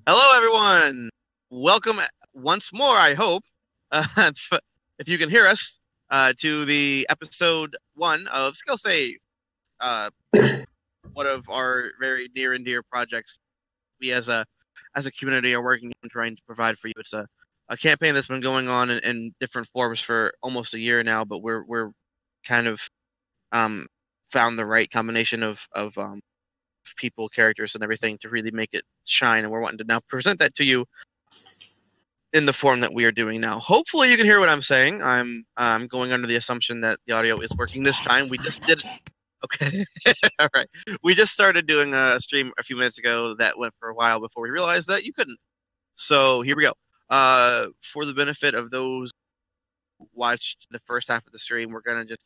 Hello, everyone. Welcome once more, I hope, if you can hear us, to the episode 1 of Skill Save, uh, one of our very near and dear projects. We, as a community, are working on trying to provide for you. It's a campaign that's been going on in different forms for almost a year now, but we're kind of um, found the right combination of people, characters, and everything to really make it shine, and we're wanting to now present that to you in the form that we are doing now. Hopefully, you can hear what I'm saying. I'm going under the assumption that the audio is working this time. We just did. Okay, all right. We just started doing a stream a few minutes ago that went for a while before we realized that you couldn't. So here we go. For the benefit of those who watched the first half of the stream,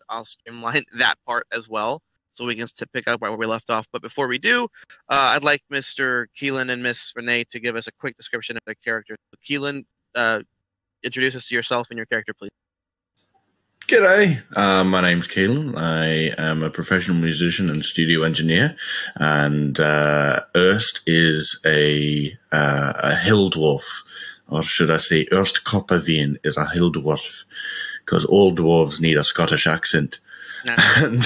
I'll streamline that part as well, so we can pick up where we left off. But before we do, I'd like Mr. Keelan and Miss Renee to give us a quick description of their characters. Keelan, introduce us to yourself and your character, please. G'day, my name's Keelan. I am a professional musician and studio engineer, and Erst is a hill dwarf, or should I say Erst Copperveen is a hill dwarf, because all dwarves need a Scottish accent. Nice. And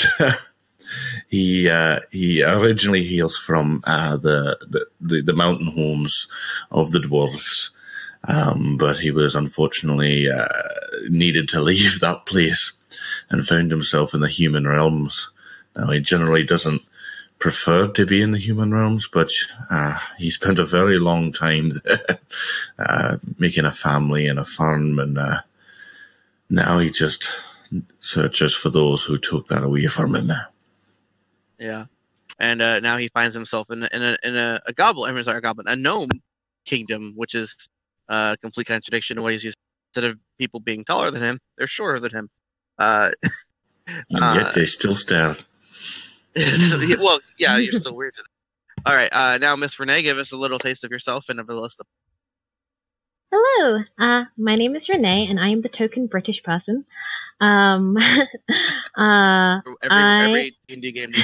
he originally hails from the mountain homes of the dwarves. But he was unfortunately needed to leave that place and found himself in the human realms. Now, he generally doesn't prefer to be in the human realms, but he spent a very long time there, making a family and a farm, and now he just searches for those who took that away from him. Yeah, and now he finds himself in a goblin. I'm sorry, a goblin, a gnome kingdom, which is complete contradiction to what he's used. Instead of people being taller than him, they're shorter than him. And yet they still stare. Well, yeah, you're still weird. All right, now Miss Renee, give us a little taste of yourself and of Alyssa. Hello, my name is Renee, and I am the token British person. Every D&D game.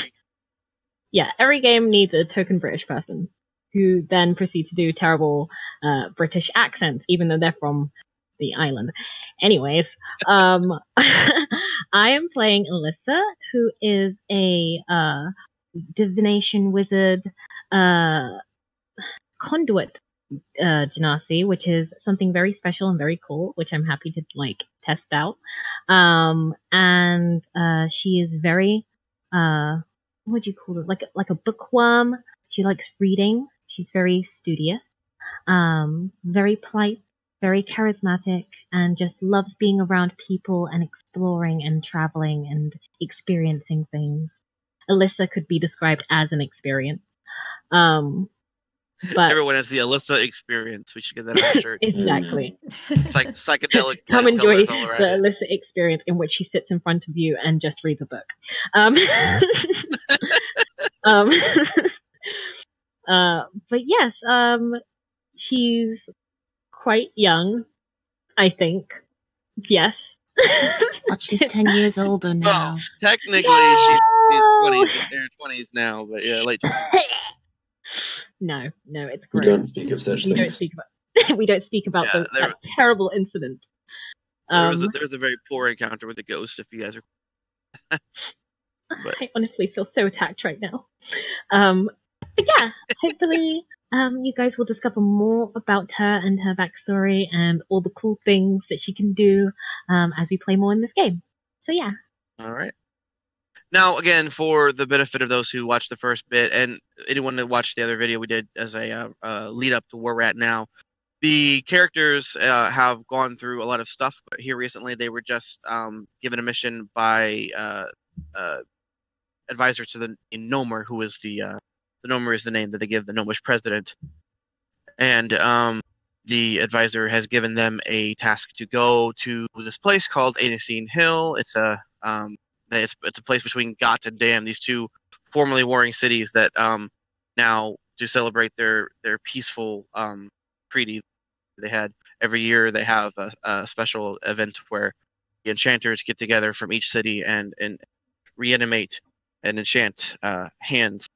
Yeah, every game needs a token British person who then proceeds to do terrible British accents, even though they're from the island. Anyways, I am playing Alyssa, who is a divination wizard conduit genasi, which is something very special and very cool, which I'm happy to test out. And she is very what would you call it? Like a bookworm. She likes reading. She's very studious, very polite, very charismatic, and just loves being around people and exploring and traveling and experiencing things. Alyssa could be described as an experience. But everyone has the Alyssa experience. We should get that on a shirt. Exactly. Psychedelic. Come enjoy the Alyssa experience in which she sits in front of you and just reads a book. But yes, she's quite young, I think. Yes. But she's 10 years older now. Well, technically, she's 20s now, but yeah, late. No, it's great. We don't speak of such things. We don't speak about that terrible incident. There was a very poor encounter with a ghost, if you guys are... I honestly feel so attacked right now. But yeah, hopefully you guys will discover more about her and her backstory and all the cool things that she can do as we play more in this game. So yeah. All right. Now, again, for the benefit of those who watched the first bit and anyone that watched the other video we did as a lead up to where we're at now, the characters have gone through a lot of stuff. But here recently, they were just given a mission by advisor to the Nomer, who is the Nomer is the name that they give the Gnomish president, and the advisor has given them a task to go to this place called Anacene Hill. It's a place between Got and Dam, these two formerly warring cities that now, to celebrate their peaceful treaty they had every year, they have a special event where the enchanters get together from each city and reanimate and enchant hands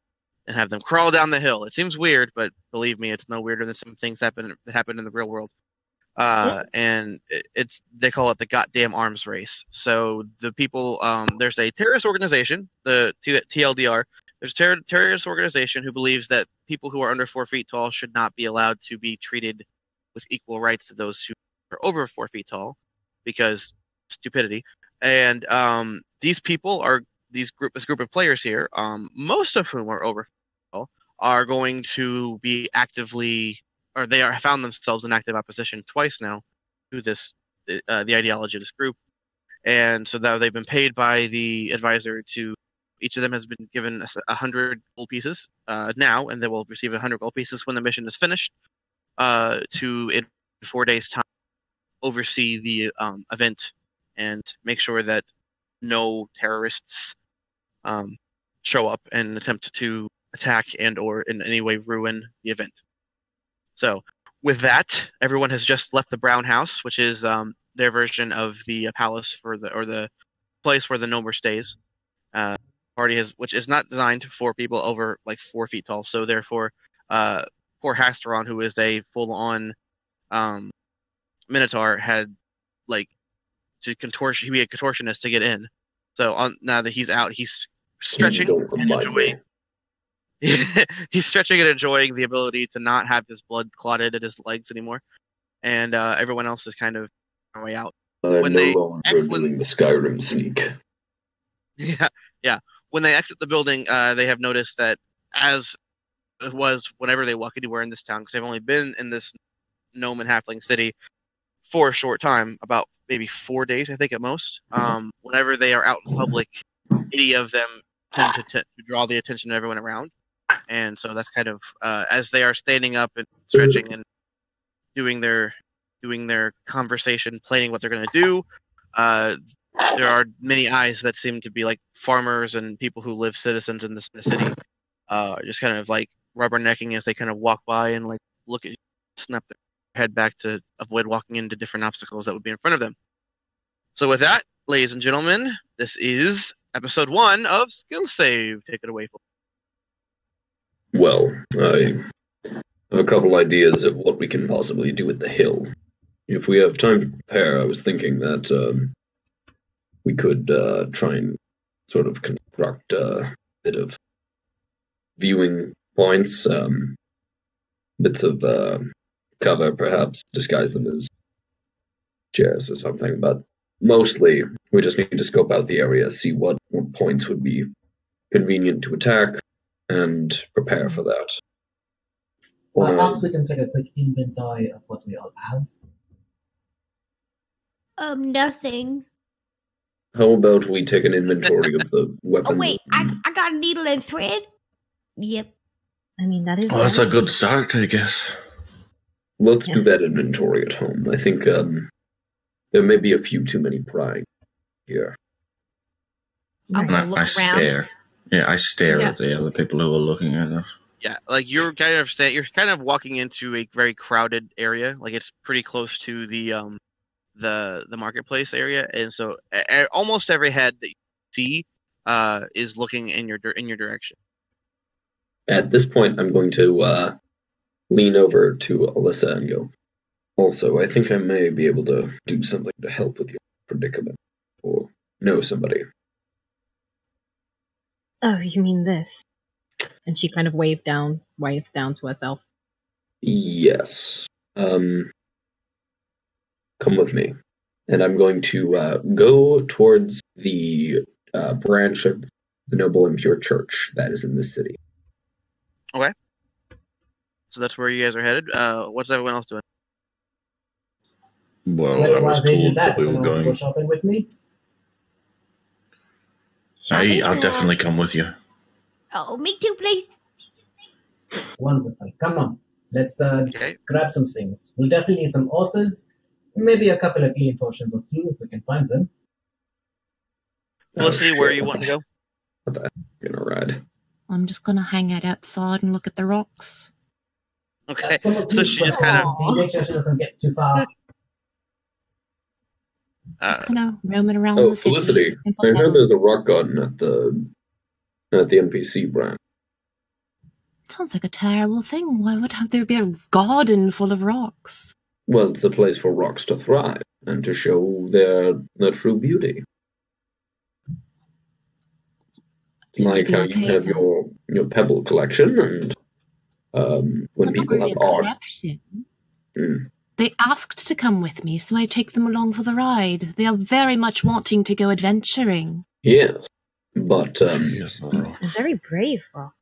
and have them crawl down the hill. It seems weird, but believe me, it's no weirder than some things that happen in the real world. And they call it the goddamn arms race. So the people, there's a terrorist organization, the TLDR. There's a terrorist organization who believes that people who are under 4 feet tall should not be allowed to be treated with equal rights to those who are over 4 feet tall, because stupidity. And these people are this group of players here, most of whom are over 4 feet tall, are going to be actively, or they are found themselves in active opposition twice now to this the ideology of this group. And so that they've been paid by the advisor to, each of them has been given 100 gold pieces now, and they will receive 100 gold pieces when the mission is finished, to, in 4 days' time, oversee the event and make sure that no terrorists show up and attempt to attack and or in any way ruin the event. So with that, everyone has just left the Brown House, which is their version of the palace or the place where the Nomer stays. Party has, which is not designed for people over like 4 feet tall. So therefore, poor Hasteron, who is a full-on Minotaur, had like to contortion. He'd be a contortionist to get in. So now that he's out, he's stretching and enjoying. He's stretching and enjoying the ability to not have his blood clotted in his legs anymore, and everyone else is kind of on their way out. I'm no longer doing the Skyrim sneak. Yeah. When they exit the building, they have noticed that, as it was whenever they walk anywhere in this town, because they've only been in this gnome and halfling city for a short time, about maybe 4 days, I think at most. Whenever they are out in public, any of them tend to draw the attention of everyone around. And so that's kind of as they are standing up and stretching and doing their conversation, planning what they're going to do. There are many eyes that seem to be like farmers and people who live citizens in the city, just kind of like rubbernecking as they kind of walk by and like look at, snap their head back to avoid walking into different obstacles that would be in front of them. So with that, ladies and gentlemen, this is episode 1 of Skill Save. Take it away, folks. Well, I have a couple ideas of what we can possibly do with the hill. If we have time to prepare, I was thinking that we could try and sort of construct a bit of viewing points, bits of cover, perhaps disguise them as chairs or something. But mostly, we just need to scope out the area, see what points would be convenient to attack, and prepare for that. Perhaps we can take a quick inventory of what we all have. Nothing. How about we take an inventory of the weapon? Oh wait, I got a needle and thread. Yep. I mean, that is. Well, that's a good start, I guess. Let's do that inventory at home. I think there may be a few too many prying here. I stare. Yeah, I stare at the other people who are looking at us. Yeah, like you're kind of walking into a very crowded area. Like it's pretty close to the marketplace area, and so almost every head that you see is looking in your direction. At this point, I'm going to lean over to Alyssa and go, also, I think I may be able to do something to help with your predicament, or know somebody. Oh, you mean this? And she kind of waves down to herself. Yes. Come with me. And I'm going to go towards the branch of the Noble and Pure Church that is in this city. Okay. So that's where you guys are headed. What's everyone else doing? Well, I was told that we were going. Go shopping with me? I'll definitely come with you. Oh, me too, please. Wonderful. Come on. Let's grab some things. We'll definitely need some horses. Maybe a couple of healing potions or two if we can find them. Felicity, where you want to go? What the heck are you gonna ride? I'm just gonna hang out outside and look at the rocks. Okay, so she just kind of... Make sure she doesn't get too far. Just kind of roaming around the city. Felicity, I heard there's a rock garden at the NPC branch. Sounds like a terrible thing. Why would there be a garden full of rocks? Well, it's a place for rocks to thrive and to show their true beauty. Like how you have your pebble collection, and when people have art. They asked to come with me, so I take them along for the ride. They are very much wanting to go adventuring. Yes, but very brave, Rock.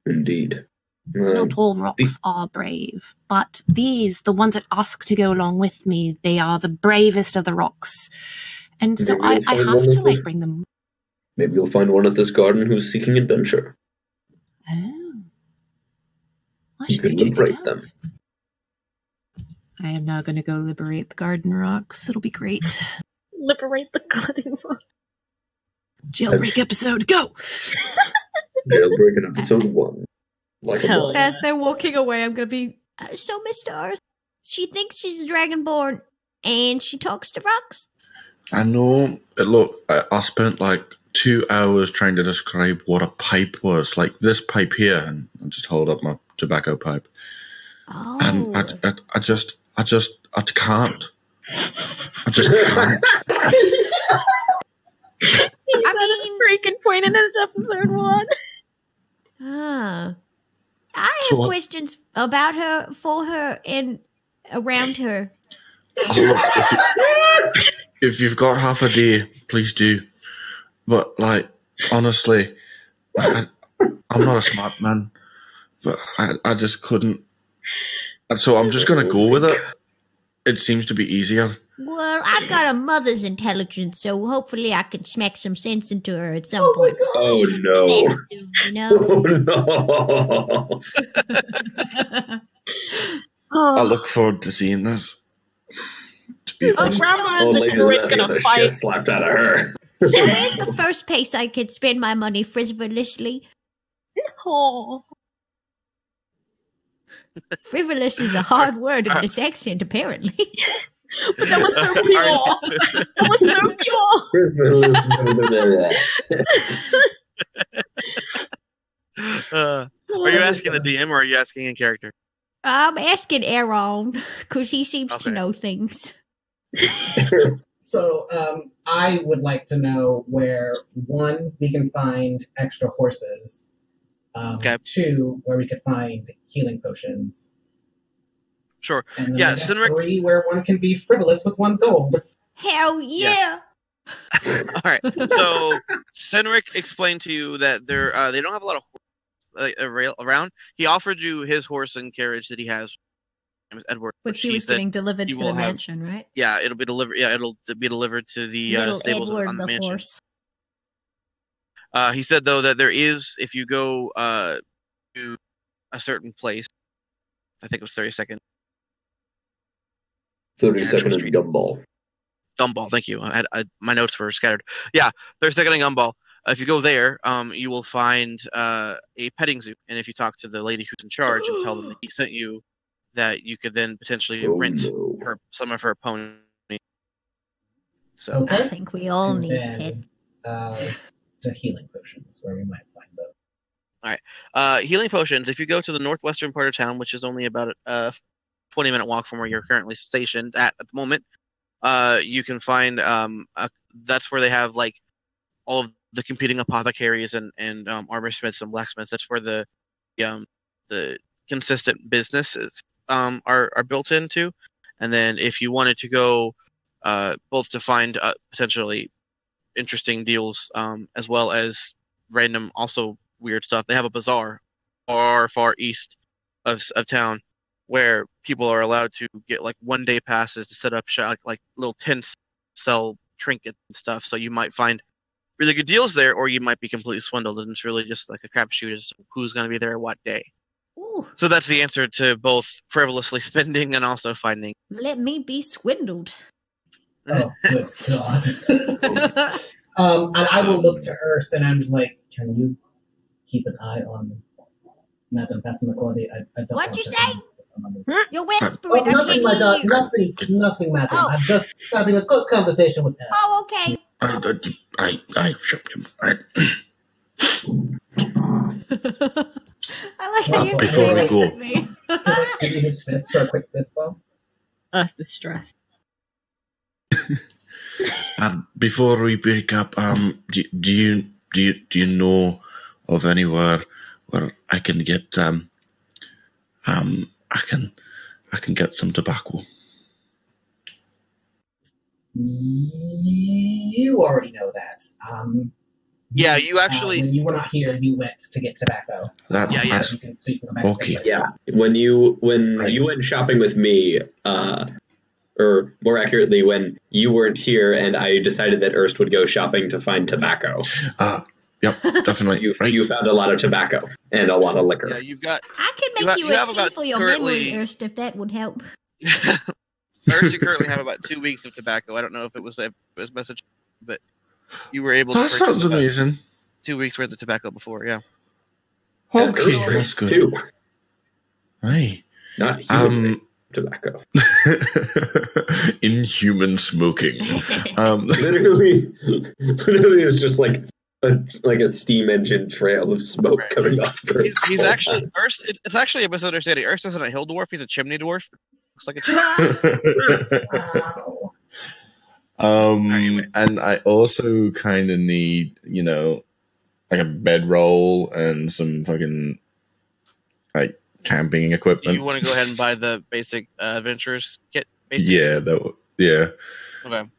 Indeed. Not all rocks are brave, but these, the ones that ask to go along with me, they are the bravest of the rocks. And so I have to bring them. Maybe you'll find one at this garden who's seeking adventure. Oh. You could liberate them. I am now going to go liberate the garden rocks. It'll be great. Liberate the garden rocks. Jailbreak episode, go! Jailbreak in episode 1. Like a boss. As they're walking away, I'm going to be, so Mr. Arthur, she thinks she's a dragonborn, and she talks to rocks? I know. Look, I spent like 2 hours trying to describe what a pipe was. Like this pipe here, and I just hold up my tobacco pipe. Oh. And I just can't. I just can't. I mean, freaking point in this episode 1. I have questions about her, for her, and around her. If you've got half a day, please do. But, like, honestly, I'm not a smart man, but I just couldn't. And so I'm just going to go with it. It seems to be easier. Well, I've got a mother's intelligence, so hopefully I can smack some sense into her at some point. Oh, no. You know? Oh, no. I look forward to seeing this. To be honest. Old lady's about to get the shit slapped out of her. So where's the first place I could spend my money frivolously? Oh. Frivolous is a hard word in this accent, apparently. But that was so pure. That was so pure. Are you asking the DM or are you asking in character? I'm asking Aaron, because he seems to know things. So, I would like to know where, 1, we can find extra horses. 2, where we could find healing potions. Sure. And then Yeah, I guess Cynric... 3, where one can be frivolous with one's gold. Hell yeah! All right. So Cynric explained to you that they don't have a lot of around. He offered you his horse and carriage that he has. His name is Edward, which he was getting delivered to the mansion, right? Yeah, it'll be delivered. Yeah, it'll be delivered to the stables Edward, on the mansion. Horse. He said though that there is, if you go to a certain place, I think it was 32nd. 32nd and Gumball. Gumball, thank you. My notes were scattered. Yeah, 32nd and Gumball. If you go there, you will find a petting zoo, and if you talk to the lady who's in charge and tell them that he sent you, that you could then potentially rent some of her pony. So Okay. I think we all And need then, it. To healing potions, where we might find them. All right. Healing potions. If you go to the northwestern part of town, which is only about a 20-minute walk from where you're currently stationed at the moment, you can find that's where they have like all of the competing apothecaries and armor smiths and blacksmiths. That's where the consistent businesses are built into. And then if you wanted to go both to find potentially interesting deals as well as random also weird stuff, they have a bazaar far east of town where people are allowed to get like 1-day passes to set up shop, like little tents, sell trinkets and stuff. So you might find really good deals there, or you might be completely swindled, and it's really just like a crapshoot as to who's going to be there what day. Ooh. So that's the answer to both frivolously spending and also finding. Let me be swindled. Oh, good God. And I will look to Urs, and I'm just like, can you keep an eye on Madame Passamaquoddy? I don't What'd want you to- say? You're whispering. Oh, nothing, my I dog. can't hear you. Nothing, madam. Oh. I'm just having a good conversation with Urs. Oh, okay. I like how you before we go. at me. Give me his fist for a quick fist bump. The stress. Before we break up, do you know of anywhere where I can get I can get some tobacco? You already know that. Yeah, you actually. When you were not here, you went to get tobacco. Yeah. So you can go back Okay. Yeah, when you went shopping with me, or more accurately, when you weren't here, and I decided that Erst would go shopping to find tobacco. Yep, definitely. You found a lot of tobacco and a lot of liquor. Yeah, you've got. I could make you a tea for your currently- memory, Erst, if that would help. First, you currently have about 2 weeks of tobacco. I don't know if it was a message, but you were able to That sounds amazing. 2 weeks worth of tobacco before, yeah. Okay, that's good. Too. Right. Not human tobacco. Inhuman smoking. Literally, it's just like a steam engine trail of smoke coming off. He's actually Erst. It's actually a misunderstanding. Erst isn't a hill dwarf; he's a chimney dwarf. Looks like a chimney. Wow. And I also kind of need, like a bedroll and some fucking like camping equipment. You want to go ahead and buy the basic adventurers kit? Basically? Yeah. Okay.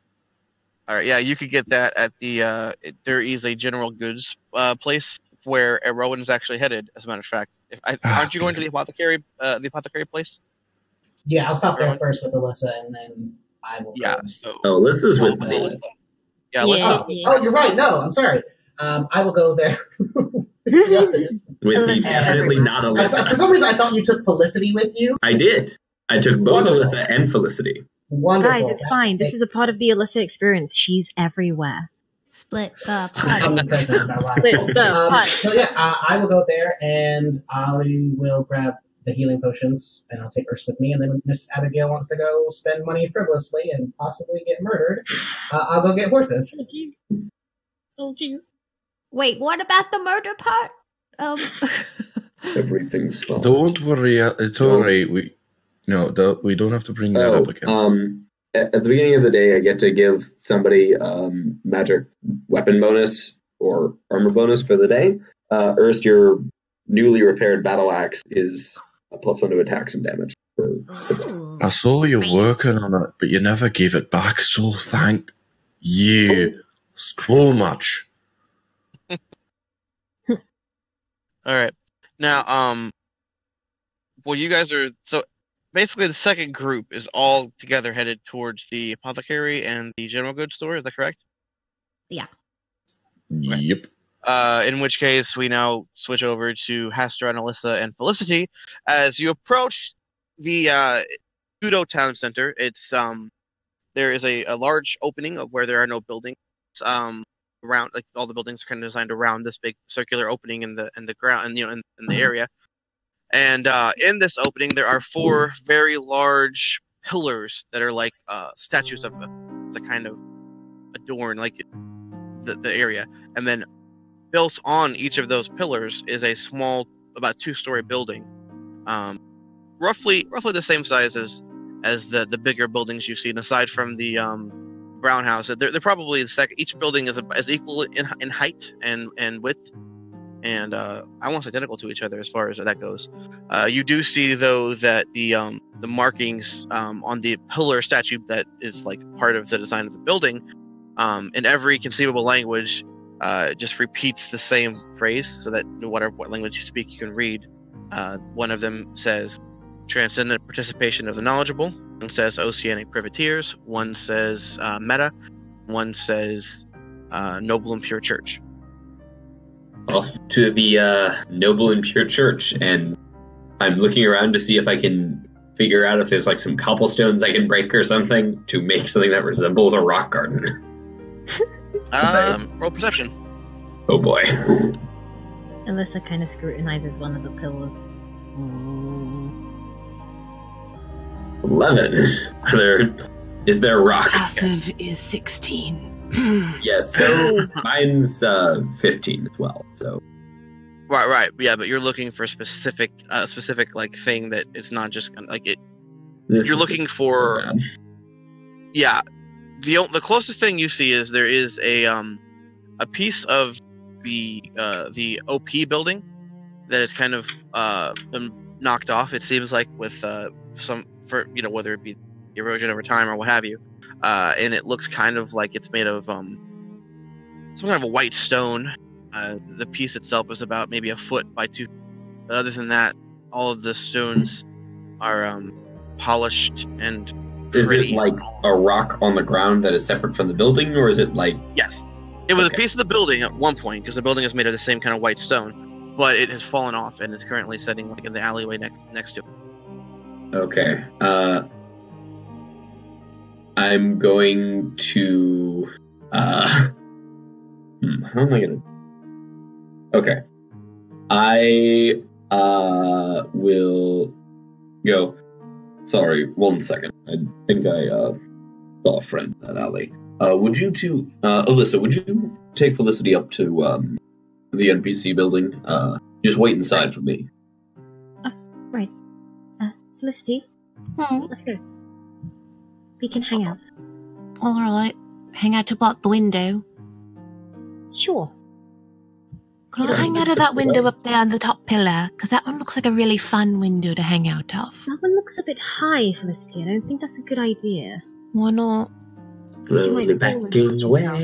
All right. Yeah, you could get that at the. There is a general goods place where Rowan is actually headed. As a matter of fact, aren't you going to the apothecary place? Yeah, I'll stop there first with Alyssa, and then I will. Yeah. Go. So. Oh, Alyssa's with me. Yeah. Alyssa. Oh, you're right. No, I'm sorry. I will go there with the others. With the definitely not Alyssa. For some reason, I thought you took Felicity with you. I did. I took both Wonderful. Alyssa and Felicity. Wonderful. Guys, it's fine. This is a part of the Alyssa experience. She's everywhere. Split the I'm the pot. president of our lives. Split the pot. So yeah, I will go there, and I will grab the healing potions, and I'll take Erst with me. And then when Miss Abigail wants to go spend money frivolously and possibly get murdered, I'll go get horses. Told you. Wait, what about the murder part? Everything's fine. Don't worry, it's all right. We don't have to bring that up again. At the beginning of the day, I get to give somebody magic weapon bonus or armor bonus for the day. Erst, your newly repaired battle axe is a +1 to attacks and damage. I saw you working on it, but you never gave it back, so thank you so much. All right. Now, well, you guys are so basically the second group is all together headed towards the apothecary and the general goods store. Is that correct? Yeah. Yep. In which case, we now switch over to Hastra and Alyssa and Felicity as you approach the Udo Town Center. It's there is a large opening of where there are no buildings. Around, like all the buildings are kind of designed around this big circular opening in the ground, and in the area. And in this opening, there are 4 very large pillars that are like statues of the kind of adorn like the area. And then built on each of those pillars is a small, about 2-story building, roughly the same size as the bigger buildings you've seen, aside from the Brown House. They're probably the second. Each building is equal in height and width, and almost identical to each other as far as that goes. You do see though that the markings on the pillar statue that is like part of the design of the building, in every conceivable language, just repeats the same phrase, so that no matter what language you speak, you can read. One of them says, "Transcendent participation of the knowledgeable." One says Oceanic Privateers. One says Meta. One says Noble and Pure Church. Off to the Noble and Pure Church, and I'm looking around to see if I can figure out if there's like some cobblestones I can break or something to make something that resembles a rock garden. Roll perception. Oh boy. Alyssa kind of scrutinizes one of the pillars. 11. Is there rock? Passive is 16. Yes, so mine's 15 as well. So Right. Yeah, but you're looking for a specific like thing that it's not just gonna like it. You're looking for. Yeah, the closest thing you see is there is a piece of the OP building that is kind of been knocked off. It seems like with whether it be erosion over time or what have you, and it looks kind of like it's made of some kind of a white stone. The piece itself is about maybe a foot by 2. But other than that, all of the stones are polished and pretty. Is it like a rock on the ground that is separate from the building, or is it like... Yes. It was a piece of the building at one point, because the building is made of the same kind of white stone, but it has fallen off and is currently sitting like in the alleyway next to it. Okay. I'm going to... how am I going to... Okay. I will go... Sorry, 1 second. I think I saw a friend in that alley. Would you two... Alyssa, would you take Felicity up to the NPC building? Just wait inside for me. Right. Felicity, let's go. We can hang out. Alright. Hang out about the window. Sure. Can I hang out of that window up there on the top pillar? Because that one looks like a really fun window to hang out of. That one looks a bit high, Felicity. I don't think that's a good idea. Why not? Slowly backing away.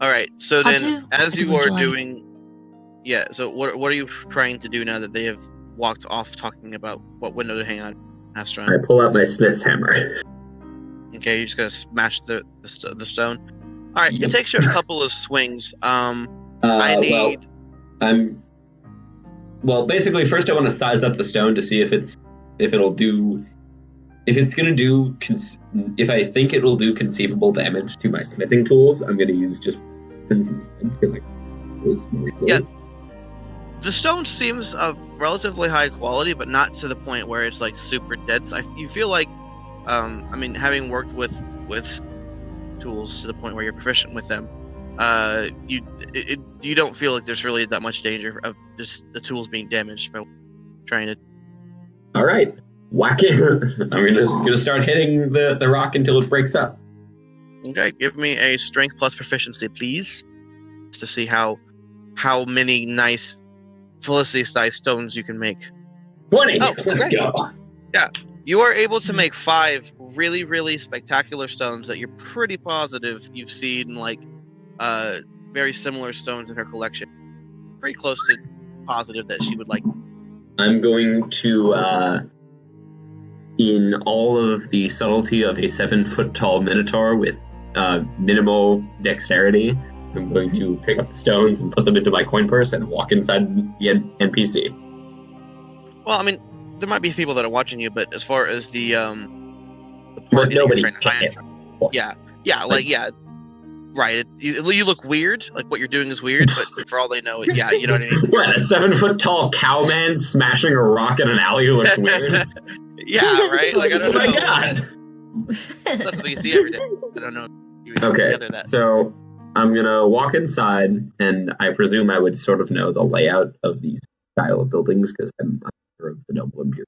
Alright, so then, as you are doing... Yeah, so what are you trying to do now that they have walked off talking about what window to hang out? Astron. I pull out my smith's hammer. Okay, you're just gonna smash the stone. All right, It takes you a couple of swings. Basically, first I want to size up the stone to see if I think it will do conceivable damage to my smithing tools. I'm gonna use just pins instead because it was more easily. Yeah, the stone seems of relatively high quality, but not to the point where it's like super dense. You feel like, having worked with tools to the point where you're proficient with them, you don't feel like there's really that much danger of just the tools being damaged by trying to. All right, whack it. I'm just gonna start hitting the rock until it breaks up. Okay, give me a strength plus proficiency, please, to see how many nice Felicity-sized stones you can make. 20. Let's go. Yeah. You are able to make 5 really, really spectacular stones that you're pretty positive you've seen, like, very similar stones in her collection. Pretty close to positive that she would like. I'm going to, in all of the subtlety of a 7-foot-tall minotaur with minimal dexterity, I'm going to pick up the stones and put them into my coin purse and walk inside the NPC. Well, there might be people that are watching you, but as far as the party, nobody can. Right. You look weird. Like what you're doing is weird, but for all they know, you know what I mean. What, a 7-foot-tall cowman smashing a rock in an alley who looks weird? Yeah, right. Like I don't know. Oh my god. That's something you see every day. I don't know. Okay, so I'm gonna walk inside, and I presume I would sort of know the layout of these style of buildings because I'm sure of the noble imperial.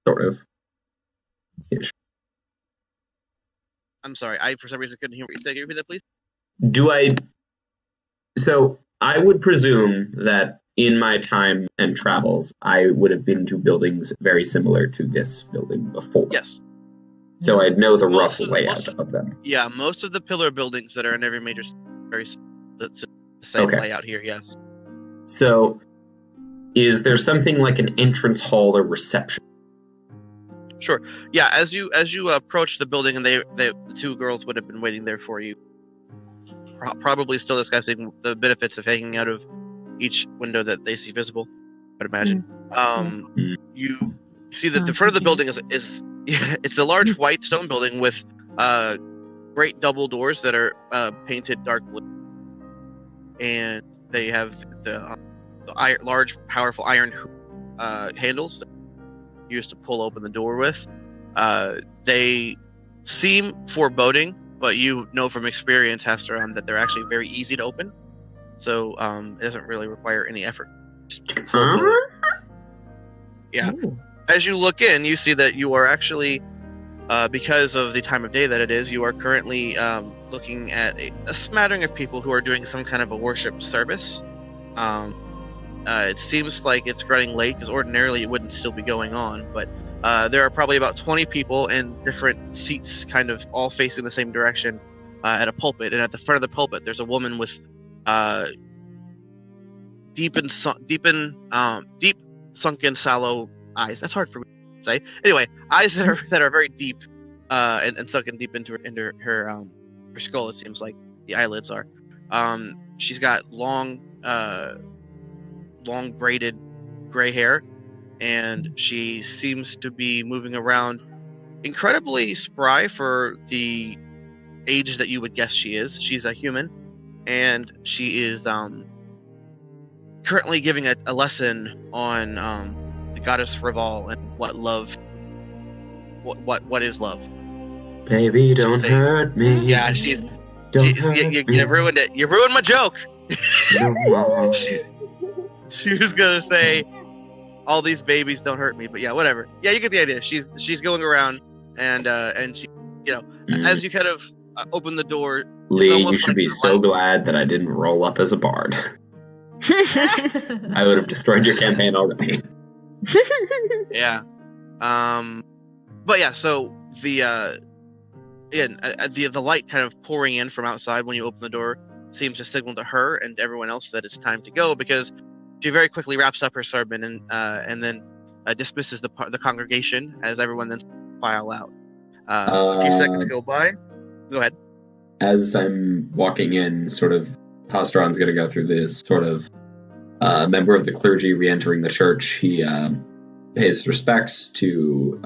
Sort of. Ish. I'm sorry, I for some reason couldn't hear what you said. Can you repeat that, please? So I would presume that in my time and travels, I would have been to buildings very similar to this building before. Yes. So I'd know the rough layout of them. Yeah, most of the pillar buildings that are in every major very the same layout here, yes. So is there something like an entrance hall or reception? Sure. Yeah, as you approach the building, and the 2 girls would have been waiting there for you, probably still discussing the benefits of hanging out of each window that they see visible, I'd imagine. You see that the front of the building is it's a large white stone building with great double doors that are painted dark blue, and they have the large, powerful iron handles that you used to pull open the door with. They seem foreboding, but you know from experience, Hester, that they're actually very easy to open. So it doesn't really require any effort. Yeah. Ooh. As you look in, you see that you are actually, because of the time of day that it is, you are currently looking at a smattering of people who are doing some kind of a worship service. It seems like it's running late because ordinarily it wouldn't still be going on, but there are probably about 20 people in different seats, kind of all facing the same direction at a pulpit. And at the front of the pulpit, there's a woman with deep sunken, sallow eyes. That's hard for me to say. Anyway, eyes that are very deep and sunken deep into her skull. It seems like the eyelids are. She's got long braided gray hair, and she seems to be moving around incredibly spry for the age that you would guess she is. She's a human, and she is currently giving a lesson on the goddess Raval and what love, what is love. Baby, don't hurt me. Yeah, you ruined it. You ruined my joke. She was gonna say, all these babies don't hurt me, but yeah, whatever. Yeah, you get the idea. She's going around and she, as you kind of open the door, Lee, you should be so glad that I didn't roll up as a bard. I would have destroyed your campaign already. Yeah. But yeah, so the light kind of pouring in from outside when you open the door seems to signal to her and everyone else that it's time to go, because she very quickly wraps up her sermon and then dismisses the congregation as everyone then file out. A few seconds go by. Go ahead. As I'm walking in, sort of, Hastron's going to go through this sort of member of the clergy re-entering the church. He pays respects to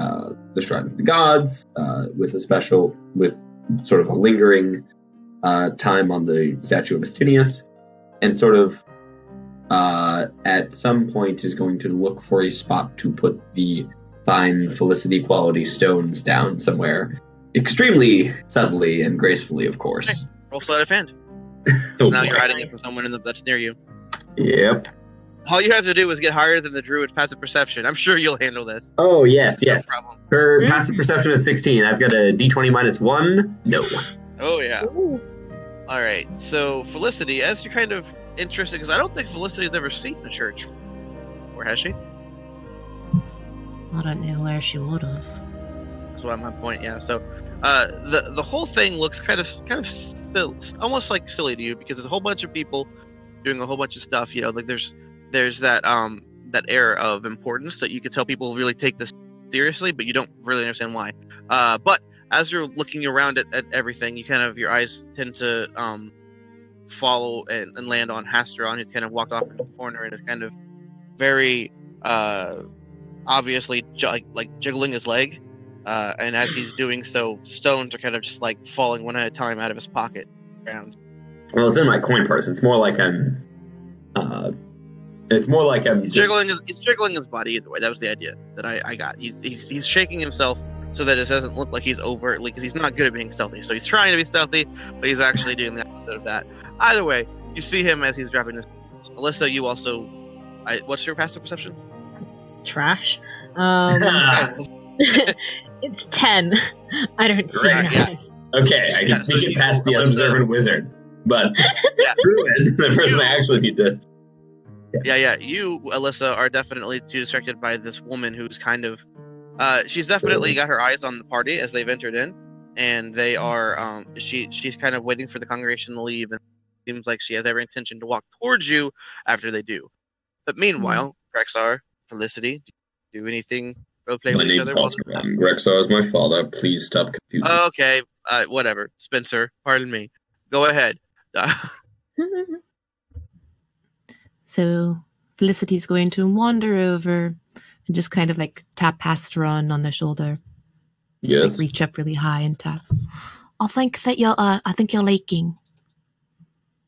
the shrines of the gods with sort of a lingering time on the statue of Astinius, and sort of at some point is going to look for a spot to put the fine Felicity quality stones down somewhere, extremely subtly and gracefully, of course. Okay. Roll sleight of hand. So now you're hiding it from someone that's near you. Yep. All you have to do is get higher than the druid's passive perception. I'm sure you'll handle this. Oh, yes. No problem. Her passive perception is 16. I've got a d20 minus 1. No. Oh, yeah. Ooh. All right. So, Felicity, as you're kind of interested, because I don't think Felicity's ever seen a church. Or has she? I don't know where she would have. That's what my point, yeah. So, the whole thing looks kind of silly, almost like silly to you, because there's a whole bunch of people doing a whole bunch of stuff. Like there's that that air of importance that you can tell people really take this seriously, but you don't really understand why. But as you're looking around at everything, your eyes tend to follow and land on Hastron, who's kind of walked off in the corner and is kind of very obviously like jiggling his leg. And as he's doing so, stones are kind of just like falling one at a time out of his pocket around. Well, it's in my coin purse. It's more like I'm. He's jiggling his body either way. That was the idea that I got. He's shaking himself so that it doesn't look like he's overtly, because he's not good at being stealthy. So he's trying to be stealthy, but he's actually doing the opposite of that. Either way, you see him as he's dropping this. Alyssa, you also. What's your passive perception? Trash. It's 10. I don't see that. Yeah. Okay, I can sneak it past the unobservant wizard, but Druid, the person I actually need to. Yeah. You, Alyssa, are definitely too distracted by this woman who's kind of. She's definitely got her eyes on the party as they've entered in, and they are. She's kind of waiting for the congregation to leave, and it seems like she has every intention to walk towards you after they do. But meanwhile, Grexar, Felicity, do anything? Play my name's Hastron. Grexar is my father. Please stop confusing. Okay, whatever. Spencer, pardon me. Go ahead. So Felicity's going to wander over and just kind of like tap Hastron on the shoulder. Yes. Like reach up really high and tap. I think you're leaking.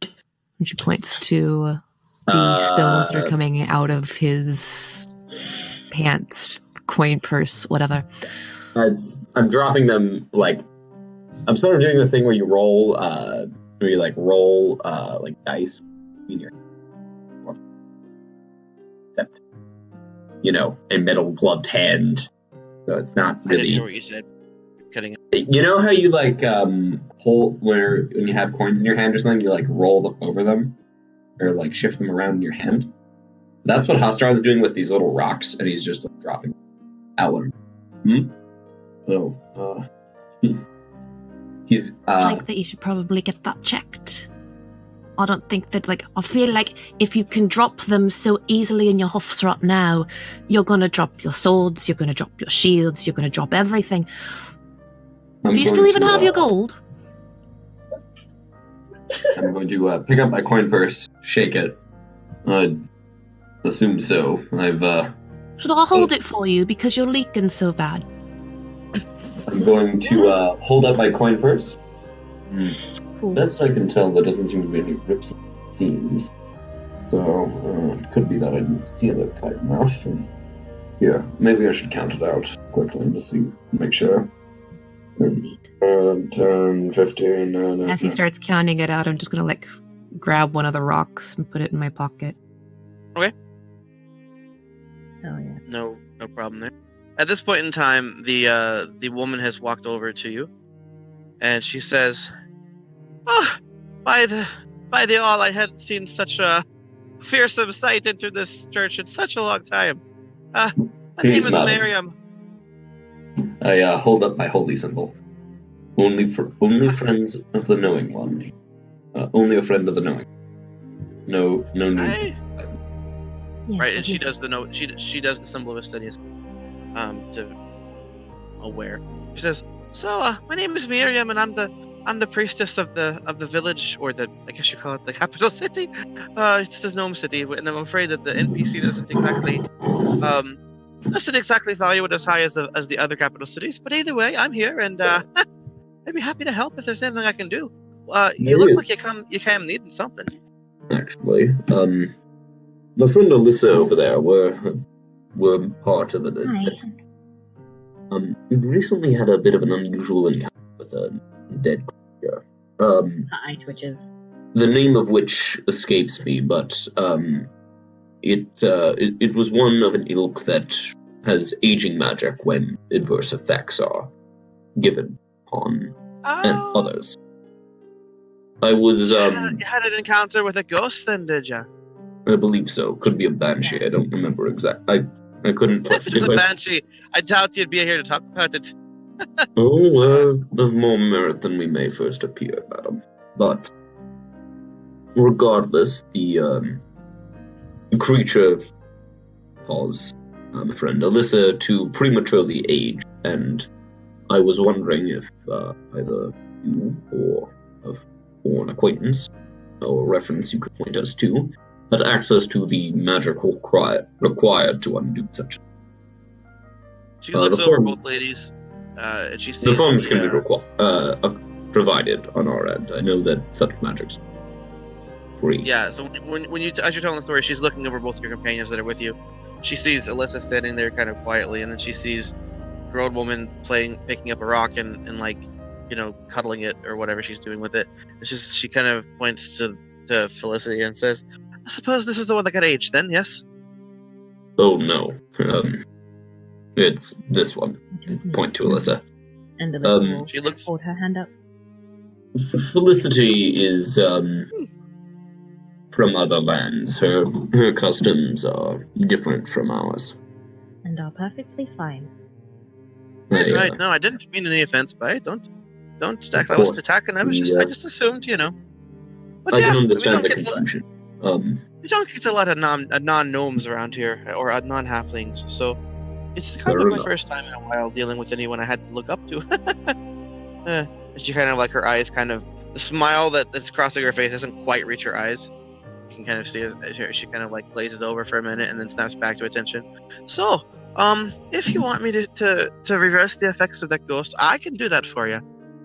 And she points to the stones that are coming out of his pants, coin purse, whatever. I'm dropping them like I'm sort of doing the thing where you roll, like dice in your, except, a metal gloved hand. So it's not really. I didn't hear what you said. Cutting it. You know how you hold when you have coins in your hand or something, you roll them over them, or shift them around in your hand. That's what Hastron's doing with these little rocks, and he's just dropping Alan. He's. I think that you should probably get that checked. I don't think that, I feel like if you can drop them so easily in your Hofsrot now, you're going to drop your swords, you're going to drop your shields, you're going to drop everything. Do you still even have your gold? I'm going to pick up my coin purse, shake it. I assume so. Should I hold it for you because you're leaking so bad? I'm going to hold up my coin purse. Cool. Best I can tell, there doesn't seem to be any rips and seams. So, it could be that I didn't seal it tight enough. Yeah, maybe I should count it out quickly to make sure. 10, 15, As he starts counting it out, I'm just gonna grab one of the rocks and put it in my pocket. Okay. Oh yeah. No problem there. At this point in time, the woman has walked over to you, and she says, "Oh, by the all, I hadn't seen such a fearsome sight enter this church in such a long time. My name is Miriam." I hold up my holy symbol. Only friends of the knowing one. Only a friend of the knowing. No need. Right, and she does the she does the symbol of Estinius. To aware. She says, "So, my name is Miriam, and I'm the priestess of the village, or I guess you call it the capital city. It's the gnome city, and I'm afraid that the NPC doesn't exactly value it as high as the other capital cities. But either way, I'm here, and I'd be happy to help if there's anything I can do. You look like you came needing something." Actually, my friend Alyssa over there were part of it. We recently had a bit of an unusual encounter with a dead creature. Eye twitches. The name of which escapes me, but it was one of an ilk that has aging magic when adverse effects are given upon others. I was You had an encounter with a ghost, then, did you? I believe so. Could be a banshee. I don't remember exactly. I couldn't. If it was a banshee, I doubt you'd be here to talk about it. Of more merit than we may first appear, madam. But regardless, the creature caused my friend Alyssa to prematurely age, and I was wondering if either you or an acquaintance or a reference you could point us to had access to the magic required to undo such. She looks over both ladies, and she sees the funds can be provided on our end. I know that such magic's free. Yeah, so when you as you're telling the story, she's looking over both your companions that are with you. She sees Alyssa standing there kind of quietly, and then she sees a grown woman picking up a rock and cuddling it or whatever she's doing with it. It's just she kind of points to Felicity and says, "I suppose this is the one that got aged, then, yes?" Oh no, it's this one. Point to Alyssa. And Alyssa she looks. Hold her hand up. Felicity is from other lands. Her customs are different from ours. And are perfectly fine. Right. No, I didn't mean any offense by it. Don't attack. I wasn't attacking. I just assumed, But I can understand the confusion. We don't get a lot of non-gnomes around here, or non-halflings, so it's kind of my first time in a while dealing with anyone I had to look up to. She kind of her eyes the smile that's crossing her face doesn't quite reach her eyes. You can kind of see she kind of glazes over for a minute and then snaps back to attention. So, if you want me to reverse the effects of that ghost, I can do that for you.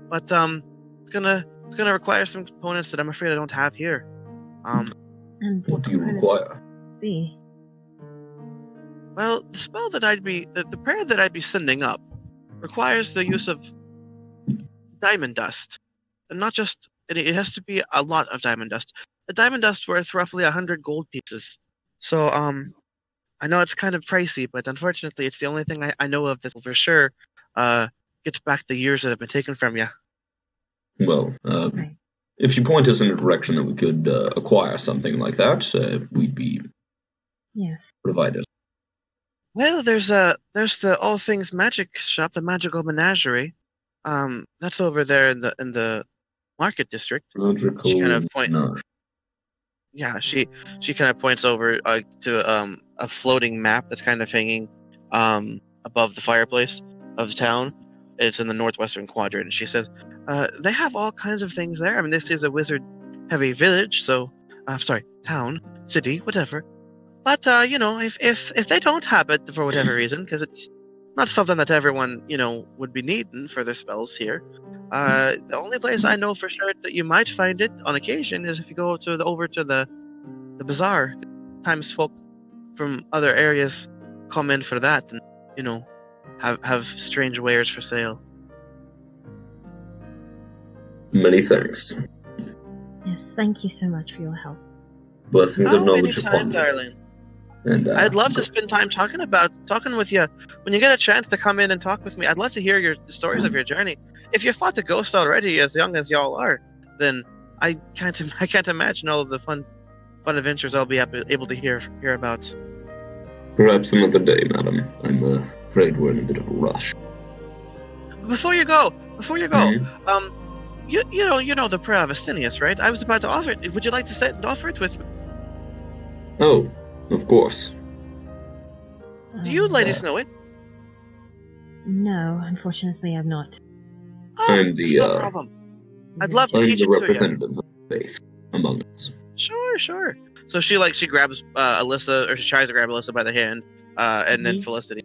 But it's gonna require some components that I'm afraid I don't have here. And what do you require? Well, the spell that the prayer that I'd be sending up requires the use of diamond dust. And not just, it has to be a lot of diamond dust. A diamond dust worth roughly 100 gold pieces. So, I know it's kind of pricey, but unfortunately it's the only thing I know of that will for sure gets back the years that have been taken from you. Well, if you point us in a direction that we could acquire something like that, we'd be provided. Well, there's the All Things Magic shop, the Magical Menagerie. That's over there in the market district. Magical she kind of Menagerie. Yeah, she kind of points over to a floating map that's kind of hanging above the fireplace of the town. It's in the northwestern quadrant, and she says, they have all kinds of things there. I mean, this is a wizard-heavy village, so town, city, whatever. But if they don't have it for whatever reason, because it's not something that everyone would be needing for their spells here, the only place I know for sure that you might find it on occasion is if you go over to the bazaar. Sometimes folk from other areas come in for that, and have strange wares for sale. Many thanks. Yes, thank you so much for your help. Blessings of knowledge upon you, darling. And I'd love to spend time talking with you. When you get a chance to come in and talk with me, I'd love to hear your stories of your journey. If you fought the ghost already, as young as y'all are, then I can't imagine all of the fun adventures I'll be able to hear about. Perhaps another day, madam. I'm afraid we're in a bit of a rush. Before you go, Mm-hmm. you know the prayer of Astinius, right? I was about to offer it. Would you like to sit and offer it with me? Oh, of course. Do you ladies know it? No, unfortunately, I'm not. Oh, I'm no problem. I'd love to I'm teach the it to you. representative of faith among us. Sure. So she grabs Alyssa, or she tries to grab Alyssa by the hand, and then Felicity,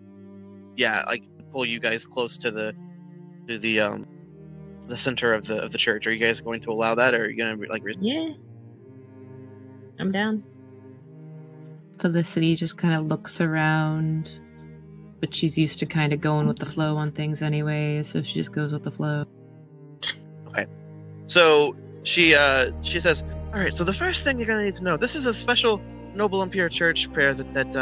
pull you guys close to the center of the church. Are you guys going to allow that, or are you gonna Yeah, I'm down. Felicity just kind of looks around, but she's used to kind of going with the flow on things anyway, so she just goes with the flow. Okay. So she says, all right, so the first thing you're going to need to know, this is a special Noble and Pure Church prayer that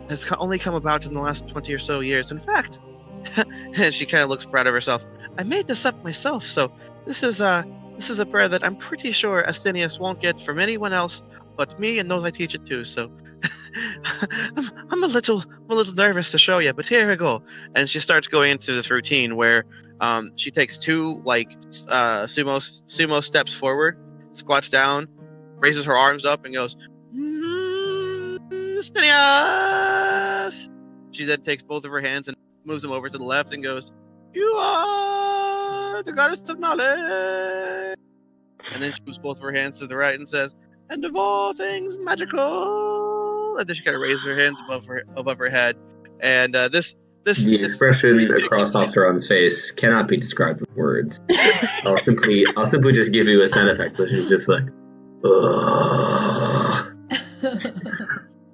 has only come about in the last 20 or so years. In fact, and she kind of looks proud of herself, I made this up myself, so this is a prayer that I'm pretty sure Astinius won't get from anyone else but me and those I teach it to, so I'm a little nervous to show you, but here we go. And she starts going into this routine where she takes two sumo steps forward, squats down, raises her arms up, and goes, Astinius! She then takes both of her hands and moves them over to the left and goes, you are the goddess of knowledge. And then she moves both of her hands to the right and says, and of all things magical. And then she kind of raises her hands above her head. And the expression across Osteron's face cannot be described with words. I'll simply just give you a sound effect, which is just like,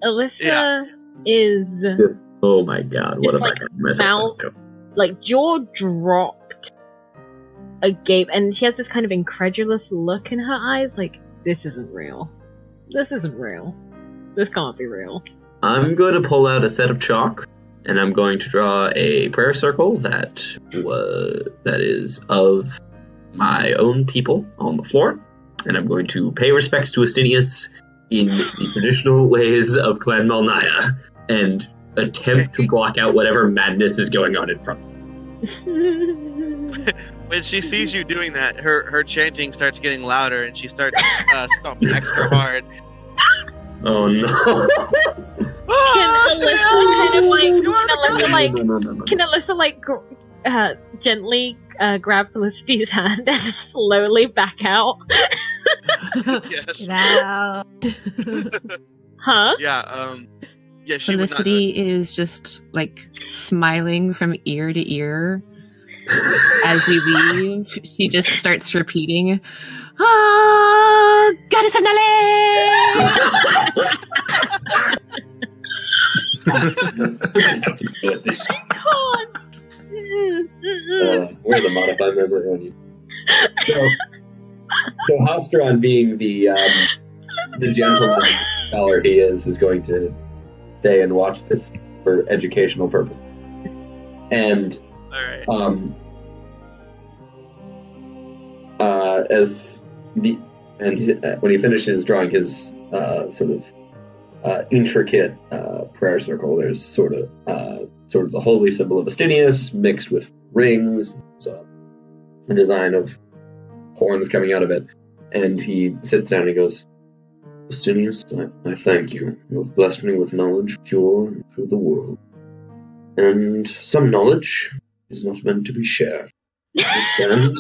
Alyssa is just, oh my god, what am I going to mess up? Jaw dropped agape, and she has this kind of incredulous look in her eyes, like, this isn't real. This isn't real. This can't be real. I'm going to pull out a set of chalk, and I'm going to draw a prayer circle that is of my own people on the floor, and I'm going to pay respects to Astinius in the traditional ways of Clan Malnaya, and attempt to block out whatever madness is going on in front. When she sees you doing that, her chanting starts getting louder, and she starts stomping extra hard. Oh no! Can Alyssa gently grab Felicity's hand and slowly back out? Yes. Get out. Huh? Yeah. Yeah. She Felicity is just smiling from ear to ear. As we leave, she just starts repeating, goddess of knowledge! There's a modified memory on you. So Hostron, being the gentleman scholar he is going to stay and watch this for educational purposes. And all right. When he finishes drawing his sort of intricate prayer circle, there's sort of the holy symbol of Astinius mixed with rings. So a design of horns coming out of it, and he sits down and he goes, Astinius, I thank you. You have blessed me with knowledge pure through the world. And some knowledge is not meant to be shared. Understand?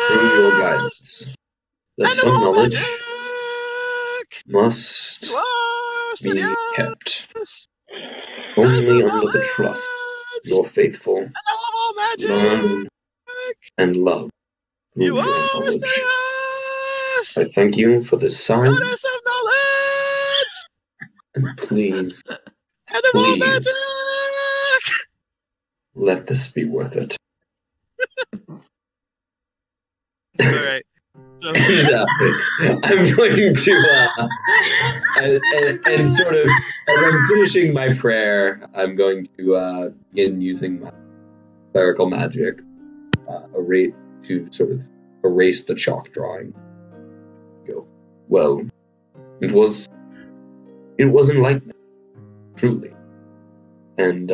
Through your guidance. That some knowledge must be kept only under the trust of your faithful learn and love. You are knowledge. Astinius! I thank you for this sign. Goddess of knowledge! And please, Animal magic! let this be worth it. Alright. So, And I'm going to, and sort of, as I'm finishing my prayer, I'm going to begin using my clerical magic to sort of erase the chalk drawing. Go, well, it was enlightening, truly. And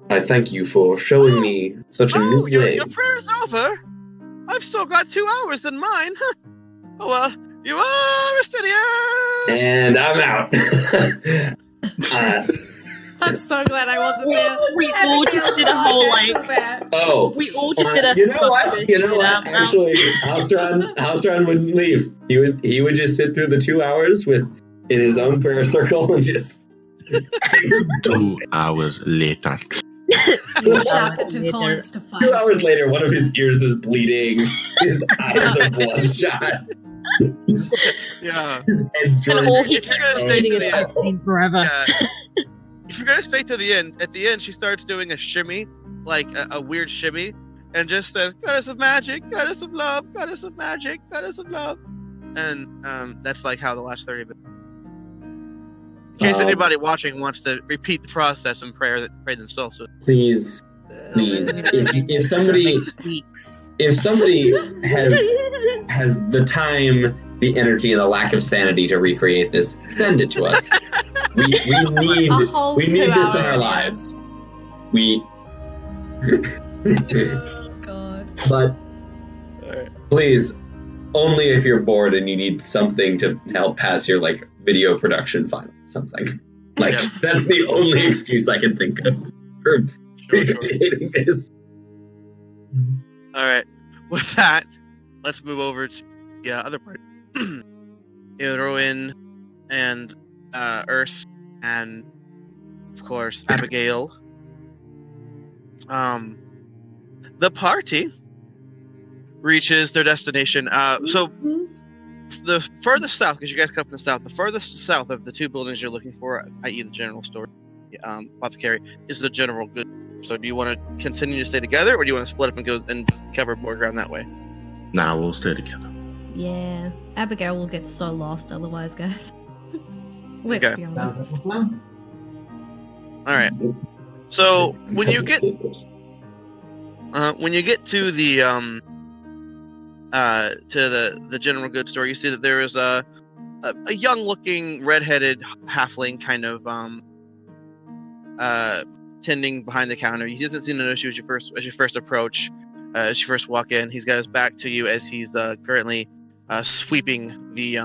I thank you for showing me such a new way. Your prayer's over? I've still got 2 hours in mine. Oh well, you are Astinius! And I'm out. I'm so glad I wasn't there. We all just did a whole We all just did a. You know what? Actually, Halstron wouldn't leave. He would just sit through the 2 hours in his own prayer circle and just 2 hours later. He sharpened his horns to fight. 2 hours later, one of his ears is bleeding. His eyes are bloodshot. Yeah. His head's And drawn. all he If you're gonna stay to the end, cutscene forever. if you're gonna stay to the end, at the end she starts doing a shimmy, like a weird shimmy, and just says, "Goddess of magic, goddess of love, goddess of magic, goddess of love," and that's like how the last 30 minutes. In case anybody watching wants to repeat the process and pray themselves. Please, if somebody has the time, the energy, and the lack of sanity to recreate this, send it to us. We need this in our lives. God. But please, only if you're bored and you need something to help pass your video production file, something. That's the only excuse I can think of for creating this. All right. With that, let's move over to the other part. Ilroin and Earth and, of course, Abigail. The party reaches their destination. So the furthest south, because you guys come from the south, the furthest south of the 2 buildings you're looking for, i.e. the general store, apothecary, is the general goods. So do you want to continue to stay together, or do you want to split up and go and just cover more ground that way? Nah, we'll stay together. Yeah. Abigail will get so lost otherwise, guys. Let's be honest. Sounds like a plan. All right. So when you get to the general goods store, you see that there is a young-looking, red-headed halfling kind of tending behind the counter. He doesn't seem to notice you as you first approach. As you first walk in, he's got his back to you as he's currently sweeping the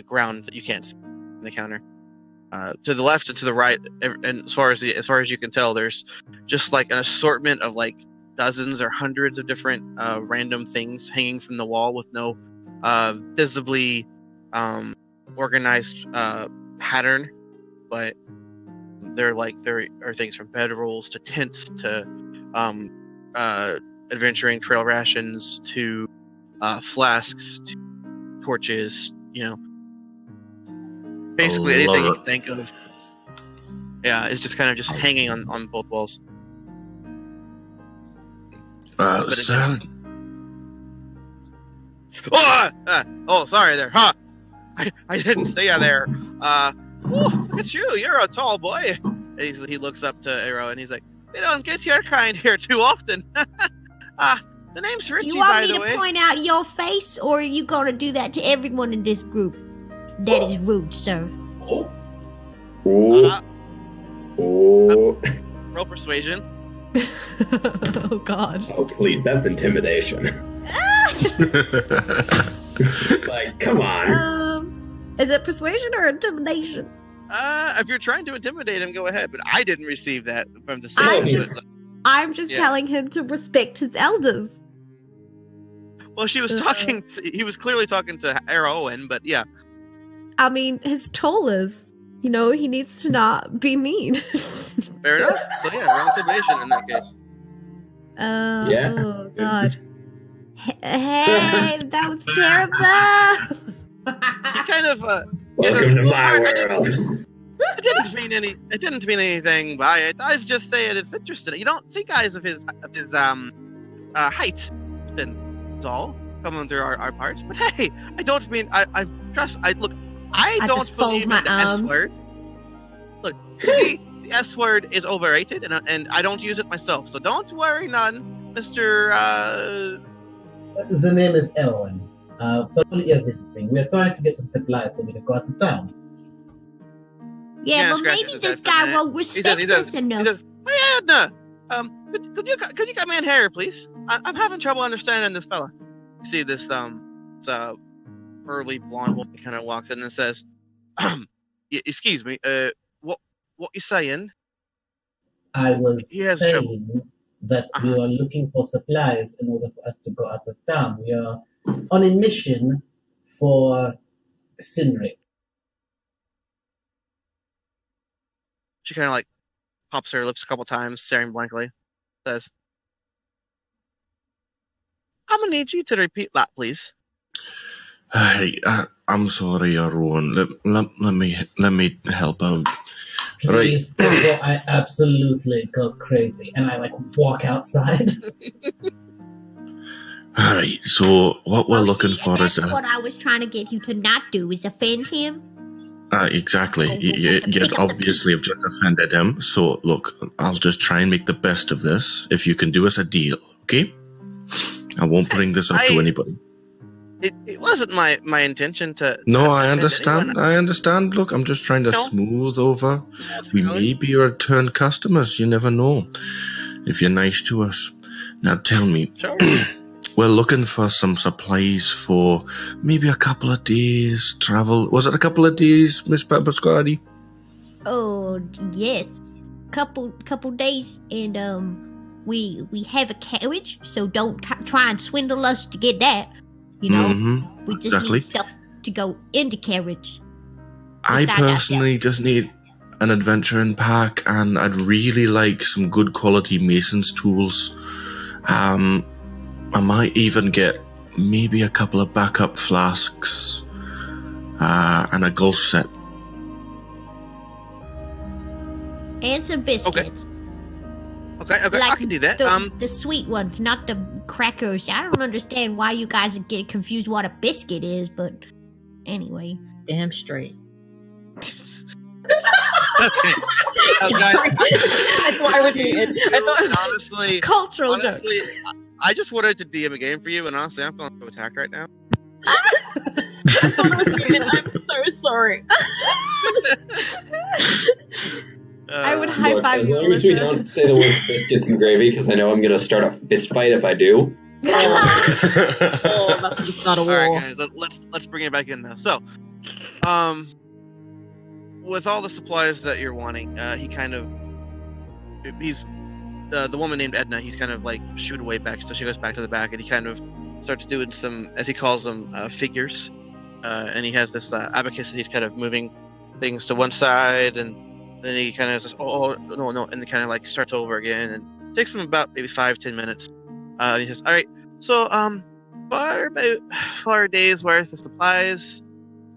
ground that you can't see on the counter. To the left and to the right, and as far as you can tell, there's just like an assortment of like dozens or hundreds of different random things hanging from the wall with no visibly organized pattern, but there are things from bedrolls to tents to adventuring trail rations to flasks to torches, basically anything you can think of. Yeah, it's just kind of just hanging on both walls. Sir. Oh, sorry there. Huh? I didn't see you there. Look at you. You're a tall boy. And he looks up to Arrow and he's like, "We don't get your kind here too often." The name's Richie, Do you want by me the to way. point out your face, or are you going to do that to everyone in this group? That is rude, sir. Oh. Roll persuasion. Oh God. Oh, please, that's intimidation. Like, come on. Is it persuasion or intimidation? If you're trying to intimidate him, go ahead. But I didn't receive that from the I'm just Yeah. telling him to respect his elders. Well, she was talking. He was clearly talking to Owen, but yeah. I mean, his tollers. You know, he needs to not be mean. Fair enough. So yeah, roll intimidation in that case. Yeah. Oh God. Hey, that was terrible. You kind of. Welcome to my I world. It didn't mean anything by it. I was just saying it's interesting. You don't see guys of his height. That's all coming through our parts. But hey, I don't mean I don't just fold believe in my the arms. S word. Look, to me, the S word is overrated, and I don't use it myself. So don't worry, none, Mister. The name is Elwin. But we are visiting. We are trying to get some supplies so we can go out to town. Yeah, Yeah, but scratch maybe his this head guy for a won't respect us enough. He says, "Oh yeah, Edna. Could you come in here, please? I'm having trouble understanding this fella." You see this early blonde woman kind of walks in and says, "Excuse me, what you saying?" I was Yes, saying that we are looking for supplies in order for us to go out of town. We are on a mission for Sinric. She kind of like pops her lips a couple times, staring blankly. Says, "I'm gonna need you to repeat that, please." Hey, I'm sorry, Rowan. Let me help out. Please, before I absolutely go crazy and I walk outside. Alright, so what we're looking for that's is what I was trying to get you to not do, is offend him. exactly. Oh, You pick up the obviously have just offended him. So look, I'll just try and make the best of this. If you can do us a deal, okay? I won't bring this up to anybody. It wasn't my intention to. No, I offend understand. anyone. I understand. Look, I'm just trying to No. smooth over. We may be return customers. You never know. If you're nice to us. Now tell me, Sure. we're looking for some supplies for maybe a couple of days travel. Was it a couple of days, Miss Pepperscotty? Oh yes, couple days, and we have a carriage, so don't try and swindle us to get that. You know, we just exactly. need stuff to go into carriage. I Besides personally just need an adventuring pack, and I'd really like some good quality mason's tools. I might even get maybe a couple of backup flasks and a golf set. And some biscuits. Okay, I Like can do that. The sweet ones, not the crackers. I don't understand why you guys are getting confused what a biscuit is, but anyway. Damn straight. Okay. Guys, That's why we're doing it. I thought honestly, Cultural honestly, jokes. I just wanted to DM a game for you, and honestly, I'm feeling so attacked right now. I'm so sorry. I would Uh, high Look, five as you, long as we Alyssa. don't say the words biscuits and gravy, because I know I'm going to start a fist fight if I do. Oh, that's not a All right, wall. guys, let's bring it back in now. So, with all the supplies that you're wanting, he's the woman named Edna. He's kind of like shooed away back, so she goes back to the back, and he kind of starts doing some, as he calls them, figures. And he has this abacus, and he's kind of moving things to one side, and then he kind of says, "Oh no," and then kind of like starts over again, and it takes him about maybe 5-10 minutes. He says, "All right, so for about 4 days worth of supplies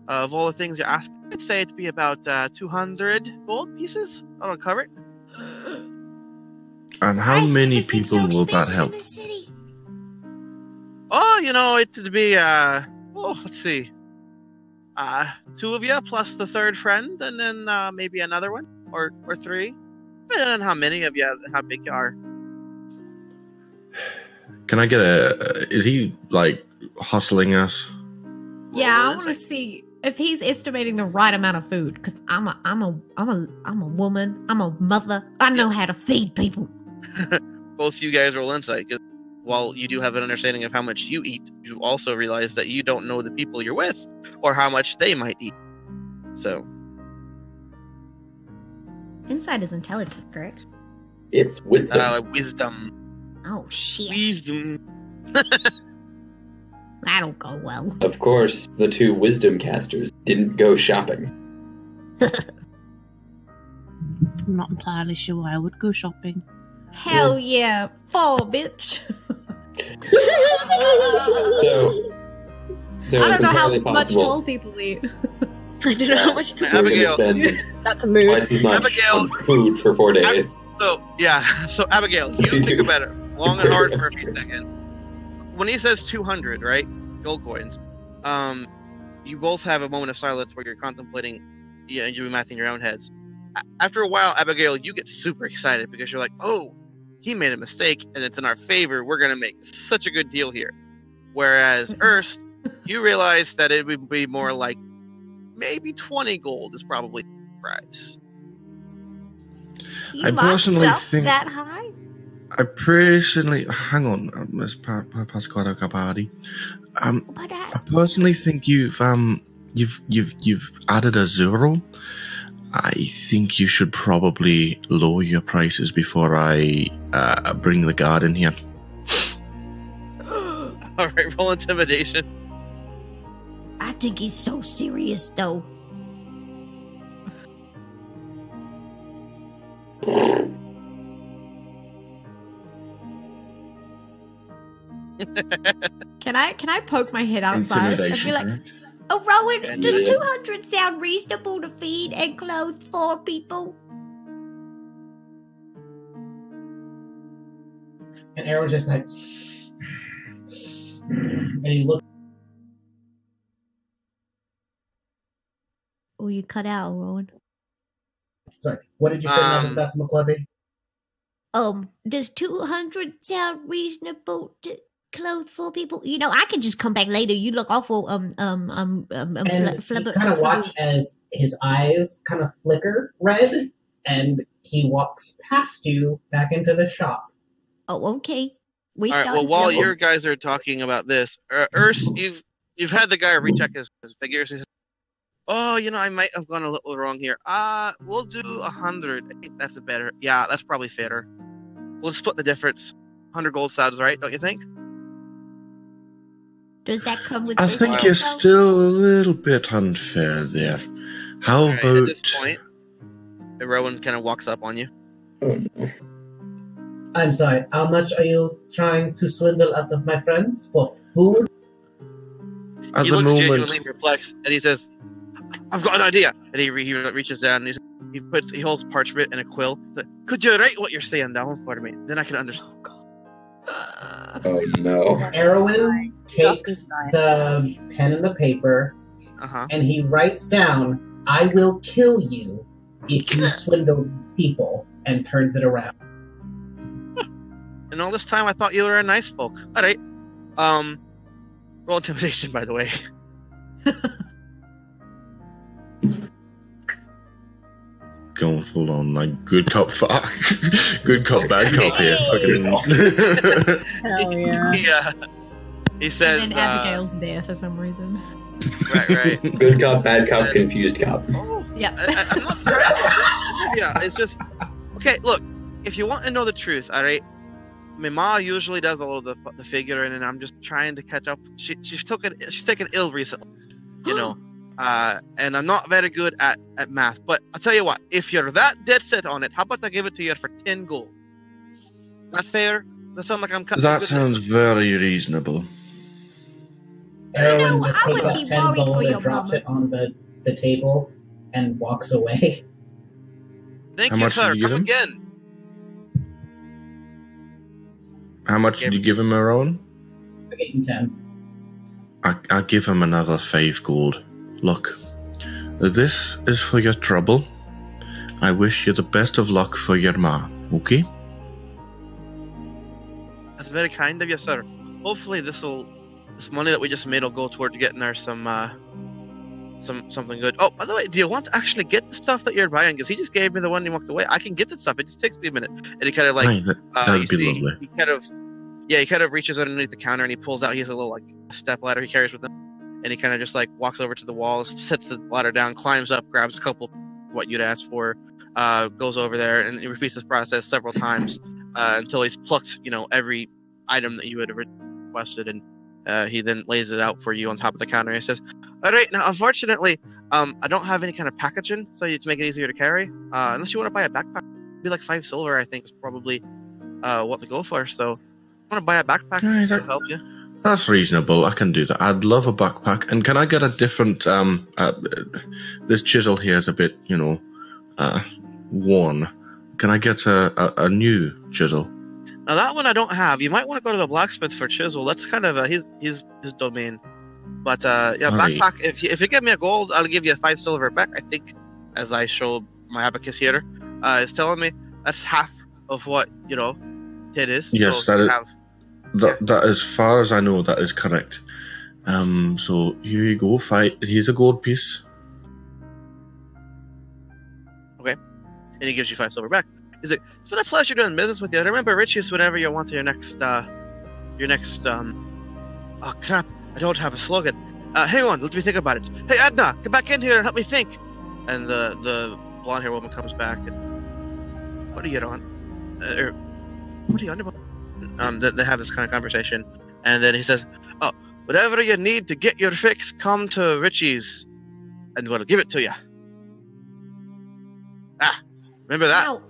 of all the things you're asking, I'd say it'd be about 200 gold pieces. I'll cover it." And how many people will that help? Oh, it'd be let's see. 2 of you plus the third friend, and then maybe another one or 3, depending on how many of you, how big you are. Can I get is he like hustling us? Yeah, I want to see if he's estimating the right amount of food, because I'm a woman, I'm a mother, I know how to feed people. Both you guys roll insight, because while you do have an understanding of how much you eat, you also realize that you don't know the people you're with or how much they might eat. So, Insight is intelligence, correct? It's wisdom. Wisdom. Oh shit. Wisdom. That'll go well. Of course, the 2 wisdom casters didn't go shopping. I'm not entirely sure I would go shopping. Hell yeah, 4, bitch. So I don't it's know how entirely much possible. tall people eat. I don't know how much to We're going to Abigail. spend That's a mood. twice as much Abigail. on food for 4 days. So Abigail, you think about it long and hard for a few seconds. When he says 200, right, gold coins, you both have a moment of silence where you're contemplating, and you're mathing your own heads. After a while, Abigail, you get super excited because you're like, oh, he made a mistake and it's in our favor. We're going to make such a good deal here. Whereas Erst, you realize that it would be more like maybe 20 gold is probably the price. You I marked personally up think- that high? I personally hang on, Miss Pasquale Capari. But I personally think you've added a 0. I think you should probably lower your prices before I bring the guard in here. All right, roll intimidation. I think he's so serious, though. Can I poke my head outside and be Intimidation, like, correct? Oh, Rowan, And does then- 200 sound reasonable to feed and clothe 4 people? And Arrow's just like, and he looks. Oh, you cut out, Rowan. Sorry, what did you say, Mother Beth McClevy? Does 200 sound reasonable to clothe 4 people? I can just come back later. You look awful. And you kind of watch as his eyes kind of flicker red, and he walks past you back into the shop. Oh, okay. All right. Well, while your guys are talking about this, Erst, you've had the guy recheck his figures. He says, "Oh, I might have gone a little wrong here. We'll do 100. I think that's better. Yeah, that's probably fairer. We'll split the difference. 100 gold sounds right, don't you think?" Does that come with I this think as you're well? still a little bit unfair there. How All right, about at this point, Rowan kind of walks up on you. Oh, no. I'm sorry, how much are you trying to swindle out of my friends for food? at He the looks moment? genuinely perplexed, and he says, "I've got an idea." And he reaches down and he holds parchment and a quill. "Could you write what you're saying down for me? Then I can understand." Oh no. Erwin takes the pen and the paper, Uh-huh. and he writes down, "I will kill you if you swindle people," and turns it around. And all this time, I thought you were a nice folk. All right. Roll intimidation, by the way. Going full on like good cop, good cop, bad cop here. Hell yeah. He says. And then Abigail's there for some reason. Right. Good cop, bad cop, confused cop. Oh, Yep. I'm not trying. Yeah, it's just okay. Look, if you want to know the truth, all right. My ma usually does all of the figuring, and I'm just trying to catch up. She's taken ill recently, and I'm not very good at math. But I'll tell you what, if you're that dead set on it, how about I give it to you for 10 gold? That fair? That sound like I'm cutting. That sounds very reasonable. Erwin just I picks would up be 10 worried for gold your and drops mama. it on the table and walks away. Thank How you, much sir. did you give Come him? again. How much did you give him, Aaron? I get you 10. I give him another 5 gold. Look, this is for your trouble. I wish you the best of luck for your ma, okay? That's very kind of you, sir. Hopefully this money that we just made will go towards getting her something good. Oh, by the way, do you want to actually get the stuff that you're buying? Because he just gave me the one and he walked away. I can get the stuff. It just takes me a minute. And he kind of like, that would be lovely. He kind of reaches underneath the counter and he pulls out. He has a little like step ladder he carries with him, and he kind of just like walks over to the wall, sets the ladder down, climbs up, grabs a couple what you'd asked for, goes over there, and he repeats this process several times until he's plucked, every item that you had requested, and he then lays it out for you on top of the counter. And he says, "All right, now unfortunately, I don't have any kind of packaging, so to make it easier to carry. Unless you want to buy a backpack, it'd be like 5 silver. I think is probably what to go for. So, I want to buy a backpack to help you." That's reasonable. I can do that. I'd love a backpack. And can I get a different? This chisel here is a bit, worn. Can I get a new chisel? Now that one I don't have. You might want to go to the blacksmith for chisel. That's kind of his domain. But backpack. If you give me a gold, I'll give you 5 silver back. I think, as I show my abacus here, is telling me that's half of what it is. Yes, so that as far as I know, that is correct. So here you go. Here's a gold piece. Okay, and he gives you 5 silver back. He's like, "It's been a pleasure doing business with you. Remember, Richius, whenever you want your next. Oh crap! I don't have a slogan. Hang on, let me think about it. Hey, Edna, come back in here and help me think." And the blonde-haired woman comes back and, "What are you on? What are you on about?" They have this kind of conversation, and then he says, "Oh, whatever you need to get your fix, come to Richie's, and we'll give it to you." Remember that? Now,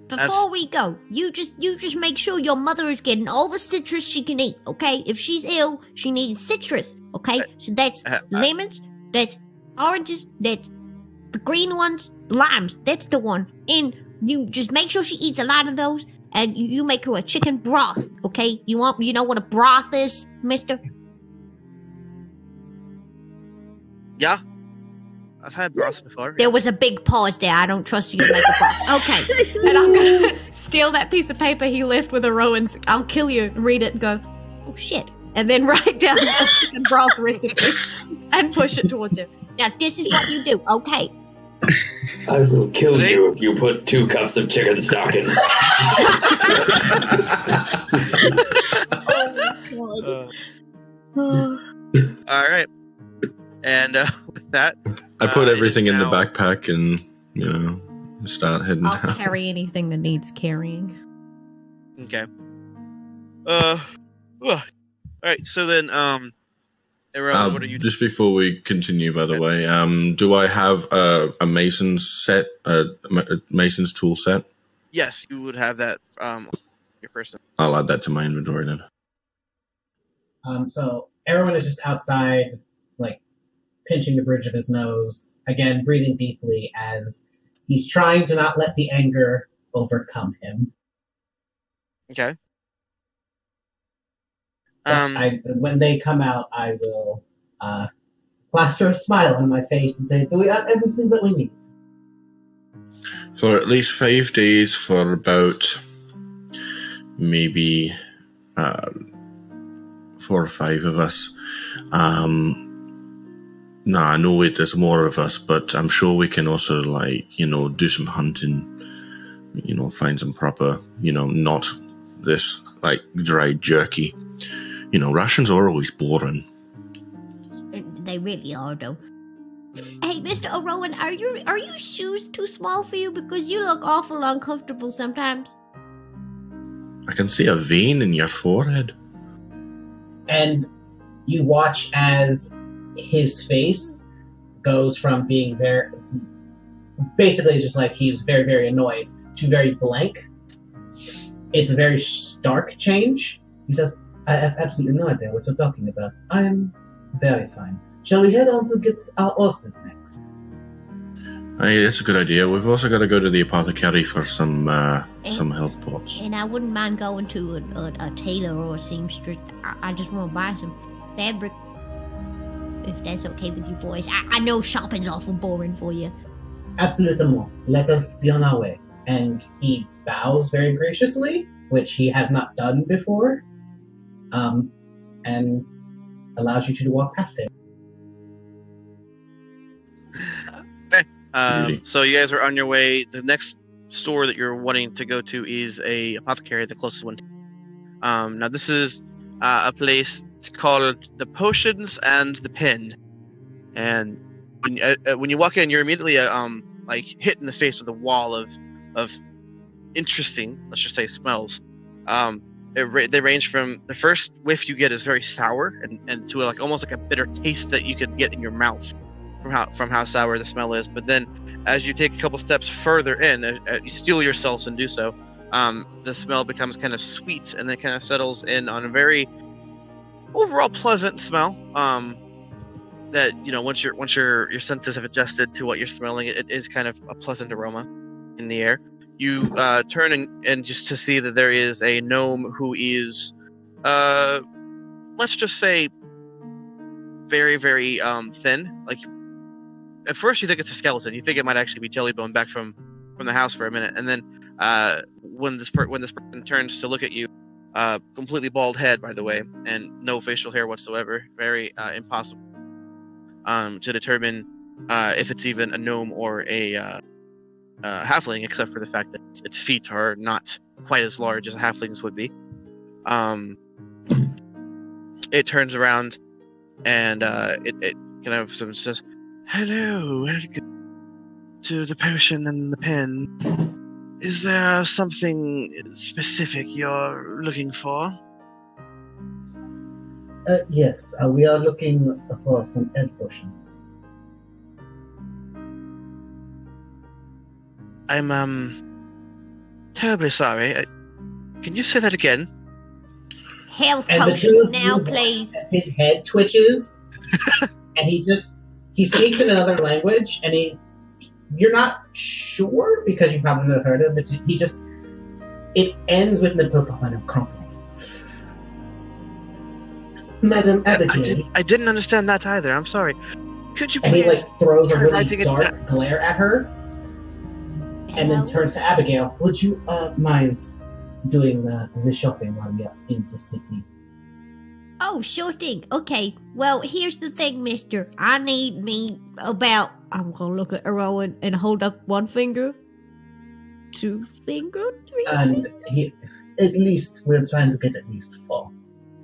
before we go, you just make sure your mother is getting all the citrus she can eat, okay? If she's ill, she needs citrus, okay? So that's lemons, that's oranges, that's the green ones, limes, that's the one. And you just make sure she eats a lot of those, and you make her a chicken broth, okay? You know what a broth is, mister? Yeah. I've had broths before. There was a big pause there. I don't trust you to make a broth. Okay. And I'm gonna steal that piece of paper he left with a Rowan's "I'll kill you," read it and go, "Oh shit," and then write down a chicken broth recipe and push it towards him. Now this is what you do, okay? I will kill you if you put 2 cups of chicken stock in. All right. And with that, I put everything in the backpack and start heading I'll down. carry anything that needs carrying. Okay. All right. So then, Aaron, what are you? Just before we continue, by the way, do I have a mason's set, a mason's tool set? Yes, you would have that. Your person. I'll add that to my inventory then. So Erwin is just outside, like, pinching the bridge of his nose, again, breathing deeply as he's trying to not let the anger overcome him. Okay. When they come out, I will plaster a smile on my face and say, "Do we have everything that we need?" For at least 5 days, for about maybe 4 or 5 of us. I know there's more of us, but I'm sure we can also, do some hunting, find some proper, not this, dry jerky. Rations are always boring. They really are, though. Hey, Mr. O'Rowan, are your shoes too small for you? Because you look awful uncomfortable sometimes. I can see a vein in your forehead. And you watch as his face goes from being basically just like he was very, very annoyed to very blank. It's a very stark change. He says, "I have absolutely no idea what you're talking about. I am very fine. Shall we head on to get our horses next?" Hey, that's a good idea. We've also got to go to the apothecary for some health pots. And I wouldn't mind going to a tailor or a seamstress. I just want to buy some fabric, if that's okay with you boys. I know shopping's awful boring for you. Absolutely. Let us be on our way. And he bows very graciously, which he has not done before, and allows you to walk past him. So you guys are on your way. The next store that you're wanting to go to is a apothecary, the closest one. Now this is a place called the Potions and the Pen, and when you walk in, you're immediately like hit in the face with a wall of interesting, let's just say, smells. They range from the first whiff you get is very sour and to like almost like a bitter taste that you could get in your mouth from how sour the smell is. But then as you take a couple steps further in, you steel yourselves and do so, the smell becomes kind of sweet and then kind of settles in on a very overall pleasant smell. That, you know, once your senses have adjusted to what you're smelling, it is kind of a pleasant aroma in the air. You turn and just to see that there is a gnome who is, let's just say, very, very thin. Like, at first you think it's a skeleton. You think it might actually be Jellybone back from the house for a minute, and then when this person turns to look at you, completely bald head, by the way, and no facial hair whatsoever. Very impossible to determine if it's even a gnome or a halfling, except for the fact that its feet are not quite as large as a halfling's would be. It turns around and it kind of says, "Hello, welcome to the Potion and the Pen. Is there something specific you're looking for?" Yes, we are looking for some health potions. I'm terribly sorry. Can you say that again? Health And potions now, please. His head twitches, and he speaks in another language, and you're not sure because you probably never heard of it. It ends with Madam Abigail. I didn't understand that either. I'm sorry. Could you And please? he throws a really writing it dark glare at her, and then turns to Abigail. Would you mind doing the shopping while we are in the city? Oh, sure thing. Okay. Well, here's the thing, mister. I need me about... I'm gonna look at Erwin and hold up one finger. 2 finger? 3 And at least, we're trying to get at least 4.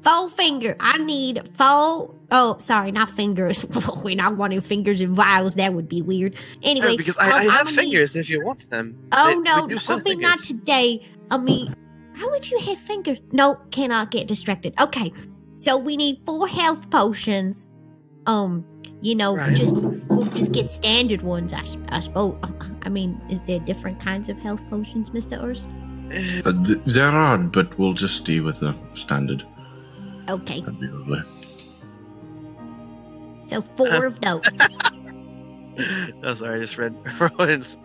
4 finger. I need 4... Oh, sorry, not fingers. We're not wanting fingers and vials. That would be weird. Anyway... because I have fingers if you want them. Oh, no. Hopefully not today. I mean, how would you have fingers? No, cannot get distracted. Okay. So we need 4 health potions. You know, Right. we'll just get standard ones, I suppose. I mean, is there different kinds of health potions, Mr. Urs? There are, but we'll just stay with the standard. Okay. That'd be lovely. So 4 of those. Oh, sorry, I just read Rowan's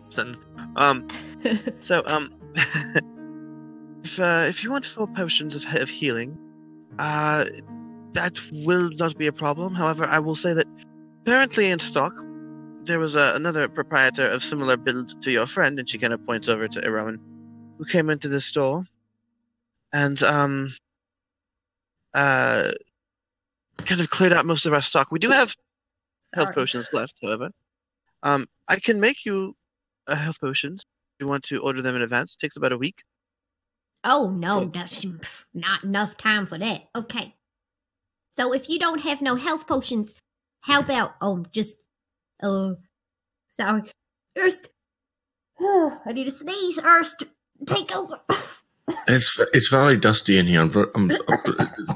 sentence. If you want 4 potions of healing, that will not be a problem. However, I will say that currently in stock, there was another proprietor of similar build to your friend, and she kind of points over to Erwin, who came into the store, and kind of cleared out most of our stock. We do have health potions left, however. I can make you health potions if you want to order them in advance. It takes about a week. Oh, no, that's not enough time for that. Okay. So if you don't have no health potions, how about, sorry. Erst. I need to sneeze. Erst, take over. It's very dusty in here.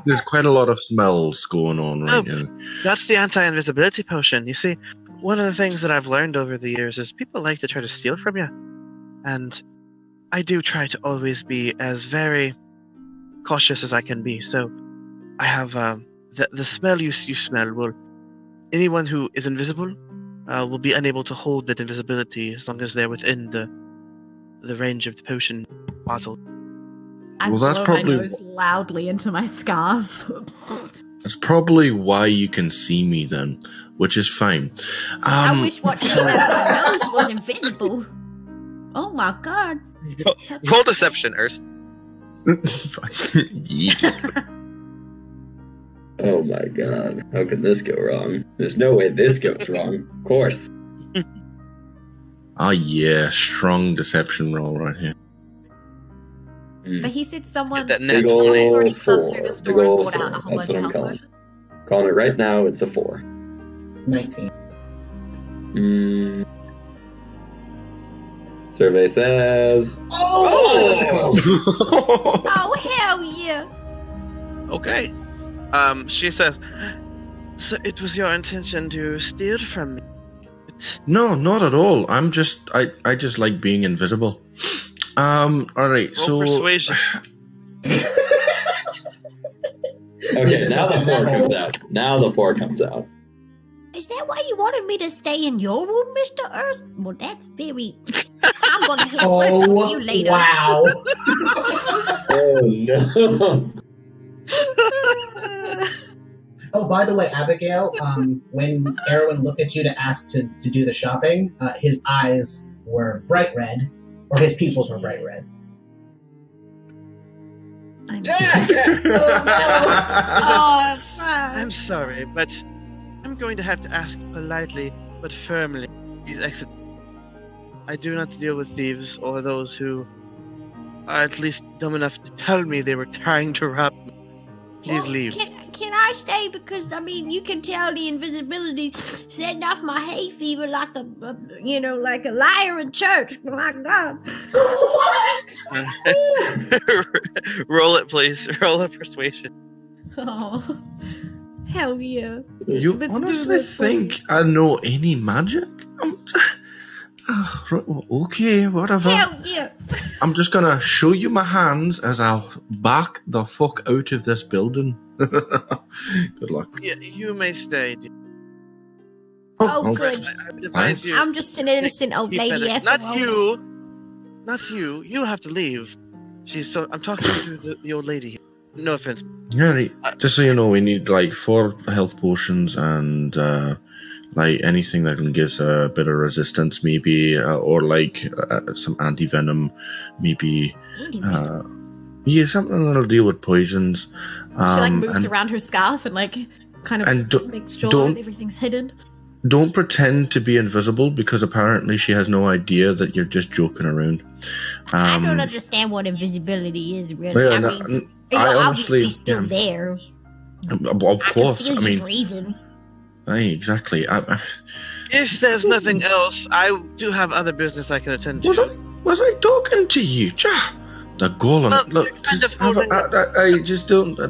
There's quite a lot of smells going on right now. That's the anti-invisibility potion. You see, one of the things that I've learned over the years is people like to try to steal from you. And I do try to always be as very cautious as I can be. So I have the smell you smell will... Anyone who is invisible will be unable to hold that invisibility as long as they're within the range of the potion bottle. I Well, that's blow probably- my nose loudly into my scarf. That's probably why you can see me then, which is fine. I wish what came out of my nose was invisible. Oh my god. Roll deception, Ernst. Yeah. Oh my god. How can this go wrong? There's no way this goes wrong. Of course. Oh yeah, strong deception roll right here. But he said someone That Big net ol' has already come 4. through the Big store and ol' bought out a 4. whole That's bunch what of I'm health calling. potions. Calling it right now, it's a 4. 19. Survey says... Oh! Oh hell yeah. Okay. She says, so it was your intention to steal from me. No, not at all. I just like being invisible. All right. Roll So persuasion. Okay, now the 4 comes out. Now the 4 comes out. Is that why you wanted me to stay in your room, Mr. Ernst? Well, that's very... I'm gonna have words with Oh, you later. wow. Oh no. Oh, by the way, Abigail, when Erwin looked at you to ask to do the shopping, his eyes were bright red, or his pupils were bright red. I'm sorry, but I'm going to have to ask politely but firmly. Please exit. I do not deal with thieves or those who are at least dumb enough to tell me they were trying to rob me. Please Well, leave. Can I stay? Because, I mean, you can tell the invisibility's setting off my hay fever like a like a liar in church. My God. Roll it, please. Roll a persuasion. Oh, hell yeah. You Let's do honestly this, think I know any magic? Okay, whatever. Hell yeah. I'm just gonna show you my hands as I'll back the fuck out of this building. Good luck. You may stay. dear. Oh, good. I would advise you. I'm just an innocent old keep lady it- after Not all. you. Not you. You have to leave. I'm talking to the old lady. No offense. Yeah, right. Just so you know, we need like 4 health potions and like anything that can give us a bit of resistance, maybe, or like some anti-venom, maybe. Yeah, something that'll deal with poisons. She like moves and around her scarf and like kind of And makes sure don't- that everything's hidden. don't pretend to be invisible because apparently she has no idea that you're just joking around. I don't understand what invisibility is, really. Yeah, I no, mean, I you're honestly- obviously still yeah. there. Of I course, can feel I you mean, breathing. exactly. If there's nothing else, I do have other business I can attend to. Was I talking to you? Jah, the golem. Well, Look, you're kind just, of holding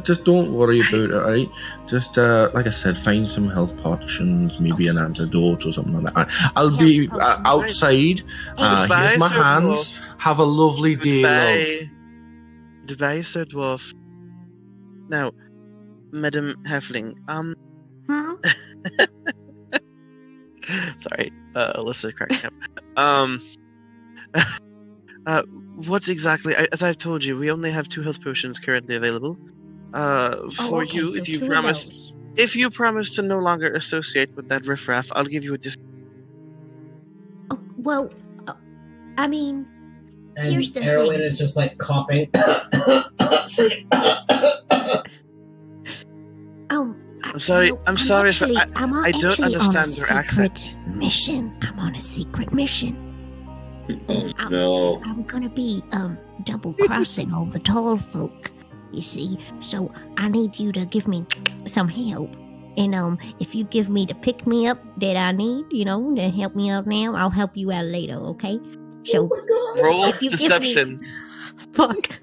just don't worry about it. Alright, just like I said, find some health potions, maybe an antidote or something like that. I'll be potions. outside. Goodbye, Here's my Sir hands. Have a lovely day, love. Goodbye, Sir Dwarf. Now, Madam Halfling, sorry, Alyssa cracked up. What exactly? As I've told you, we only have 2 health potions currently available. For okay, you, so if you 2 of promise, those. if you promise to no longer associate with that riffraff, I'll give you a discount. Oh, well, I mean, And Here's the Erwin thing. is just like coughing. I'm sorry. I'm sorry. Actually, I don't understand your accent. Mission. I'm on a secret mission. Oh no. I'm gonna be double crossing all the tall folk, you see. So I need you to give me some help. And if you give me the pick me up that I need, to help me out now, I'll help you out later, okay? So Roll if you give me- deception. Fuck.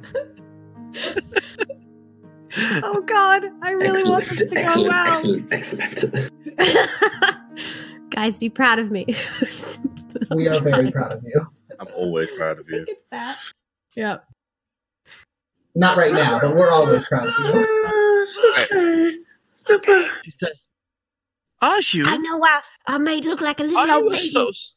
Oh God, I really want this to go Excellent, well. excellent. Guys, be proud of me. We are very proud of you. I'm always proud of you. Look at that. Yep. Not right now, but we're always proud of you. Okay. She says, Are you? I know I may look like a little Are old you a lady. Sos?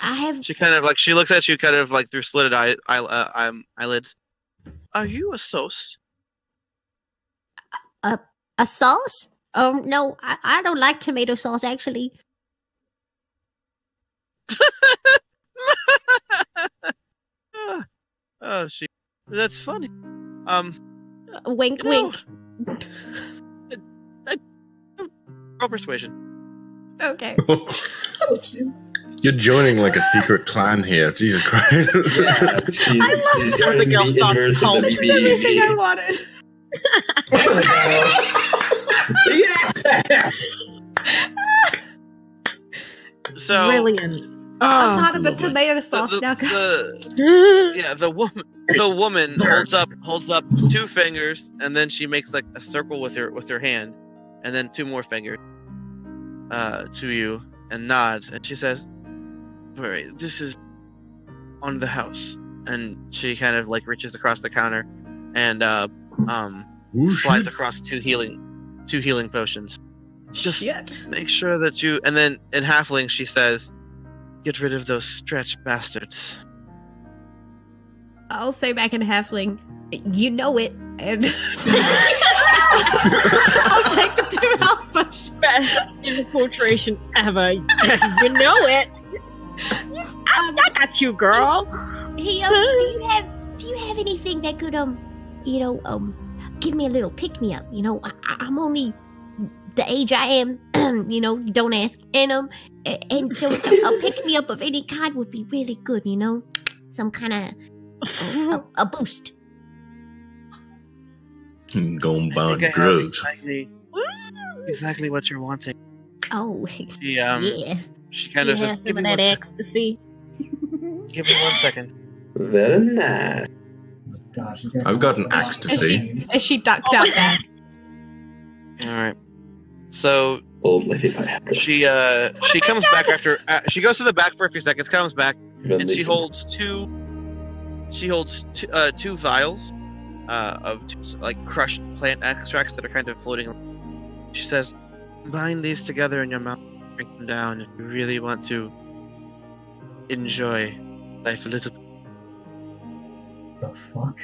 I have. She kind of like she looks at you, kind of like through slitted eyelids. Are you a Sos? A sauce? No, I don't like tomato sauce, actually. Oh, that's funny. Wink, You know- wink. Roll persuasion. Okay. Oh, jeez. You're joining like a secret clan here. Jesus Christ. Yeah, she's joining the Abigail inverse of Stockholm. the This is everything I BBEV. wanted. There we go. Yeah! So Brilliant. I'm Oh. part of the lovely. tomato sauce now. the woman holds up 2 fingers, and then she makes like a circle with her hand, and then 2 more fingers to you, and nods, and she says, "Wait, this is on the house," and she kind of like reaches across the counter, and slides across 2 healing potions. Just Shit. make sure that you, and then in halfling she says, "Get rid of those stretch bastards." I'll say back in halfling, you know it, and I'll take the 2 health potions. Best infiltration ever. You know it. I got you, girl. Hey, do you have anything that could give me a little pick me up? I'm only the age I am. Don't ask. And so a pick me up of any kind would be really good. Some kind of a boost. Going I buying think I have drugs. exactly what you're wanting. Oh, She yeah. she kind of Yeah, says, some "Give of me that 1 second. ecstasy. Give me 1 second." Very nice. Gosh, I've got an axe to see. As she ducked out back. All right. So Old lady if I had to. she comes back after she goes to the back for a few seconds, comes back, and she holds two vials of like crushed plant extracts that are kind of floating. She says, "Bind these together in your mouth, drink them down if you really want to enjoy life a little bit." The fuck?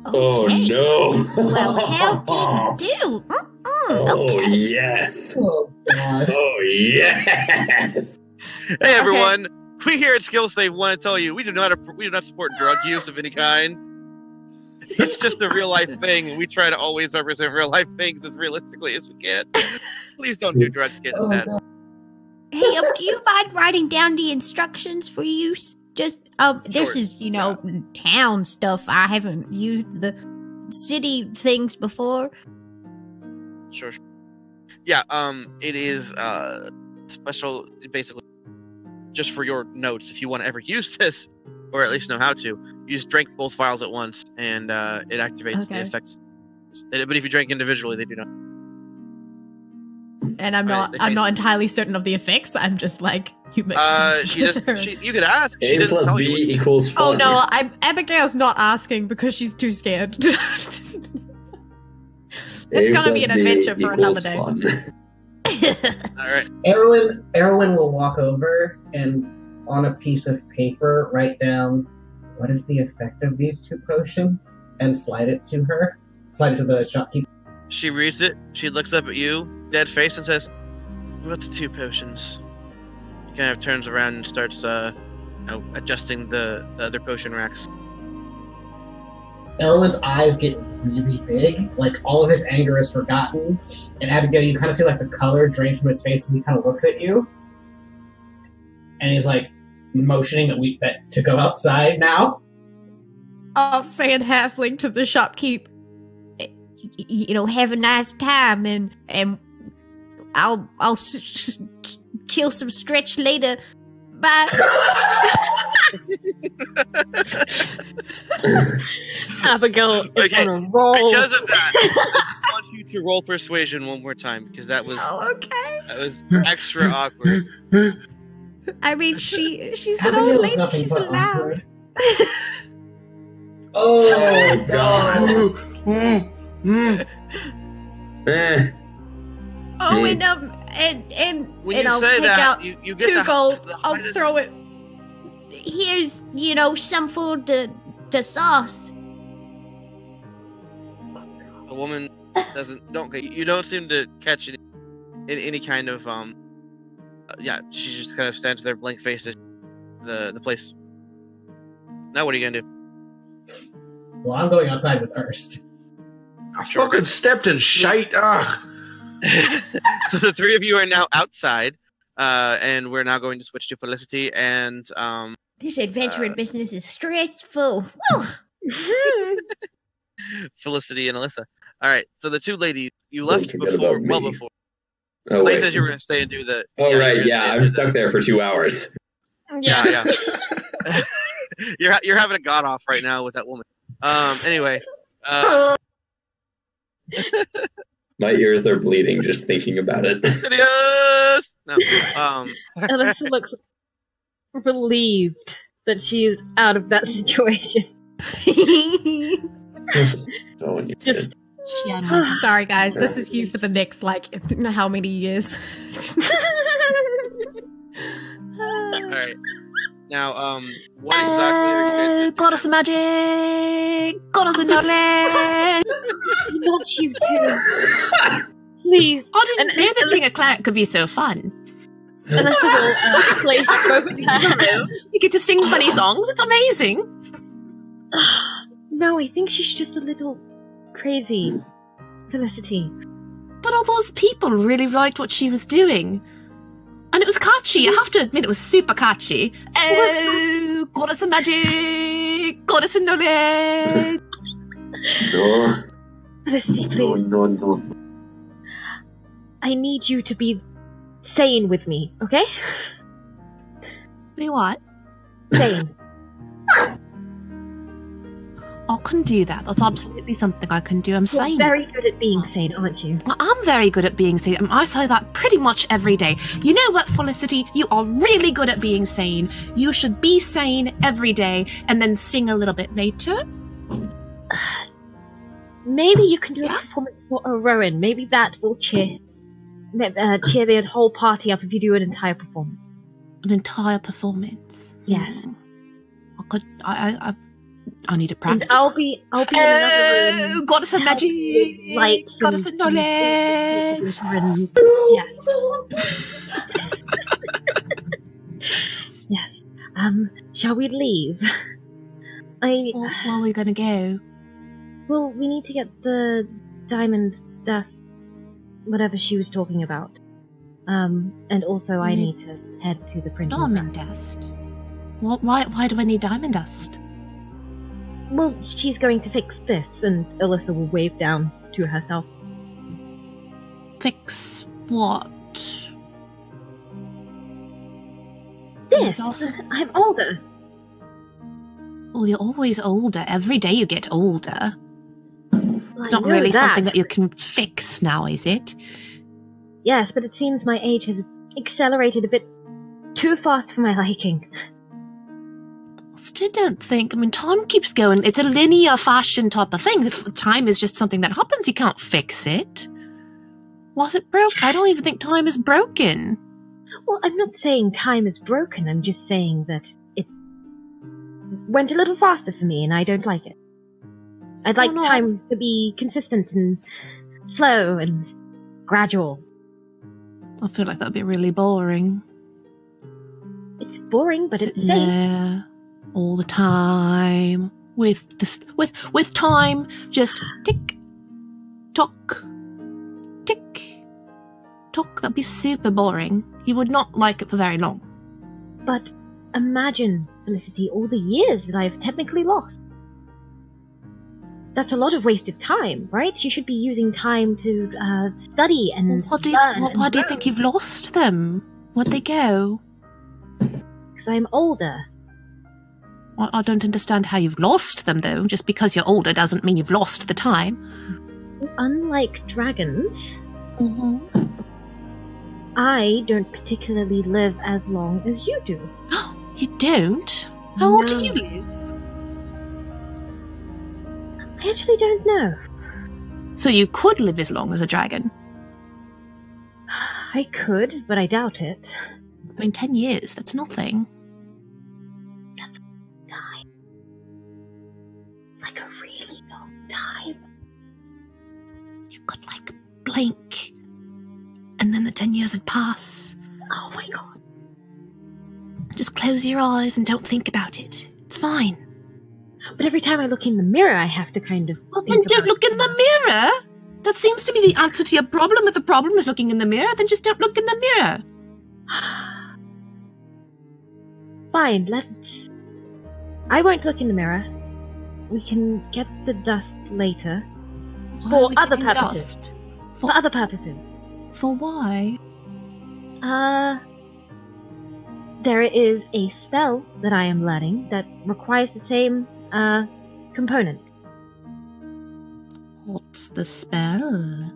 Oh Okay. no! Well, how do you do? Oh Okay. yes! Oh god. Oh yes! Hey everyone, we here at Skill Save want to tell you we do not support drug use of any kind. It's just a real life thing, and we try to always represent real life things as realistically as we can. Please don't do drugs, kids. Oh, That god. Hey, do you mind writing down the instructions for use? Just, this Sure. is, town stuff. I haven't used the city things before. Sure. Yeah. It is special, basically, just for your notes. If you want to ever use this, or at least know how to, you just drink both files at once, and it activates the Okay. effects. But if you drink individually, they do not. And I'm Right, not entirely certain of the effects. I'm just like, you mix She you could ask. She A doesn't plus tell B you. equals Oh fun. no, Abigail's not asking because she's too scared. It's A gonna be plus an B adventure for equals another day. fun. All right. Erwin will walk over and on a piece of paper write down what is the effect of these 2 potions and slide it to her. Slide it to the shopkeeper. She reads it. She looks up at you, dead face, and says, "What's 2 potions?" He kind of turns around and starts, adjusting the other potion racks. Erwin's eyes get really big, like all of his anger is forgotten. And Abigail, you kind of see like the color drain from his face as he kind of looks at you. And he's like motioning that to go outside now. I'll say in halfling to the shopkeep. Have a nice time, and I'll kill some stretch later. Bye. Abigail is Okay, on a roll. Because of that, I want you to roll persuasion one more time, because that was extra awkward. I mean, she's an old Abigail is lady. nothing She's but allowed. awkward. Oh god. Eh. Oh, Mm. and When and you I'll say take that, out you get 2 gold. the I'll hardest- throw it. Here's, some for the sauce. The woman you don't seem to catch it in any kind of yeah, she just kind of stands there blank faced at the place. Now what are you gonna do? Well, I'm going outside with Erst. I fucking stepped in shite. Ugh. So the three of you are now outside, and we're now going to switch to Felicity and This adventure business is stressful. Woo! Felicity and Alyssa. All right, so the two ladies you Don't left forget before, about well me. before. Oh, They wait. said you were gonna stay and do the. Oh, you were right, gonna yeah, stay and I'm do stuck there for 2 hours. Yeah. You're having a god off right now with that woman. Anyway. My ears are bleeding just thinking about it. Insidious! No. Alyssa looks relieved that she's out of that situation. Oh, you Just- did. Sorry, guys. This is you for the next, how many years? Alright. Now, what exactly are you guys Goddess of magic! Goddess of knowledge! Not you two. Please. I didn't And- know that being a cleric could be so fun. Alyssa will place both of her hands. You get to sing funny songs. It's amazing. No, I think she's just a little crazy. Felicity. But all those people really liked what she was doing. And it was catchy. I have to admit, it was super catchy. Oh, goddess of magic! Goddess of knowledge! No, Felicity, please. no. I need you to be sane with me, okay? Be what? Sane. I can do that. That's absolutely something I can do. I'm You're saying. very good at being sane, aren't you? I'm very good at being sane. I say that pretty much every day. You know what, Felicity? You are really good at being sane. You should be sane every day and then sing a little bit later. Maybe you can do a performance for Rowan. Maybe that will cheer the whole party up if you do an entire performance. An entire performance. Yes. I could. I need to practice. And I'll be in another room. Goddess of magic! Lights Goddess of knowledge! And, yes. Yes. Shall we leave? Where are we gonna go? Well, we need to get the diamond dust, whatever she was talking about. And also I need to head to the printing Diamond press. dust. What? Why do I need diamond dust? Well, she's going to fix this, and Alyssa will wave down to herself. Fix what? This! Dawson? I'm older. Well, you're always older. Every day you get older. It's I not know really that. something that you can fix now, is it? Yes, but it seems my age has accelerated a bit too fast for my liking. Still don't think. I mean, time keeps going. It's a linear fashion type of thing. If time is just something that happens, you can't fix it. Was it broke? I don't even think time is broken. Well, I'm not saying time is broken. I'm just saying that it went a little faster for me, and I don't like it. I'd like no. time to be consistent and slow and gradual. I feel like that'd be really boring. It's boring, but it's Sitting safe. there all the time with time just tick tock tick tock. That'd be super boring. You would not like it for very long. But imagine, Felicity, all the years that I've technically lost. That's a lot of wasted time, right? You should be using time to study and Why do learn. you think you've lost them? Where'd they go? Because I'm older. I don't understand how you've lost them, though. Just because you're older doesn't mean you've lost the time. Unlike dragons, I don't particularly live as long as you do. You don't? How old do No. you live? I actually don't know. So you could live as long as a dragon. I could, but I doubt it. I mean, 10 years, that's nothing. That's a long time. Like a really long time. You could, like, blink, and then the 10 years would pass. Oh my god. Just close your eyes and don't think about it. It's fine. But every time I look in the mirror, I have to kind of... Well, then don't look in the mirror. That seems to be the answer to your problem. If the problem is looking in the mirror, then just don't look in the mirror. Fine, let's... I won't look in the mirror. We can get the dust later. Why For are we other getting purposes. dust? For other purposes. For why? There is a spell that I am learning that requires the same, component. What's the spell?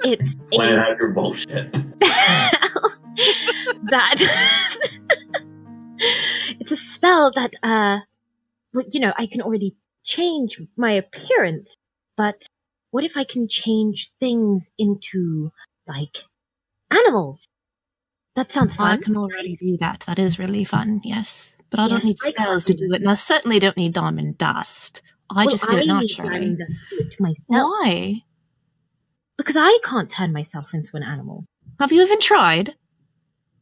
It's Plan out your bullshit. that it's a spell that well, you know, I can already change my appearance, but what if I can change things into like animals? That sounds fun. I can already do that. That is really fun, yes. But I don't Yes, need I spells can to do it, and I certainly don't need diamond dust. I just do it need naturally. diamond dust to do it to myself. Why? Because I can't turn myself into an animal. Have you even tried?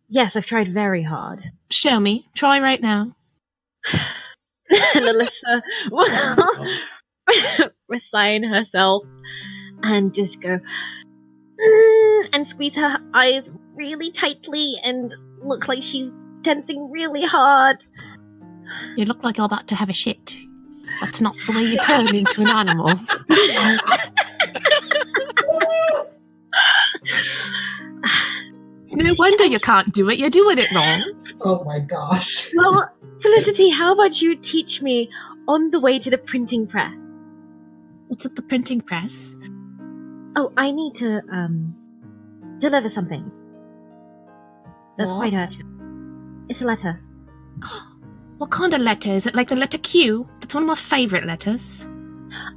Yes, I've tried very hard. Show me. Try right now. And Alyssa will resign herself and just go and squeeze her eyes really tightly and look like she's tensing really hard. You look like you're about to have a shit. That's not the way you turn into an animal. It's no wonder you can't do it. You're doing it wrong. Oh my gosh. Well, Felicity, how about you teach me on the way to the printing press? What's at the printing press? Oh, I need to, deliver something. That's What? quite urgent. It's a letter. What kind of letter? Is it like the letter Q? That's one of my favourite letters.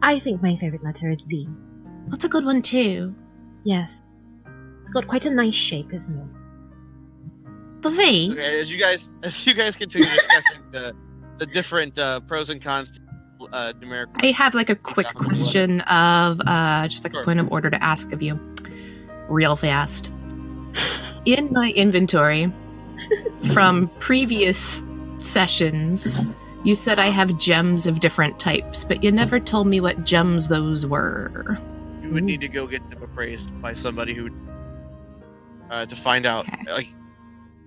I think my favorite letter is V. That's a good one too. Yes. It's got quite a nice shape, isn't it? The V? Okay, as you guys continue discussing the different pros and cons numerical. I have like a quick question of just like Sure. a point of order to ask of you. Real fast. In my inventory from previous sessions, you said I have gems of different types, but you never told me what gems those were. You would need to go get them appraised by somebody who to find out Okay. like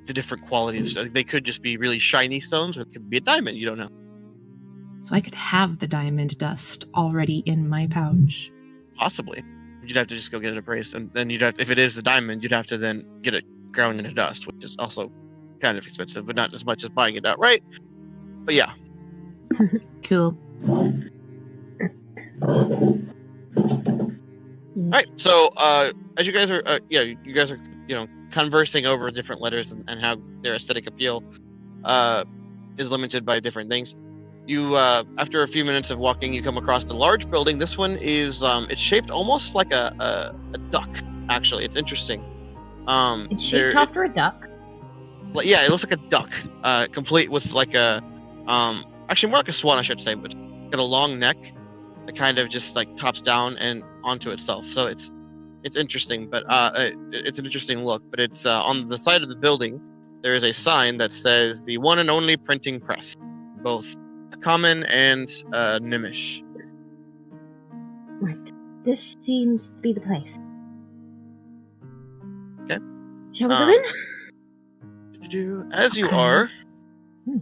the different qualities. Like, they could just be really shiny stones, or it could be a diamond. You don't know. So I could have the diamond dust already in my pouch. Possibly, you'd have to just go get it appraised, and then you'd have, if it is a diamond, you'd have to then get it ground into dust, which is also kind of expensive, but not as much as buying it outright. But yeah, Cool. all right. So as you guys are, you guys are, conversing over different letters and how their aesthetic appeal is limited by different things. You, after a few minutes of walking, you come across a large building. This one is, it's shaped almost like a duck. Actually, it's interesting. It's shaped after a duck. Yeah, it looks like a duck, complete with like a, actually more like a swan, I should say, but got a long neck that kind of just like tops down and onto itself. So it's interesting, but it's an interesting look. But it's on the side of the building. There is a sign that says the one and only printing press, both common and Nimish. Right. This seems to be the place. Okay. Shall we go in? As you Okay. are, Hmm.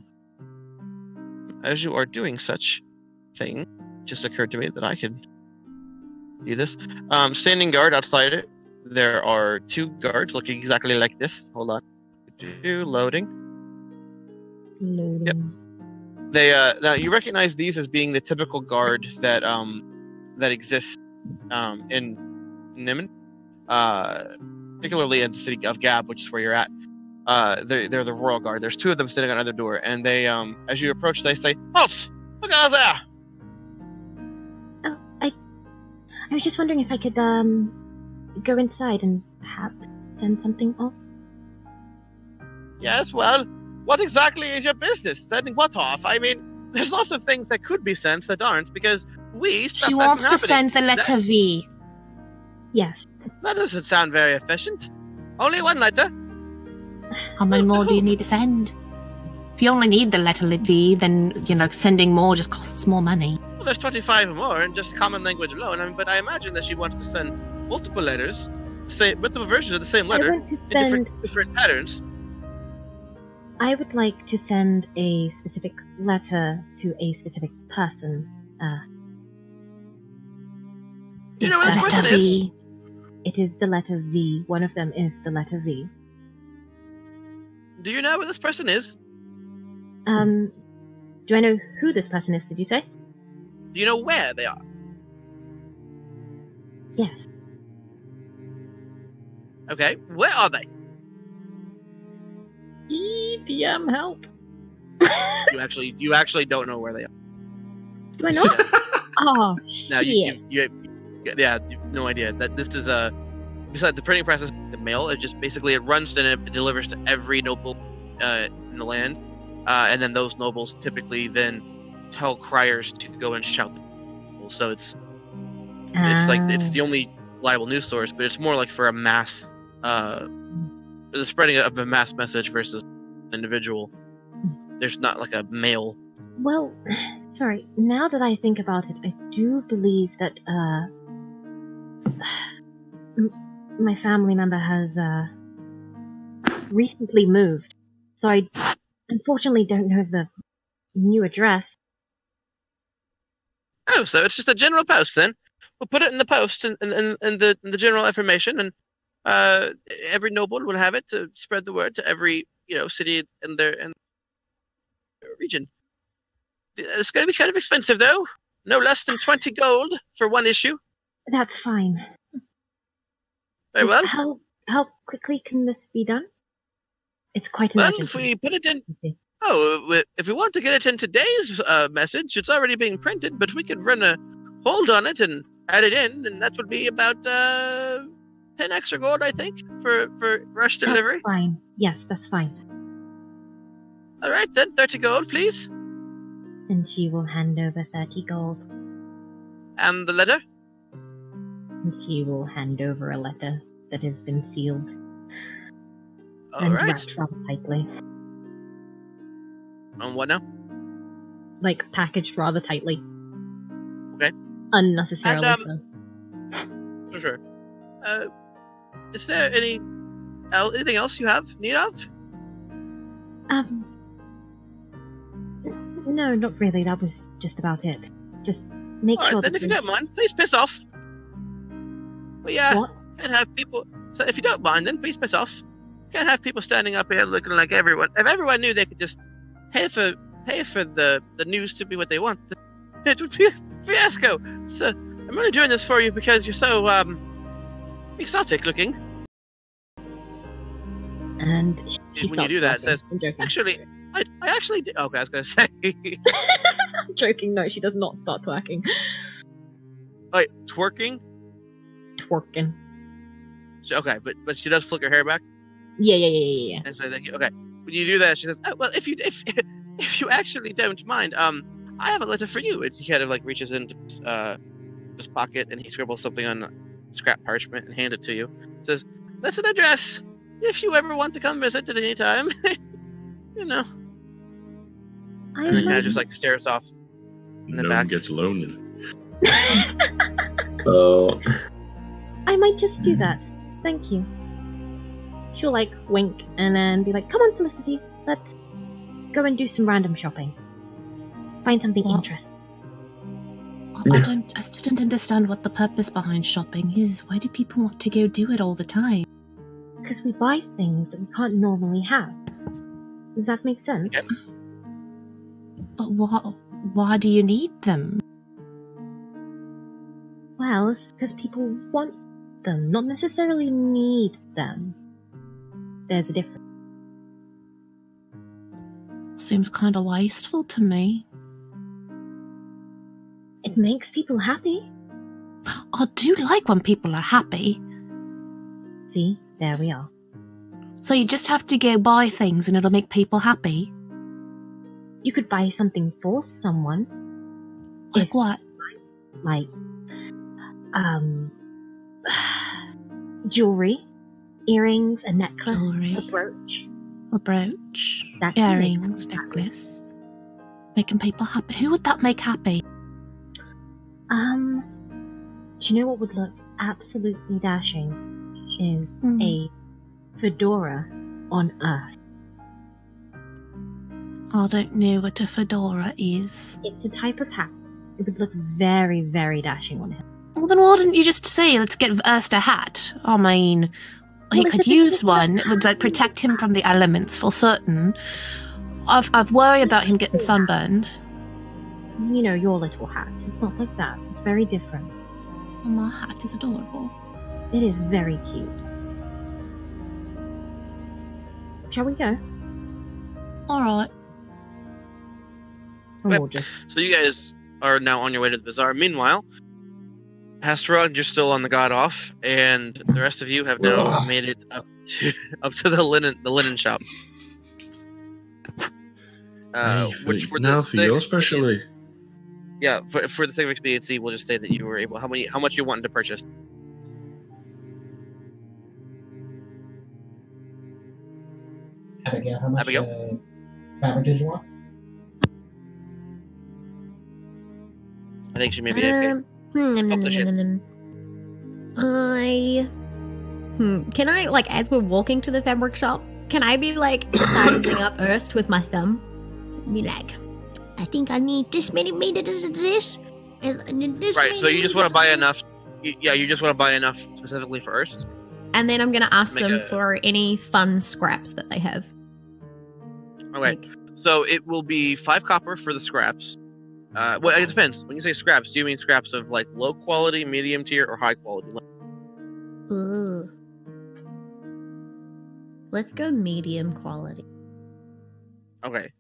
as you are doing such thing, just occurred to me that I could do this. Standing guard outside it. There are two guards looking exactly like this. Hold on. Loading. Loading. Yep. They now you recognize these as being the typical guard that that exists in Niman, particularly in the city of Gab, which is where you're at. They're the royal guard. There's two of them sitting on another door, and they as you approach, they say, "Halt! Look out there!" I was just wondering if I could go inside and perhaps send something off. Yes, well, what exactly is your business? Sending what off? I mean, there's lots of things that could be sent that aren't, because we stop She that wants from to happening. send the letter V. Yes. That doesn't sound very efficient. Only one letter. How many more do you need to send? If you only need the letter V, then, sending more just costs more money. Well, there's 25 or more in just common language alone. But I imagine that she wants to send multiple letters, multiple versions of the same letter, I want to in send... different patterns. I would like to send a specific letter to a specific person. You know what It's this the person letter is? V. It is the letter V. One of them is the letter V. Do you know what this person is? Do I know who this person is, did you say? Do you know where they are? Yes. Okay, where are they? DM help. You actually don't know where they are. Do I not? Oh, No, shit. you have no idea. That this is besides the printing press is the mail. It just basically it runs and it delivers to every noble in the land, and then those nobles typically then tell criers to go and shout. So it's the only reliable news source, but it's more like for a mass, the spreading of a mass message versus individual. There's not like a mail. Well, sorry, now that I think about it, I do believe that, my family member has, recently moved. So I unfortunately don't know the new address. Oh, so it's just a general post then. We'll put it in the post and the general information, and every noble will have it to spread the word to every city in their region. It's going to be kind of expensive though. No less than 20 gold for one issue. That's fine. Very well. How quickly can this be done? It's quite an Well, urgency. if we put it in, if we want to get it in today's message, it's already being printed, but we could run a hold on it and add it in, and that would be about 10 extra gold, I think, for rush delivery. That's fine. Yes, that's fine. All right, then 30 gold, please. And she will hand over 30 gold. And the letter? And she will hand over a letter that has been sealed All and right. wrapped rather tightly. On what now? Like, packaged rather tightly. Okay. Unnecessarily And, so. For sure. Is there anything else you have need of? No, not really. That was just about it. Just make All sure right, then that if you don't mind, please piss off. We What? can't have people. So if you don't mind, then please piss off. Can't have people standing up here looking like everyone. If everyone knew they could just pay for the news to be what they want, it would be a fiasco. So I'm only doing this for you because you're so exotic looking. And she When you do that, it says, I'm joking. actually, I actually did. Okay, I was going to say. I'm joking. No, she does not start twerking. Wait, twerking? Twerking. Okay, but she does flick her hair back. Yeah. And so okay, when you do that, she says, "Oh, well, if you actually don't mind, I have a letter for you." And he kind of like reaches into his pocket and he scribbles something on scrap parchment and hands it to you. Says, "That's an address. If you ever want to come visit at any time, And then kind of just like stares off in the No back. one gets lonely. Oh, I might just do that. Thank you. She'll like wink and then be like, "Come on, Felicity, let's go and do some random shopping. Find something What? interesting." I still don't understand what the purpose behind shopping is. Why do people want to go do it all the time? Because we buy things that we can't normally have. Does that make sense? Yep. But why do you need them? Well, it's because people want them, not necessarily need them. There's a difference. Seems kind of wasteful to me. It makes people happy. I do like when people are happy. See, there we are. So you just have to go buy things and it'll make people happy? You could buy something for someone. Like what? Like, jewelry, earrings, a necklace, a brooch. A brooch, That earrings, necklace. Making people happy. Who would that make happy? Do you know what would look absolutely dashing? Is a fedora on Earth. I don't know what a fedora is. It's a type of hat. It would look very, very dashing on him. Well, then why didn't you just say, let's get Erst a hat? I mean, he could use one. It would like protect him from the elements for certain. I've worry about him getting sunburned. You know, your little hat. It's not like that. It's very different. Oh, my hat is adorable. It is very cute. Shall we go? Alright. Okay. So you guys are now on your way to the bazaar. Meanwhile, Asteron, you're still on the god off, and the rest of you have now made it up to the linen shop. Which for now for your specialty. Yeah, for the sake of expediency, we'll just say that you were able. How much you wanted to purchase? Abigail, how much fabric did you want? I think she may be Can I, like, as we're walking to the fabric shop, can I be, like, sizing up Erst with my thumb? Be like, I think I need this many meters of this. And this right, so you just want to buy enough. You just want to buy enough specifically for Erst. And then I'm going to ask them for any fun scraps that they have. Okay, so it will be 5 copper for the scraps. Well, it depends. When you say scraps, do you mean scraps of like low quality, medium tier, or high quality? Ooh. Let's go medium quality. Okay,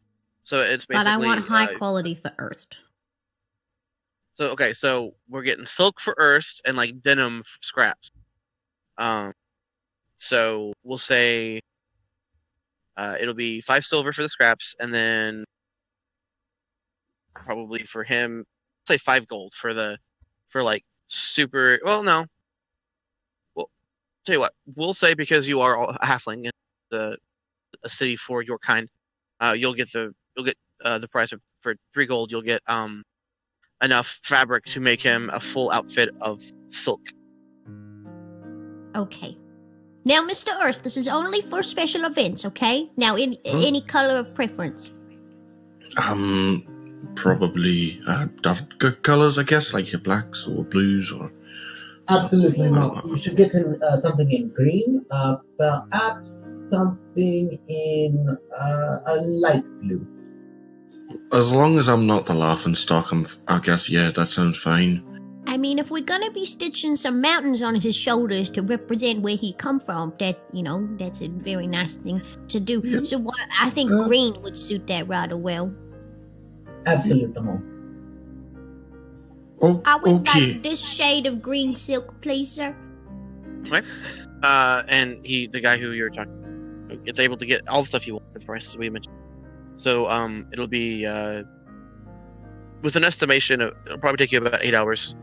so it's basically. But I want high quality for Erst. So we're getting silk for Erst and like denim scraps. So we'll say it'll be 5 silver for the scraps, and then probably for him, say 5 gold for like super. Well, no. Well, tell you what, we'll say because you are a halfling in a city for your kind, you'll get the price of for 3 gold. You'll get enough fabric to make him a full outfit of silk. Okay. Now, Mr. Erst, this is only for special events, okay? Now, any color of preference? Probably darker colors, I guess, like your blacks or blues or. Absolutely not. You should get him something in green, perhaps something in a light blue. As long as I'm not the laughing stock, I guess, yeah, that sounds fine. I mean, if we're gonna be stitching some mountains on his shoulders to represent where he come from, that's a very nice thing to do. Yeah. So I think green would suit that rather well. Absolutely. I would like this shade of green silk, please, sir. Okay. And the guy who you're talking, is able to get all the stuff you want for the price, as we mentioned. So, it'll be with an estimation of, it'll probably take you about 8 hours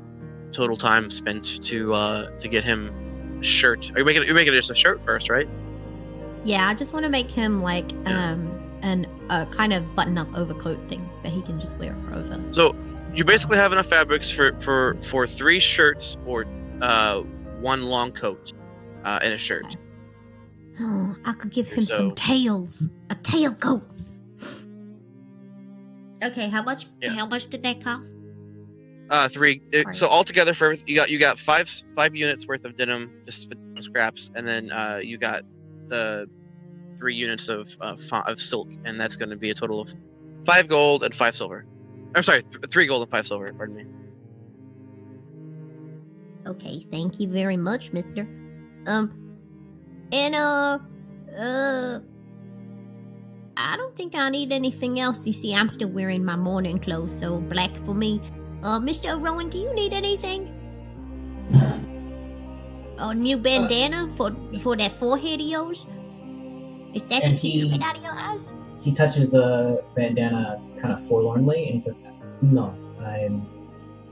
total time spent to get him a shirt. You're making it just a shirt first, right? Yeah, I just want to make him like a kind of button-up overcoat thing that he can just wear over. So you basically have enough fabrics for 3 shirts or 1 long coat and a shirt. Oh, I could give him some tails, a tail coat. Okay, how much? Yeah. How much did that cost? 3. So altogether, for you got 5 units worth of denim, just for scraps, and then you got the 3 units of silk, and that's going to be a total of 5 gold and 5 silver. I'm sorry, 3 gold and 5 silver. Pardon me. Okay, thank you very much, Mister. I don't think I need anything else. You see, I'm still wearing my morning clothes, so black for me. Mr. Rowan, do you need anything? a new bandana for that forehead of yours? Is that And to keep sweat out of your eyes? He touches the bandana kind of forlornly, and he says, "No,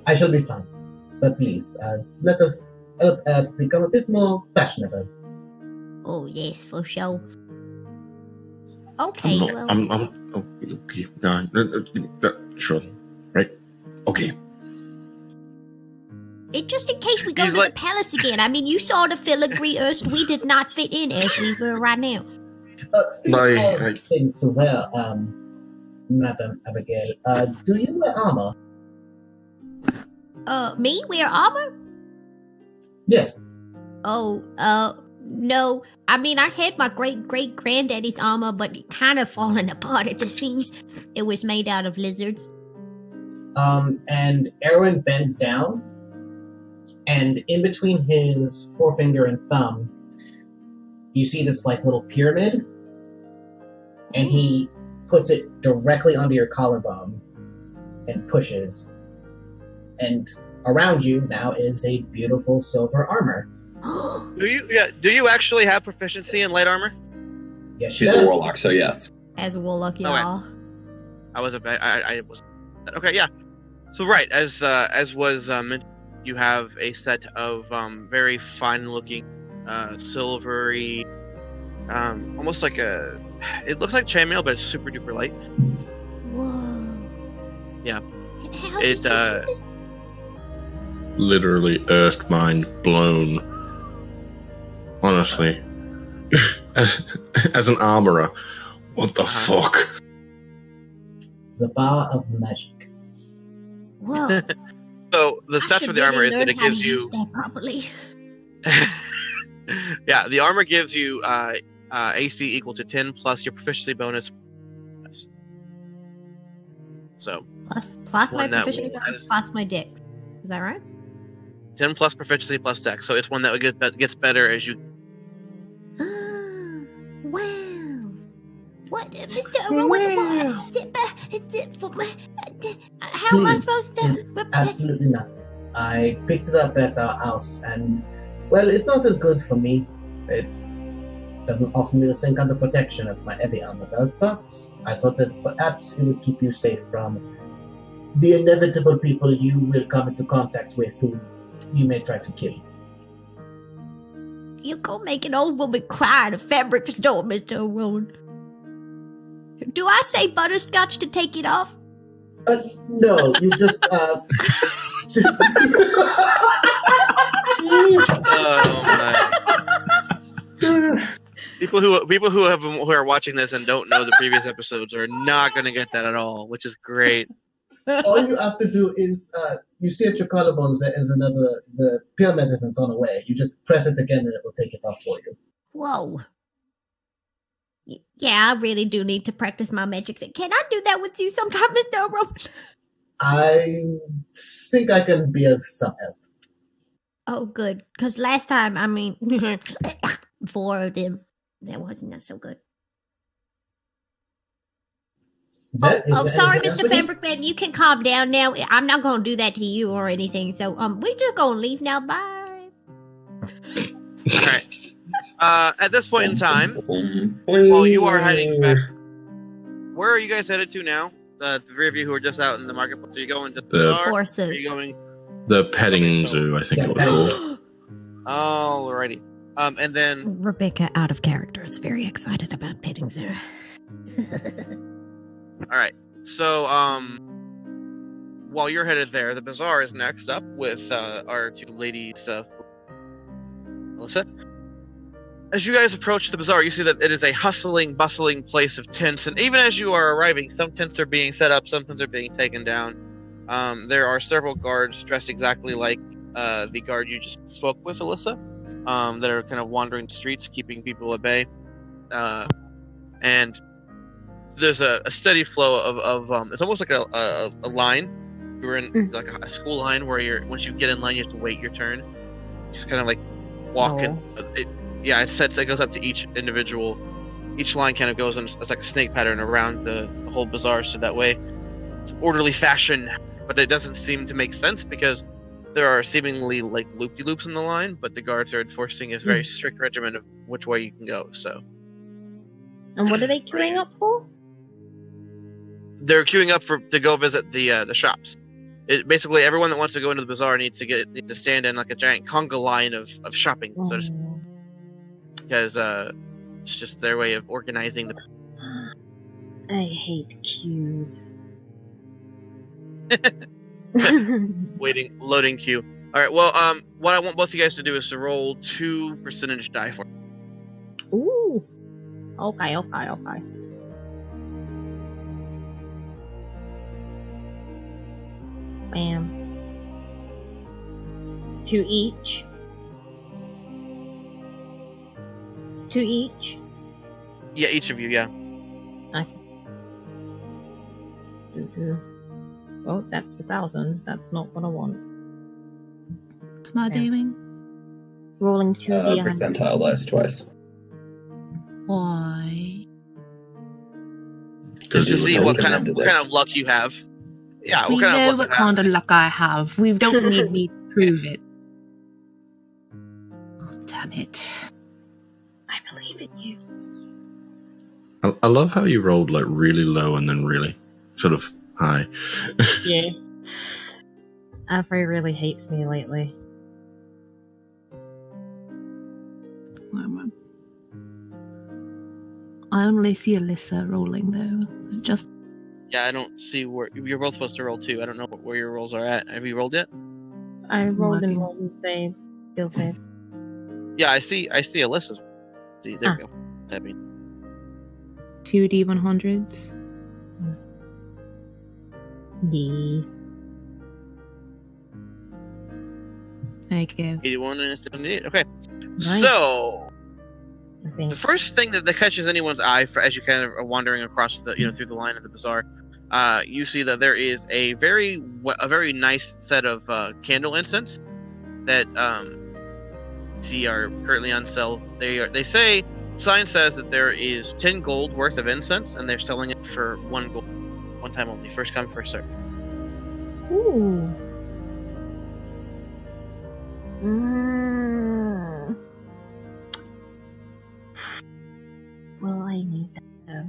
I shall be fine. But please, let us become a bit more fashionable." Oh yes, for sure. Okay, well. Okay. Sure. Right. Okay. Just in case we go He's to like- the palace again. I mean, you saw the filigree erst. We did not fit in as we were right now. Speaking of things to wear, Madam Abigail, do you wear armor? Me wear armor? Yes. Oh, no. I mean, I had my great-great-granddaddy's armor, but it kind of fallen apart. It just seems it was made out of lizards. And Erwin bends down, and in between his forefinger and thumb, you see this, like, little pyramid, and he puts it directly under your collarbone and pushes. And around you now is a beautiful silver armor. Do you actually have proficiency in light armor? Yes, she She's does. a warlock, so yes. As a warlock, Okay. y'all. I was okay. Yeah. So right, as was mentioned, you have a set of very fine-looking, silvery, almost like it looks like chainmail, but it's super duper light. Whoa. Yeah. And how It, did you do this? Literally, earth mind blown. Honestly, as an armorer, what the fuck? It's a bar of magic. Whoa. So the I stats should for the armor really is that learn it how gives to you. use that properly. Yeah, the armor gives you AC equal to 10 plus your proficiency bonus. So Plus my One that proficiency will- bonus, plus my dex. Is that right? 10 plus proficiency plus dex. So it's one that gets better as you. Wow. What, Mr. Rowan? How am I Please, supposed it's to? absolutely nothing. I picked it up at our house, and, well, it's not as good for me. It's doesn't offer me the same kind of protection as my heavy armor does, but I thought that perhaps it would keep you safe from the inevitable people you will come into contact with who you may try to kill. You gonna make an old woman cry at a fabric store, Mr. Rowan. Do I say butterscotch to take it off? No, you just, Oh my. People who are watching this and don't know the previous episodes are not going to get that at all, which is great. all you have to do is, you see at your collarbones there is the pyramid hasn't gone away. You just press it again and it will take it off for you. Whoa. Yeah, I really do need to practice my magic. Can I do that with you sometime, Mr. Rowan? I think I can be of some help. Oh, good. Because last time, I mean, 4 of them, that wasn't so good. Is there Sorry, anything else Mr. we need? Fabric Man. You can calm down now. I'm not going to do that to you or anything. So, we just going to leave now. Bye. All right. At this point in time, while you are heading back, where are you guys headed to now? The three of you who are just out in the marketplace. Are you going to the bazaar? Are Horses. you going? The petting zoo, I think it was called. Alrighty. And then Rebecca, out of character, is very excited about petting zoo. all right. So while you're headed there, the bazaar is next up with our two ladies, Melissa. As you guys approach the bazaar, you see that it is a hustling, bustling place of tents, and even as you are arriving, some tents are being set up, some tents are being taken down. There are several guards dressed exactly like the guard you just spoke with, Alyssa, that are kind of wandering the streets, keeping people at bay. And there's a steady flow of it's almost like a line. You're in like a school line where once you get in line, you have to wait your turn. Just kind of like walking. It goes up to each individual. Each line kind of goes in, it's like a snake pattern around the whole bazaar, so that way it's orderly fashion. But it doesn't seem to make sense because there are seemingly like loop-de-loops in the line, but the guards are enforcing a very strict regimen of which way you can go. So. And what are they queuing up for? They're queuing up to go visit the shops. Basically, everyone that wants to go into the bazaar needs to stand in like a giant conga line of shopping, so to speak. Because it's just their way of organizing the. I hate queues. Loading queue. All right. Well, what I want both of you guys to do is to roll 2 percentage die for. Ooh. Okay. Bam. 2 each. 2 each. Yeah, each of you. Yeah. Okay. Oh, that's 1,000. That's not what I want. What's am I doing? Rolling 2 percentile dice twice. Why? Just to see what kind of luck you have. Yeah, we know what kind of luck I have. We don't need me to prove it. Oh, damn it. I believe in you. I love how you rolled like really low and then really sort of high. Yeah. Avery really hates me lately. I only see Alyssa rolling though. It's just. Yeah, I don't see where you're both supposed to roll 2. I don't know where your rolls are at. Have you rolled yet? I rolled and rolled and saved. Skill save. Yeah, I see Alyssa's. See, there we go. That means 2 D100s. D. Thank you. 81 and 78. Okay. Nice. So the first thing that catches anyone's eye as you kind of are wandering across the through the line of the bazaar, you see that there is a very nice set of candle incense that see are currently on sale. They say sign says that there is 10 gold worth of incense, and they're selling it for 1 gold, one time only, first come first serve. Ooh. Well, I need that.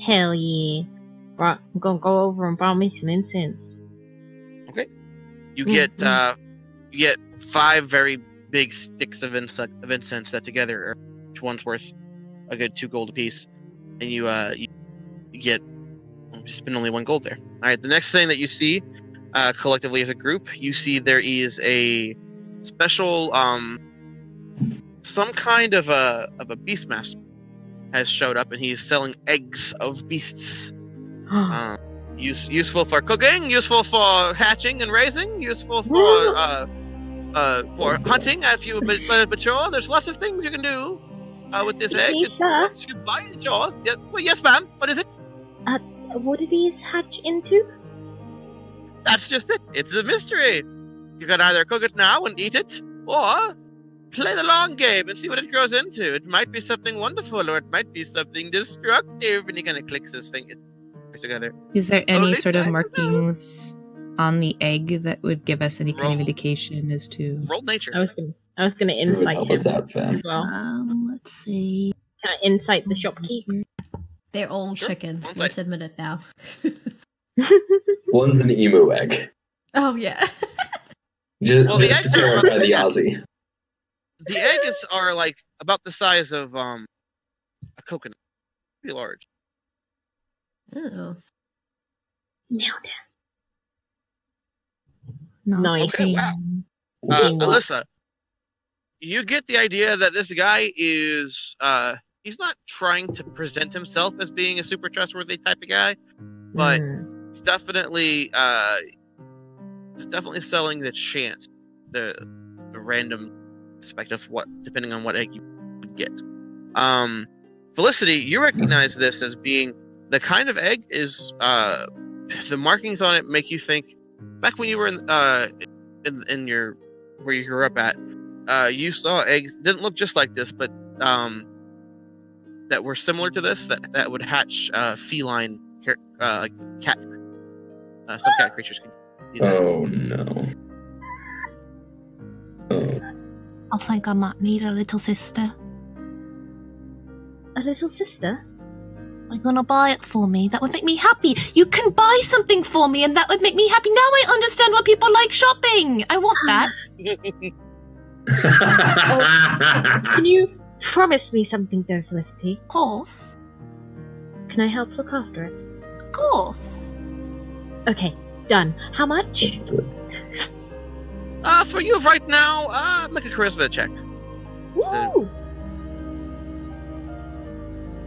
Hell yeah. Right, I'm gonna go over and buy me some incense. Okay. You get 5 very big sticks of incense that together are each one's worth a good 2 gold apiece, and you get you spend only 1 gold there. All right. The next thing that you see collectively as a group, you see there is a special some kind of a beastmaster has showed up, and he's selling eggs of beasts. Useful for cooking, useful for hatching and raising, useful for hunting if you mature. There's lots of things you can do with this egg. Once you buy it, it's yours. Yes, ma'am. What is it? What do these hatch into? That's just it. It's a mystery. You can either cook it now and eat it, or play the long game and see what it grows into. It might be something wonderful, or it might be something destructive. And he kind of clicks his fingers together. Is there any sort of markings on the egg that would give us any kind of indication as to roll nature? I was gonna insight him out, as well. Let's see. Can I insight the shopkeeper? They're all chickens. Let's admit it now. One's an emu egg. Oh yeah. just to terrify the Aussie. The eggs are like about the size of a coconut, pretty large. Oh. Nailed it. Nice. Okay, wow. Alyssa, you get the idea that this guy is he's not trying to present himself as being a super trustworthy type of guy, but he's definitely selling the chance, the random aspect of depending on what egg you get. Felicity, you recognize this as being the kind of egg is the markings on it make you think back when you were in your where you grew up at, you saw eggs didn't look just like this, but that were similar to this that would hatch feline cat some cat creatures can. Oh no. Oh. I think I might need a little sister. A little sister? Are you gonna buy it for me? That would make me happy. You can buy something for me and that would make me happy. Now I understand why people like shopping. I want that. Can you promise me something though, Felicity? Of course. Can I help look after it? Of course. Okay, done. How much? For you right now, make a charisma check. Woo!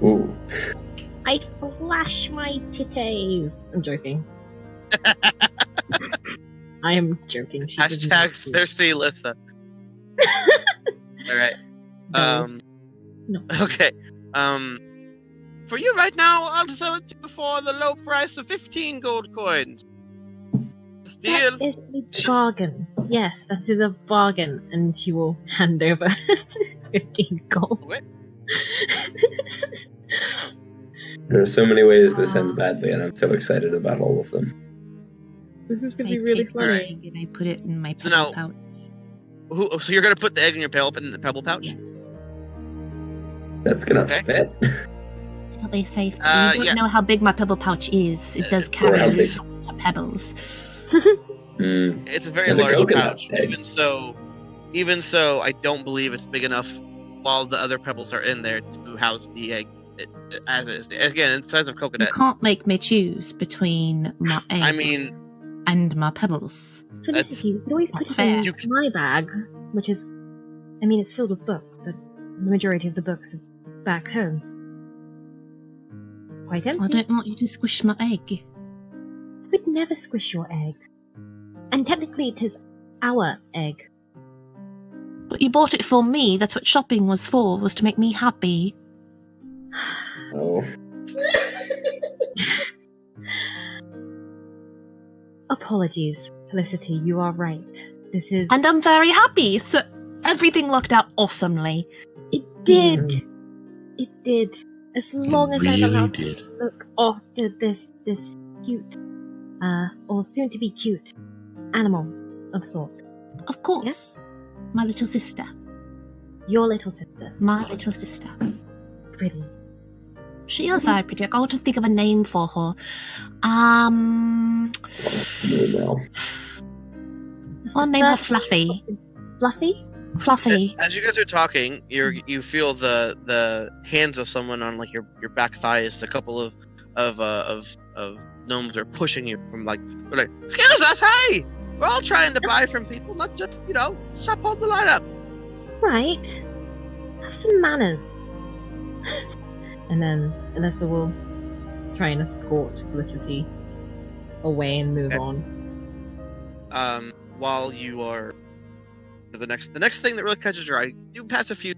Ooh. I flash my titties. I'm joking. I am joking. She doesn't Hashtag have to. thirsty Lissa. All right. No. Okay. For you right now, I'll sell it to you for the low price of 15 gold coins. Deal. That is a bargain. Yes, that is a bargain. And she will hand over 15 gold. What? There are so many ways this ends badly, and I'm so excited about all of them. This is going I to be really take the funny. egg and I put it in my So pebble now- pouch. So you're gonna put the egg in your pebble pouch? Yes. That's gonna Okay. fit. It'll be safe. You don't yeah. know how big my pebble pouch is. It does Or carry how a big. lot of pebbles. It's a very And a large coconut pouch. egg. Even so, I don't believe it's big enough while the other pebbles are in there to house the egg as is. Again, it's the size of You coconut. can't make me choose between my egg I mean, and my pebbles. Felicity, you could always not put it fair. in You c- my bag, which is, I mean, it's filled with books, but the majority of the books are back home. Quite empty. I don't want you to squish my egg. I would never squish your egg. And technically it is our egg. But you bought it for me. That's what shopping was for, was to make me happy. Oh. Apologies, Felicity, you are right. This is... And I'm very happy, so everything worked out awesomely. It did! It did. As long as I'm really allowed did. to look after this cute, or soon to be cute, animal of sorts. Of course. My little sister. Your little sister. My little sister. Pretty. She is very pretty. I got to think of a name for her. Well. I'll name her Fluffy. Fluffy? Fluffy. as you guys are talking, you feel the hands of someone on like your back thighs. A couple of gnomes are pushing you from like, they're like, excuse us, hey! We're all trying to buy from people, not just, stop holding the line up. Right. Have some manners. And then Alyssa will try and escort Felicity away and move Okay. on. While you are the next thing that really catches your eye, you pass a few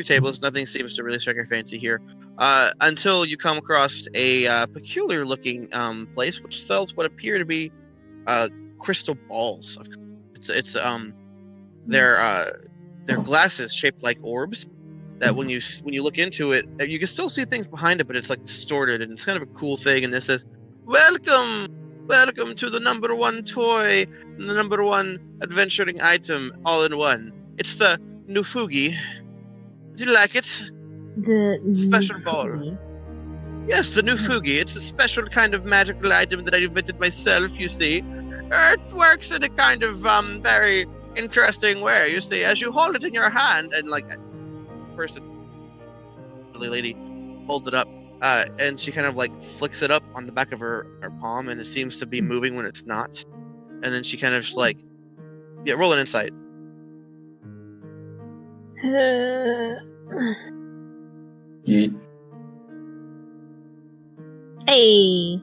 tables. Nothing seems to really strike your fancy here, until you come across a peculiar looking place which sells what appear to be crystal balls. They're glasses shaped like orbs. That when you look into it, you can still see things behind it, but it's like distorted, and it's kind of a cool thing. And this says, "Welcome to the number one toy and the number one adventuring item all in one. It's the Nufugi. Do you like it? The Special ball. Nufugi. Yes, the Nufugi. It's a special kind of magical item that I invented myself, you see. It works in a kind of very interesting way, you see. As you hold it in your hand, and like a person, lady, holds it up, and she kind of like flicks it up on the back of her palm, and it seems to be moving when it's not. And then she kind of just like, yeah, roll an insight. Yeet. Hey.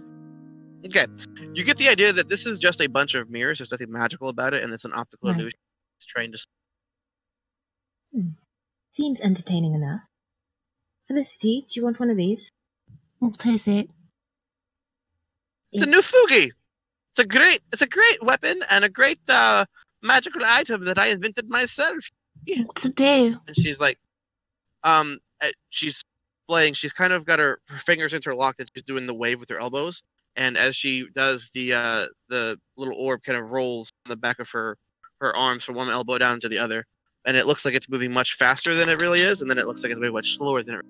Okay, you get the idea that this is just a bunch of mirrors. There's nothing magical about it, and it's an optical Right. illusion. It's trying to. Seems entertaining enough. Felicity, do you want one of these? What is it? It's a Nufugi. It's a great weapon and a great magical item that I invented myself. What's it do? And she's like, she's playing. She's kind of got her fingers interlocked, and she's doing the wave with her elbows. and as she does, the little orb kind of rolls on the back of her arms from one elbow down to the other, and it looks like it's moving much faster than it really is, and then it looks like it's moving much slower than it.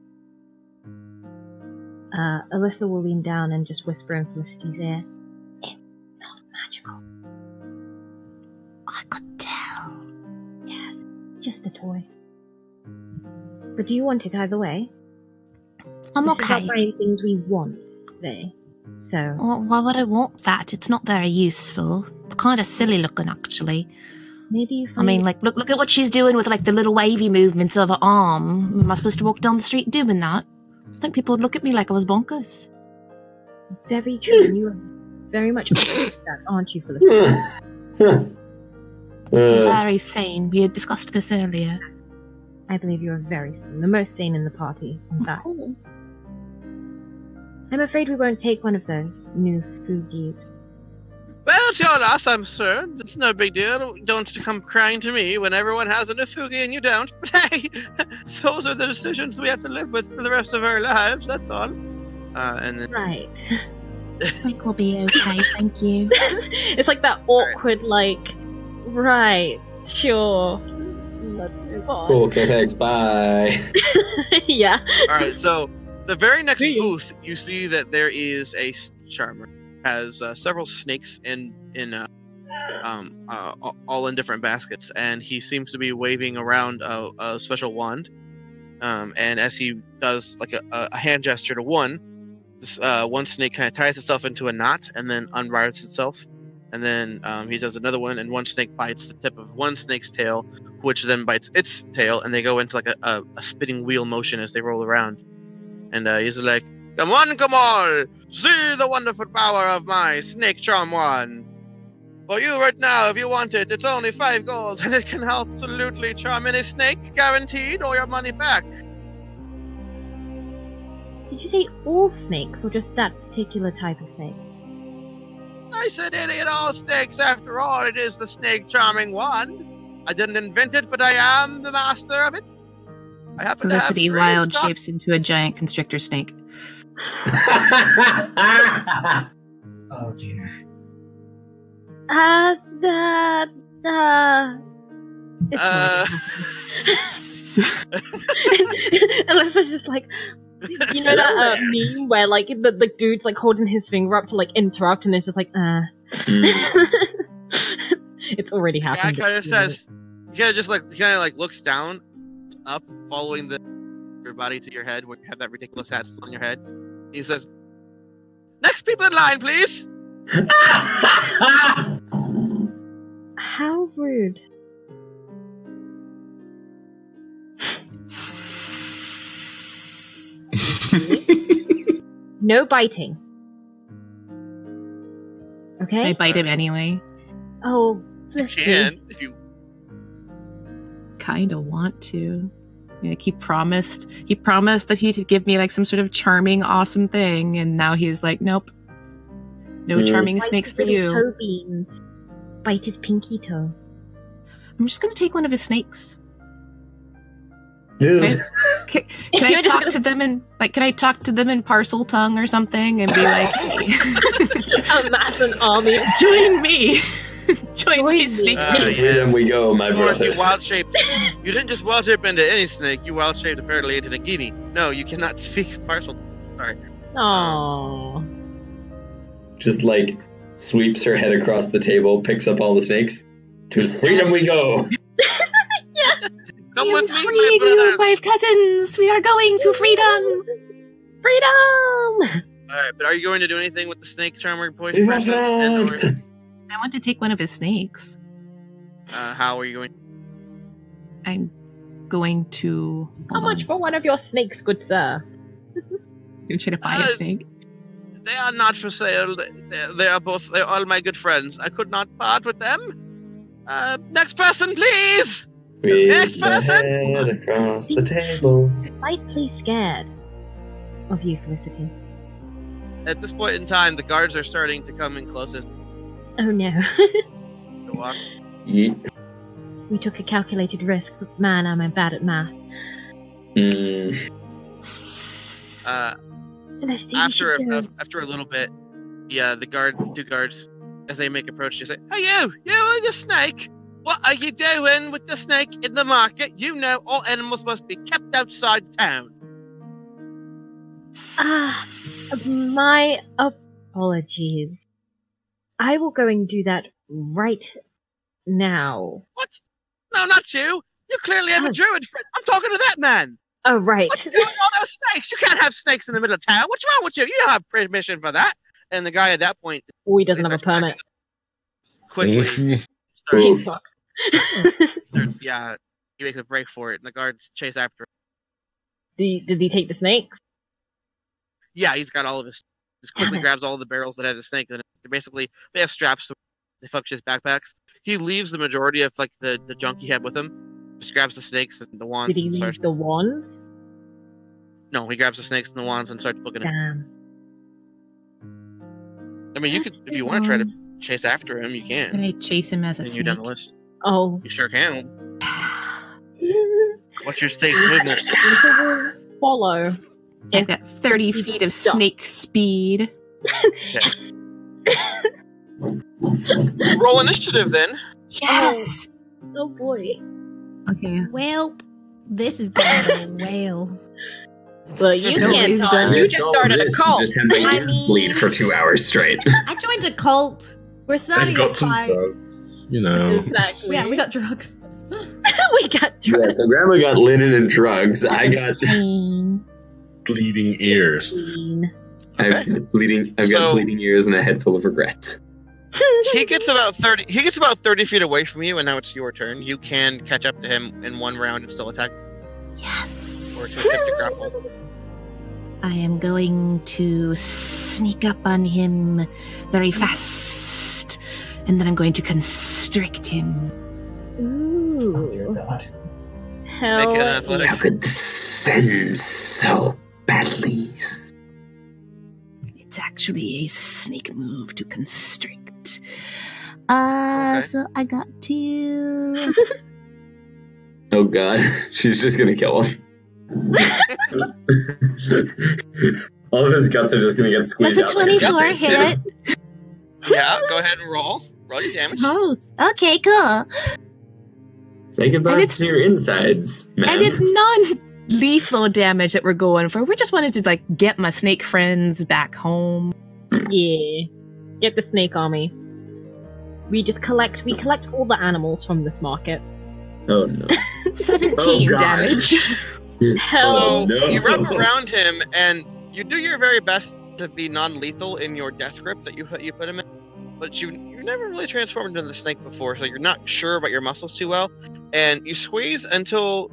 Alyssa will lean down and just whisper in Felicity's ear. It's not magical. I could tell. Yes, just a toy. But do you want it either way? I'm This okay. is not buying things we want today. So Well, why would I want that? It's not very useful. It's kind of silly looking, actually. maybe you I find mean, like, look at what she's doing with, like, the little wavy movements of her arm. Am I supposed to walk down the street doing that? I think people would look at me like I was bonkers. very true. And you are very much that, aren't you, Felicity? Very sane. We had discussed this earlier. I believe you are very sane. The most sane in the party, in Of fact. course. I'm afraid we won't take one of those new Fugies. Well, it's your loss, I'm sure. It's no big deal. Don't come crying to me when everyone has a Nefugi and you don't. But hey, those are the decisions we have to live with for the rest of our lives, that's all. And then... Right. I think we'll be okay, thank you. It's like that awkward, like, right, sure, let's move on. Cool, okay, thanks, bye. Yeah. Alright, so the very next See ya. booth, you see that there is a charmer. Has several snakes all in different baskets, and he seems to be waving around a special wand. And as he does like a hand gesture to one, this one snake kind of ties itself into a knot and then unwires itself. And then he does another one, and one snake bites the tip of one snake's tail, which then bites its tail, and they go into like a spinning wheel motion as they roll around. And he's like, "Come on, come all! See the wonderful power of my snake charm wand! For you right now, if you want it, it's only 5 gold, and it can absolutely charm any snake, guaranteed, or your money back." Did you say all snakes, or just that particular type of snake? I said any and all snakes, after all, it is the snake charming wand. I didn't invent it, but I am the master of it. I happen Felicity to have wild stock. shapes into a giant constrictor snake. Oh dear. Alyssa's just like, you know that meme where like the dude's like holding his finger up to like interrupt, and it's just like, It's already Yeah, happened. kind of says, he kind of like looks down, up, following your body to your head, where you have that ridiculous hat on your head. He says, "Next people in line, please." How rude. No biting. Okay? I bite him anyway. Oh, You Felicity. can if you. Kind of want to. Like he promised that he could give me like some sort of charming, awesome thing, and now he's like, nope. No charming Bite snakes his for little you. toe beans. Bite his pinky toe. I'm just gonna take one of his snakes. This- Can I talk to them in parcel tongue or something and be like, hey, Amass an army. join me. Join me, me. snake. To freedom we go, my Of course, you brothers. wild shaped. You didn't just wild shape into any snake. You wild shaped apparently into Nagini. No, you cannot speak partial. Sorry. Aww. Just like sweeps her head across the table, picks up all the snakes. To freedom we go. Come I with am me, freeing my you, brother. my cousins. We are going to freedom. Freedom! All right, but are you going to do anything with the snake charmer voice We person? And want or, I want to take one of his snakes. how are you going? I'm going to. How much for one of your snakes, good sir? You're trying to buy a Uh, snake? They are not for sale. They are both. They're all my good friends. I could not part with them. Next person, please. Next Sweep the person. head across the table. Slightly scared of you, Felicity. At this point in time, the guards are starting to come in closest Oh no. to walk. Yeet. We took a calculated risk, but man, am I bad at math. Mm. Uh, Felicity, after you should go. after a little bit, the two guards, as they make approach, you say, "Hey, you and the snake! What are you doing with the snake in the market? You know all animals must be kept outside town." My apologies. I will go and do that right now. What? No, not you. You clearly have a druid friend. I'm talking to that man. Oh, right. What you doing with all those snakes? You can't have snakes in the middle of town. What's wrong with you? You don't have permission for that. And the guy at that point... Oh, he doesn't have a permit. Quickly He's starts, he makes a break for it, and the guards chase after him. Did he take the snakes? Yeah, he's got all of his... Just quickly grabs all of the barrels that have the snake in it. They have straps, so they function as backpacks. He leaves the majority of the junk he had with him. Just grabs the snakes and the wands. Did he leave the wands? No, he grabs the snakes and the wands and starts booking it. Damn. I mean, you could, if you want to try to chase after him, you can. Can I chase him as a Continue snake? down the list. Oh. You sure can. What's your snake's movement? Follow. I've got 30 feet of snake speed. Roll initiative then. Yes! Oh boy. Okay. Well, this is going to go well. Well, you can't talk. You just started a cult. Just had my ears bleed for 2 hours straight. I joined a cult. We're starting a fight. You know. Exactly. Yeah, we got drugs. We got drugs. Yeah, so Grandma got linen and drugs. I got bleeding ears. I've got bleeding ears and a head full of regrets. He gets about 30 feet away from you, and now it's your turn. You can catch up to him in one round and still attack. Yes. Or to attempt to grapple. I am going to sneak up on him very fast, and then I'm going to constrict him. Ooh. Oh dear God. Hell Make an athletics. How could this end so badly? It's actually a snake move to constrict. Okay. So I got to... Oh god, she's just gonna kill him. All of his guts are just gonna get squeezed That's out. a like 24 gutters, too. hit. Yeah, go ahead and roll. Roll your damage. Oh, okay, cool. Say goodbye And it's- to your insides, man. And it's non-lethal damage that we're going for. We just wanted to, get my snake friends back home. Yeah. Get the snake army. We collect all the animals from this market. Oh no. 17 Oh, God. damage. Hell. So no. you wrap around him, and you do your very best to be non-lethal in your death grip that you put him in. But you've never really transformed into the snake before, so you're not sure about your muscles too well. And you squeeze until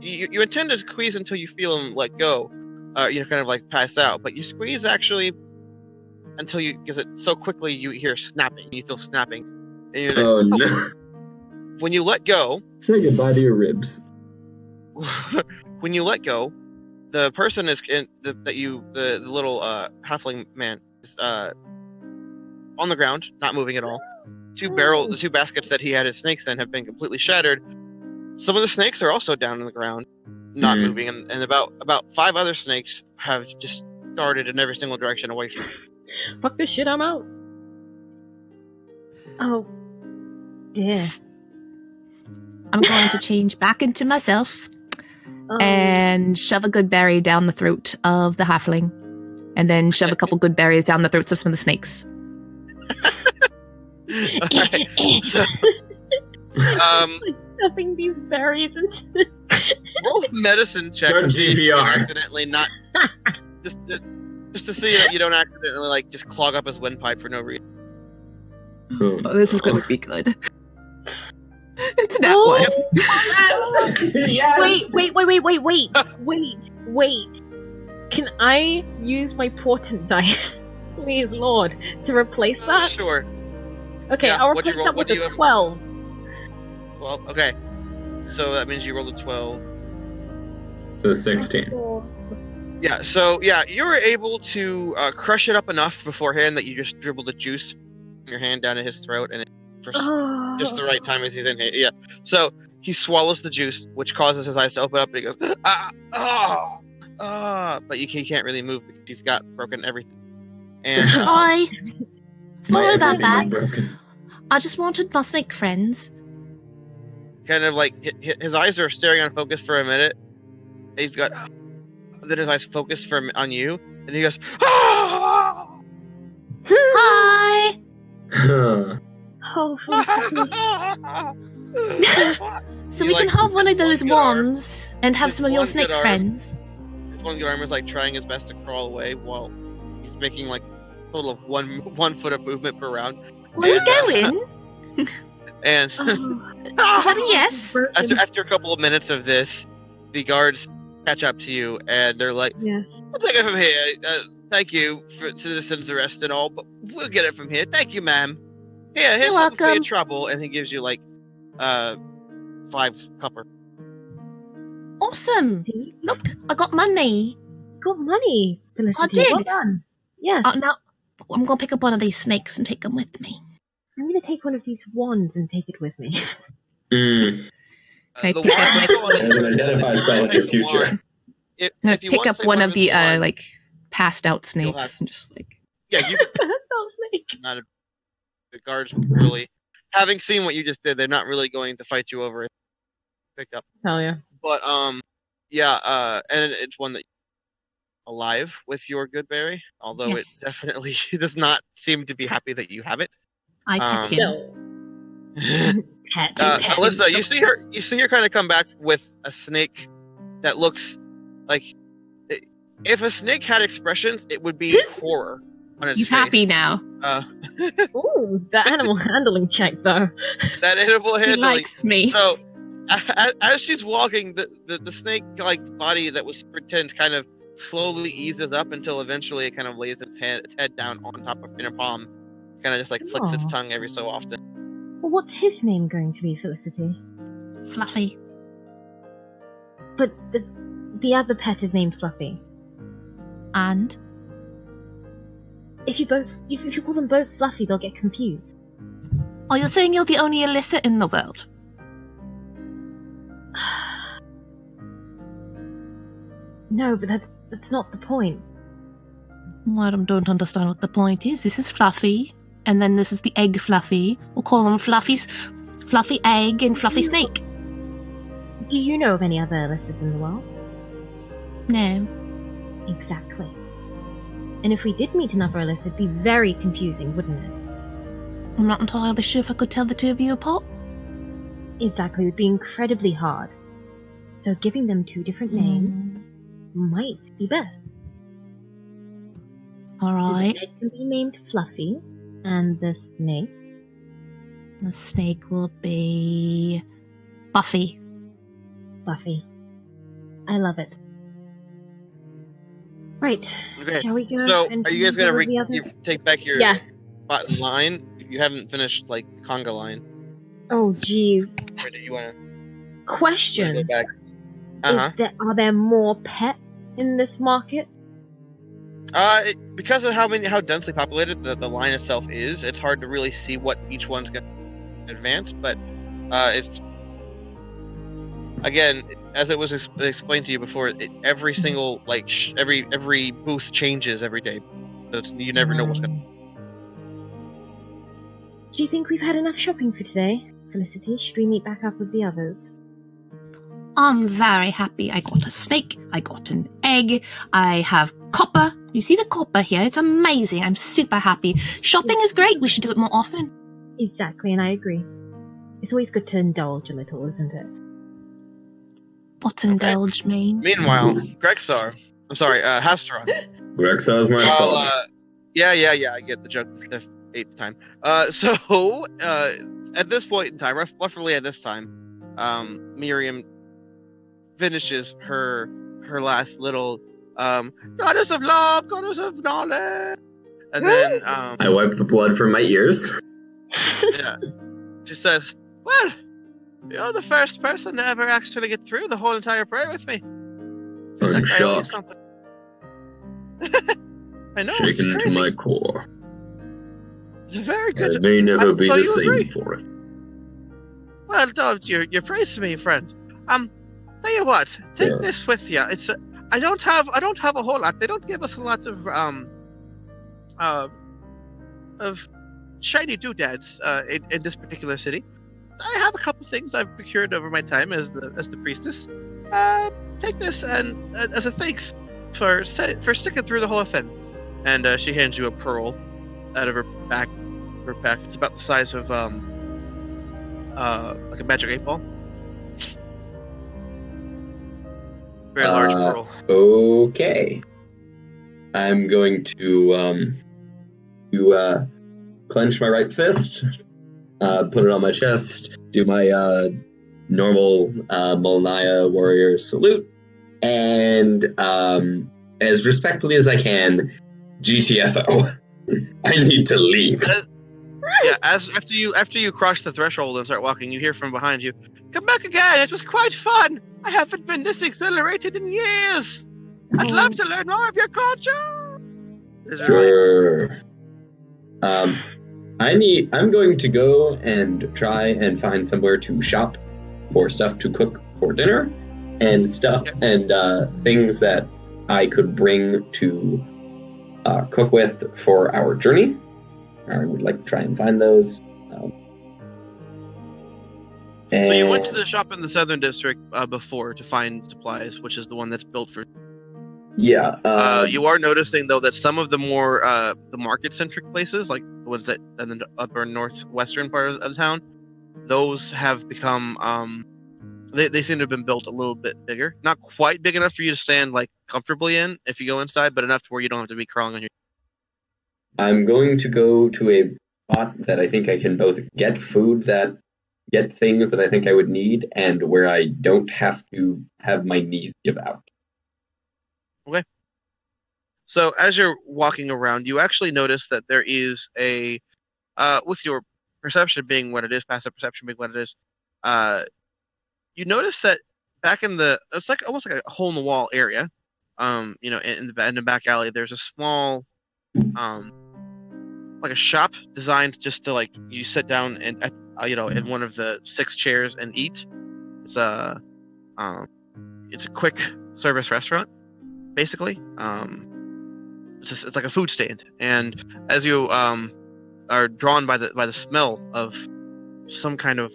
you intend to squeeze until you feel him let go. Kind of pass out. But you squeeze actually until because it so quickly you hear snapping. You feel snapping. And you're like, Oh no. when you let go, Say goodbye to your ribs. when you let go, the person is the little halfling man is on the ground, not moving at all. The two baskets that he had his snakes in have been completely shattered. Some of the snakes are also down on the ground, not moving, and about 5 other snakes have just darted in every single direction away from him. Fuck this shit, I'm out. Oh. Yeah. I'm going to change back into myself Oh. and shove a good berry down the throat of the halfling. And then shove a couple good berries down the throats of some of the snakes. Alright, so, Stuffing these berries into... roll a medicine check Start to see if you GPR. accidentally not just to see that you don't accidentally just clog up his windpipe for no reason. Oh. Oh, this is going to be good. It's that Oh. one. Yes. Wait. Can I use my portent dice, please, Lord, to replace that? Sure. Okay, Yeah, I'll what'd you replace roll? that What with do you a have? 12. Well, okay. So that means you rolled a 12. So 16. Yeah, so you were able to crush it up enough beforehand that you just dribbled the juice from your hand down in his throat, and for just the right time as he's in here. Yeah. So he swallows the juice, which causes his eyes to open up, and he goes, but he can't really move because he's got broken everything. And Hi. Sorry about Everything was that. broken. I just wanted my snake friends. kind of like his eyes are staring on focus for a minute. He's got then his eyes focus on you, and he goes, "Ah!" Hi. Oh, So You, we can like, have one of this those one good arm- wands and have this some of your one snake good arm. friends. This one good arm is like trying his best to crawl away while he's making like a total of one foot of movement per round. Where are you And, going? And Oh, Is that a yes? after a couple of minutes of this, the guards catch up to you, and they're like, yeah. "We'll take it from here. Thank you for citizens arrest and all, but we'll get it from here. Thank you, ma'am. Here's You're something for your welcome. trouble." And he gives you like 5 copper. Awesome. Look, I got money. Got money, Felicity. I did. Well done. Yes. Now I'm gonna pick up one of these snakes and take them with me. I'm going to take one of these wands and take it with me. Mm. Okay, The pick up wand- one- As an identify spell in your future. If I'm gonna you pick want up to say one of the wands, like passed out You'll have- snakes and just like yeah, you can Stop snake. not. The guards really, having seen what you just did, they're not really going to fight you over it. Picked up. Hell yeah. But yeah, and it's one that alive with your good berry, although Yes. it definitely does not seem to be happy that you have it. I pet him. No. Pet. pet Alyssa, him. you see her kind of come back with a snake that looks like if a snake had expressions, it would be horror on its he's face. happy now. Ooh, that animal handling check, though. That animal He handling. likes me. So, as she's walking, the snake-like body that was super tense kind of slowly eases up until eventually it kind of lays its head down on top of in a palm, kind of just like flicks its Aw. tongue every so often. Well, what's his name going to be, Felicity? Fluffy. But the other pet is named Fluffy. And If you call them both Fluffy, they'll get confused. oh, you're saying you're the only Alyssa in the world? No, but that's not the point. I don't understand what the point is. This is Fluffy, and then this is the egg Fluffy. We'll call them Fluffy Egg and Fluffy Snake. Do you know of any other Alyssas in the world? No. Exactly. And if we did meet another Alyssa, it'd be very confusing, wouldn't it? I'm not entirely sure if I could tell the two of you apart. Exactly, it would be incredibly hard. So giving them 2 different names might be best. The Alright. pet can be named Fluffy, and the snake. The snake will be Buffy. Buffy. I love it. Right. Okay. Shall we go? So, and are you guys go gonna with the other? take back your Yeah. spot in line? You haven't finished like conga line. Oh, geez. Or do you want to go Question. back? Uh huh. Are there more pets in this market? Because of how densely populated the line itself is, it's hard to really see what each one's going to advance. But it's again, as it was explained to you before, every single every booth changes every day, so you never know what's going to. Do you think we've had enough shopping for today, Felicity? Should we meet back up with the others? I'm very happy. I got a snake. I got an egg. I have copper. You see the copper here? It's amazing. I'm super happy. Shopping is great. We should do it more often. Exactly, and I agree. It's always good to indulge a little, isn't it? What's indulge mean? Meanwhile, Grexar, I'm sorry, Hasteron. Grexar's my Well, father. yeah, I get the joke the 8th time. So at this point in time, roughly at this time, Miriam finishes her last little goddess of love, goddess of knowledge, and then I wipe the blood from my ears. yeah, she says, "Well, you're the first person to ever actually get through the whole entire prayer with me. I'm I owe you shocked, something." I know, shaken it's to crazy. my core. It's very I good. may never be so the you same agree? for it. Well, don't you're praising me, friend. Tell you what, take Yeah. this with you. It's I don't have a whole lot. They don't give us a lot of of shiny doodads in this particular city. I have a couple things I've procured over my time as the priestess. Take this and as a thanks for sticking through the whole thing. And she hands you a pearl out of her back. It's about the size of like a magic 8-ball. Very large pearl. Okay. I'm going to clench my right fist, put it on my chest, do my normal Molnaya warrior salute, and as respectfully as I can, GTFO. I need to leave. Yeah, after you cross the threshold and start walking, you hear from behind you, "Come back again, it was quite fun! I haven't been this exhilarated in years! I'd love to learn more of your culture!" Sure. I'm going to go and try and find somewhere to shop for stuff to cook for dinner, and stuff and things that I could bring to cook with for our journey. I would like to try and find those. So you went to the shop in the Southern District before to find supplies, which is the one that's built for... Yeah. You are noticing, though, that some of the more the market-centric places, like what is that in the upper northwestern part of the town, those have become... They seem to have been built a little bit bigger. Not quite big enough for you to stand like comfortably in if you go inside, but enough to where you don't have to be crawling on your... I'm going to go to a spot that I think I can both get things that I think I would need, and where I don't have to have my knees give out. Okay. So as you're walking around, you actually notice that there is a, with your perception being what it is, passive perception being what it is, you notice that back in it's like almost like a hole in the wall area, in the back alley, there's a small, like a shop designed just to like you sit down and in one of the 6 chairs and eat. It's a quick service restaurant, basically. It's like a food stand, and as you are drawn by the smell of some kind of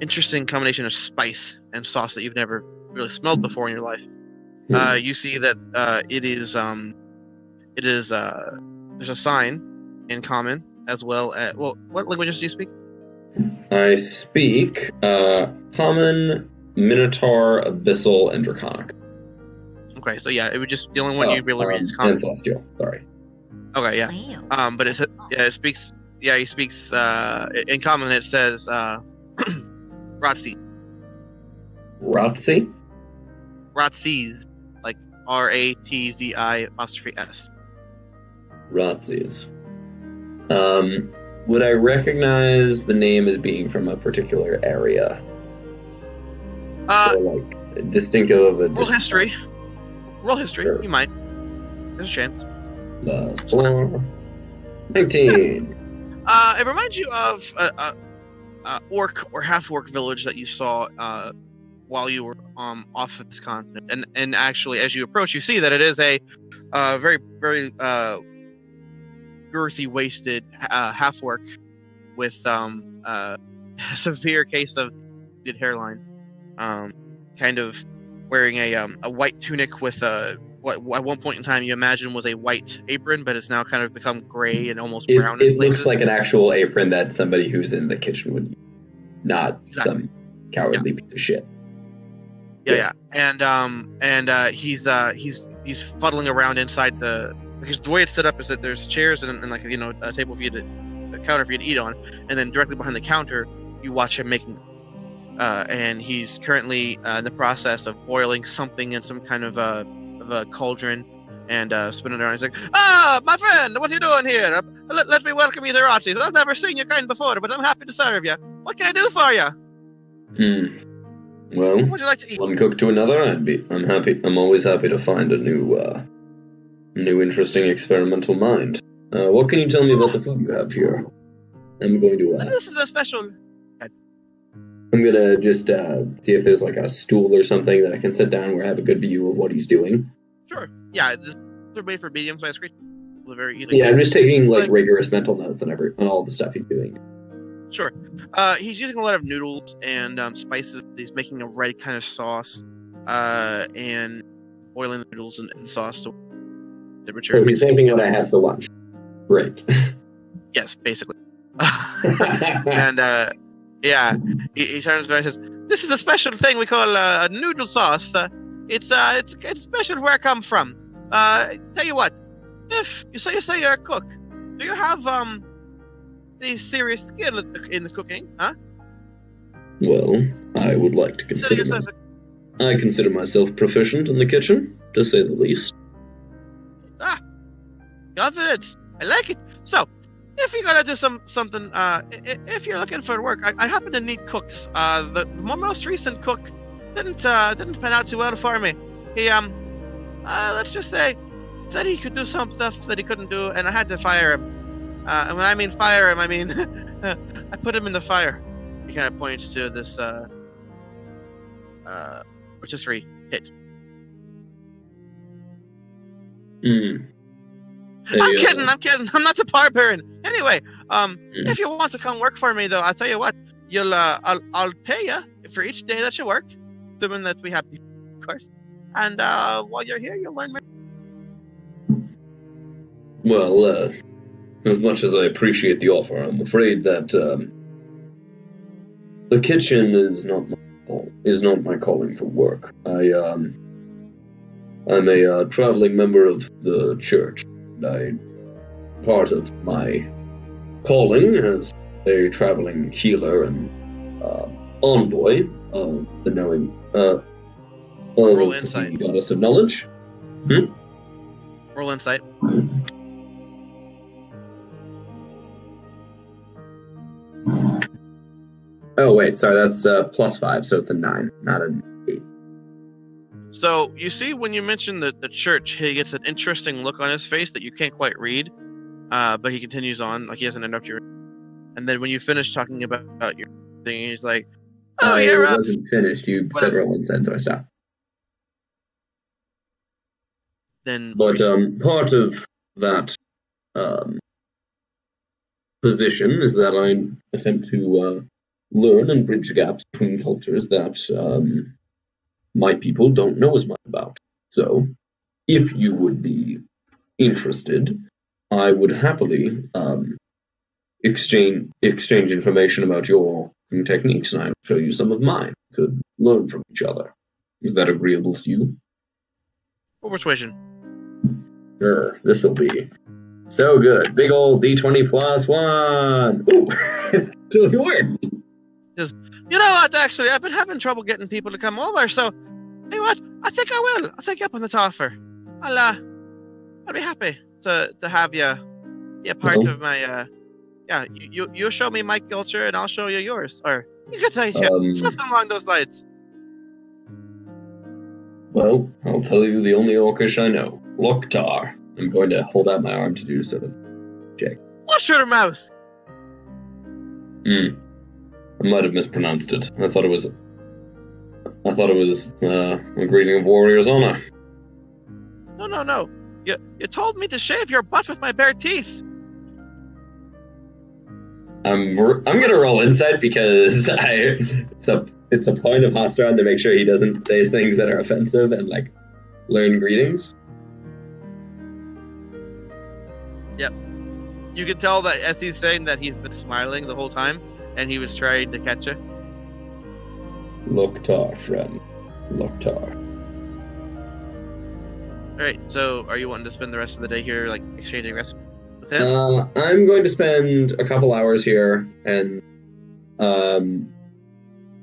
interesting combination of spice and sauce that you've never really smelled before in your life, you see that it is there's a sign in common as well as what languages do you speak? I speak Common, Minotaur, Abyssal, and Draconic. Okay, so yeah, it would just the only one you'd be able to read is Common. And Celestial. Sorry. Okay, yeah. Wow. But it speaks. Yeah, he speaks in Common. It says Ratzi. Ratzi? Ratzis, like RATZI''S. Ratzis. Would I recognize the name as being from a particular area? Or like distinctive of a roll history. Roll history. Sure. You might. There's a chance. 19. It reminds you of a orc or half-orc village that you saw while you were off of this continent. And actually, as you approach, you see that it is a very, very girthy, wasted half-orc with a severe case of hairline. Kind of wearing a white tunic with what at one point in time you imagine was a white apron, but it's now kind of become gray and almost brown. It looks like an actual apron that somebody who's in the kitchen would use, not some cowardly piece of shit. Yeah. And he's fuddling around inside because the way it's set up is that there's chairs and like a table for you a counter for you to eat on, and then directly behind the counter you watch him making. And he's currently in the process of boiling something in some kind of a cauldron and spinning it around. He's like, my friend, what are you doing here? Let me welcome you to Ratzis. I've never seen your kind before, but I'm happy to serve you. What can I do for you? Well, what would you like to eat? One cook to another. I'm happy. I'm always happy to find a new interesting experimental mind. What can you tell me about the food you have here? I'm going to. This is a special. I'm gonna just see if there's like a stool or something that I can sit down where I have a good view of what he's doing. Sure. Yeah, they're made for medium-sized creatures very easily. Yeah, I'm just taking like rigorous mental notes on all the stuff he's doing. Sure. He's using a lot of noodles and spices. He's making a red kind of sauce, and boiling the noodles and sauce to temperature. So he's making what I have for lunch. Right. Yes, basically. And yeah, he turns around and says, "This is a special thing we call a noodle sauce. It's special where I come from. Tell you what, if you say you're a cook, do you have any serious skill in the cooking, huh?" Well, I would like to consider I consider myself proficient in the kitchen, to say the least. Confidence. I like it. So, if you're gonna do something, if you're looking for work, I happen to need cooks. The most recent cook didn't pan out too well for me. He let's just say, said he could do some stuff that he couldn't do, and I had to fire him. And when I mean fire him, I mean I put him in the fire. He kind of points to this rotisserie hit. I'm kidding. I'm not the barbarian. Anyway, if you want to come work for me, though, I'll tell you what. I'll pay you for each day that you work, assuming that we have these, of course. And while you're here, you'll learn. Well, as much as I appreciate the offer, I'm afraid that the kitchen is not my calling for work. I'm a traveling member of the church. Part of my calling as a traveling healer and envoy of the knowing Roll insight. The goddess of knowledge. Roll insight. Oh wait, sorry, that's +5, so it's a 9, not an 8. So, you see, when you mention the church, he gets an interesting look on his face that you can't quite read, but he continues on, like he doesn't interrupt you. And then when you finish talking about your thing, he's like, "Oh, it you're wasn't finished. You said roll insight, so I stopped." Then, But part of that position is that I attempt to learn and bridge gaps between cultures that my people don't know as much about. So, if you would be interested, I would happily exchange information about your techniques, and I will show you some of mine. We could learn from each other. Is that agreeable to you? Roll persuasion. Sure, this'll be so good. Big old D20 +1. Ooh, it's actually worked. You know what, actually, I've been having trouble getting people to come over, so, hey, what, I think I will. I'll take you up on this offer. I'll be happy to have you be a part of my, you show me my culture and I'll show you yours, or you could say something along those lines. Well, I'll tell you the only Orcish I know, Loktar. I'm going to hold out my arm to do sort of check. Watch your mouth! I might have mispronounced it. I thought it was a greeting of warrior's honor. No. You told me to shave your butt with my bare teeth. I'm gonna roll insight because it's a point of Hostron to make sure he doesn't say things that are offensive and like learn greetings. Yep. You can tell that as he's saying that he's been smiling the whole time. And he was trying to catch her. Loktar, friend. Loktar. Alright, so are you wanting to spend the rest of the day here, like, exchanging recipes with him? I'm going to spend a couple hours here, and, I'm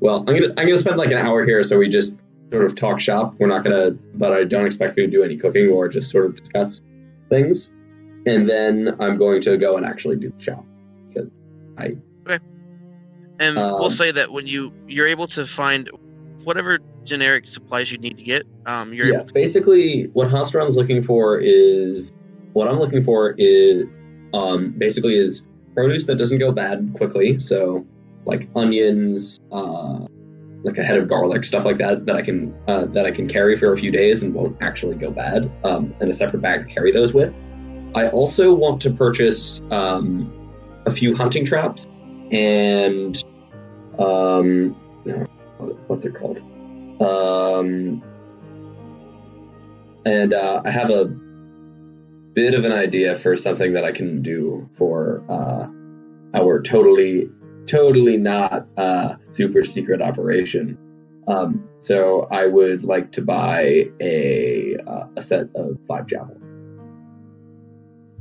gonna spend like an hour here, so we just sort of talk shop. But I don't expect you to do any cooking or just sort of discuss things. And then I'm going to go and actually do the shop, because Okay. And we'll say that when you're able to find whatever generic supplies you need to get, you're able to... Basically, what Hostron's looking for is... What I'm looking for is, basically is produce that doesn't go bad quickly, so, like, onions, like a head of garlic, stuff like that I can carry for a few days and won't actually go bad, and a separate bag to carry those with. I also want to purchase a few hunting traps and what's it called? And I have a bit of an idea for something that I can do for our totally not super secret operation. So I would like to buy a set of 5 javelins.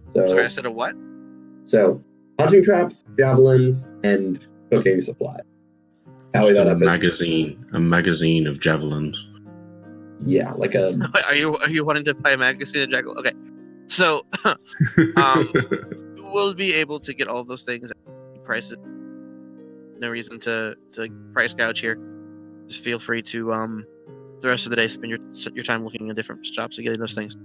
So, Sorry, a set of what? So hunting traps, javelins, and cooking supplies. Tally that up. A magazine of javelins. Yeah, like a. Are you wanting to buy a magazine of jackal? Okay, so we'll be able to get all of those things at prices. No reason to price gouge here. Just feel free to the rest of the day spend your time looking at different shops and getting those things.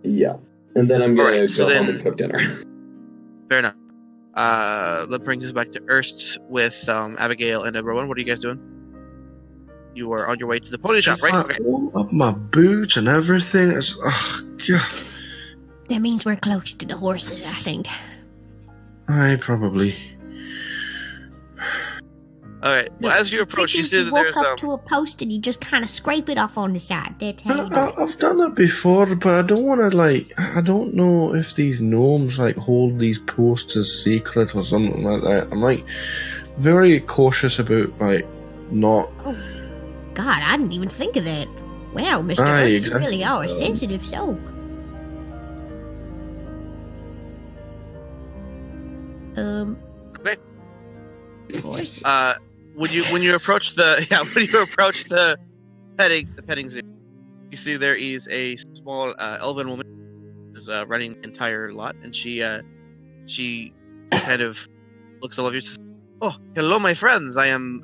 Yeah, and then I'm gonna right, go home and cook dinner. Fair enough. That brings us back to Erst with Abigail and Rowan. What are you guys doing? You are on your way to the pony shop, right? Okay. All up my boots and everything. God. That means we're close to the horses, I think. Probably. All right. Well, as you approach, you see that walk there's up to a post and you just kind of scrape it off on the side. That's how you do it. I've done it before, but I don't want to I don't know if these gnomes hold these posts as secret or something like that. I'm very cautious about not. Oh, God, I didn't even think of that. Wow, Mr. Aye, Earth, exactly. you really are a sensitive soul. Okay. Horses. When you approach the petting zoo, you see there is a small elven woman is running the entire lot, and she kind of looks all of you. Says, "Oh, hello, my friends. I am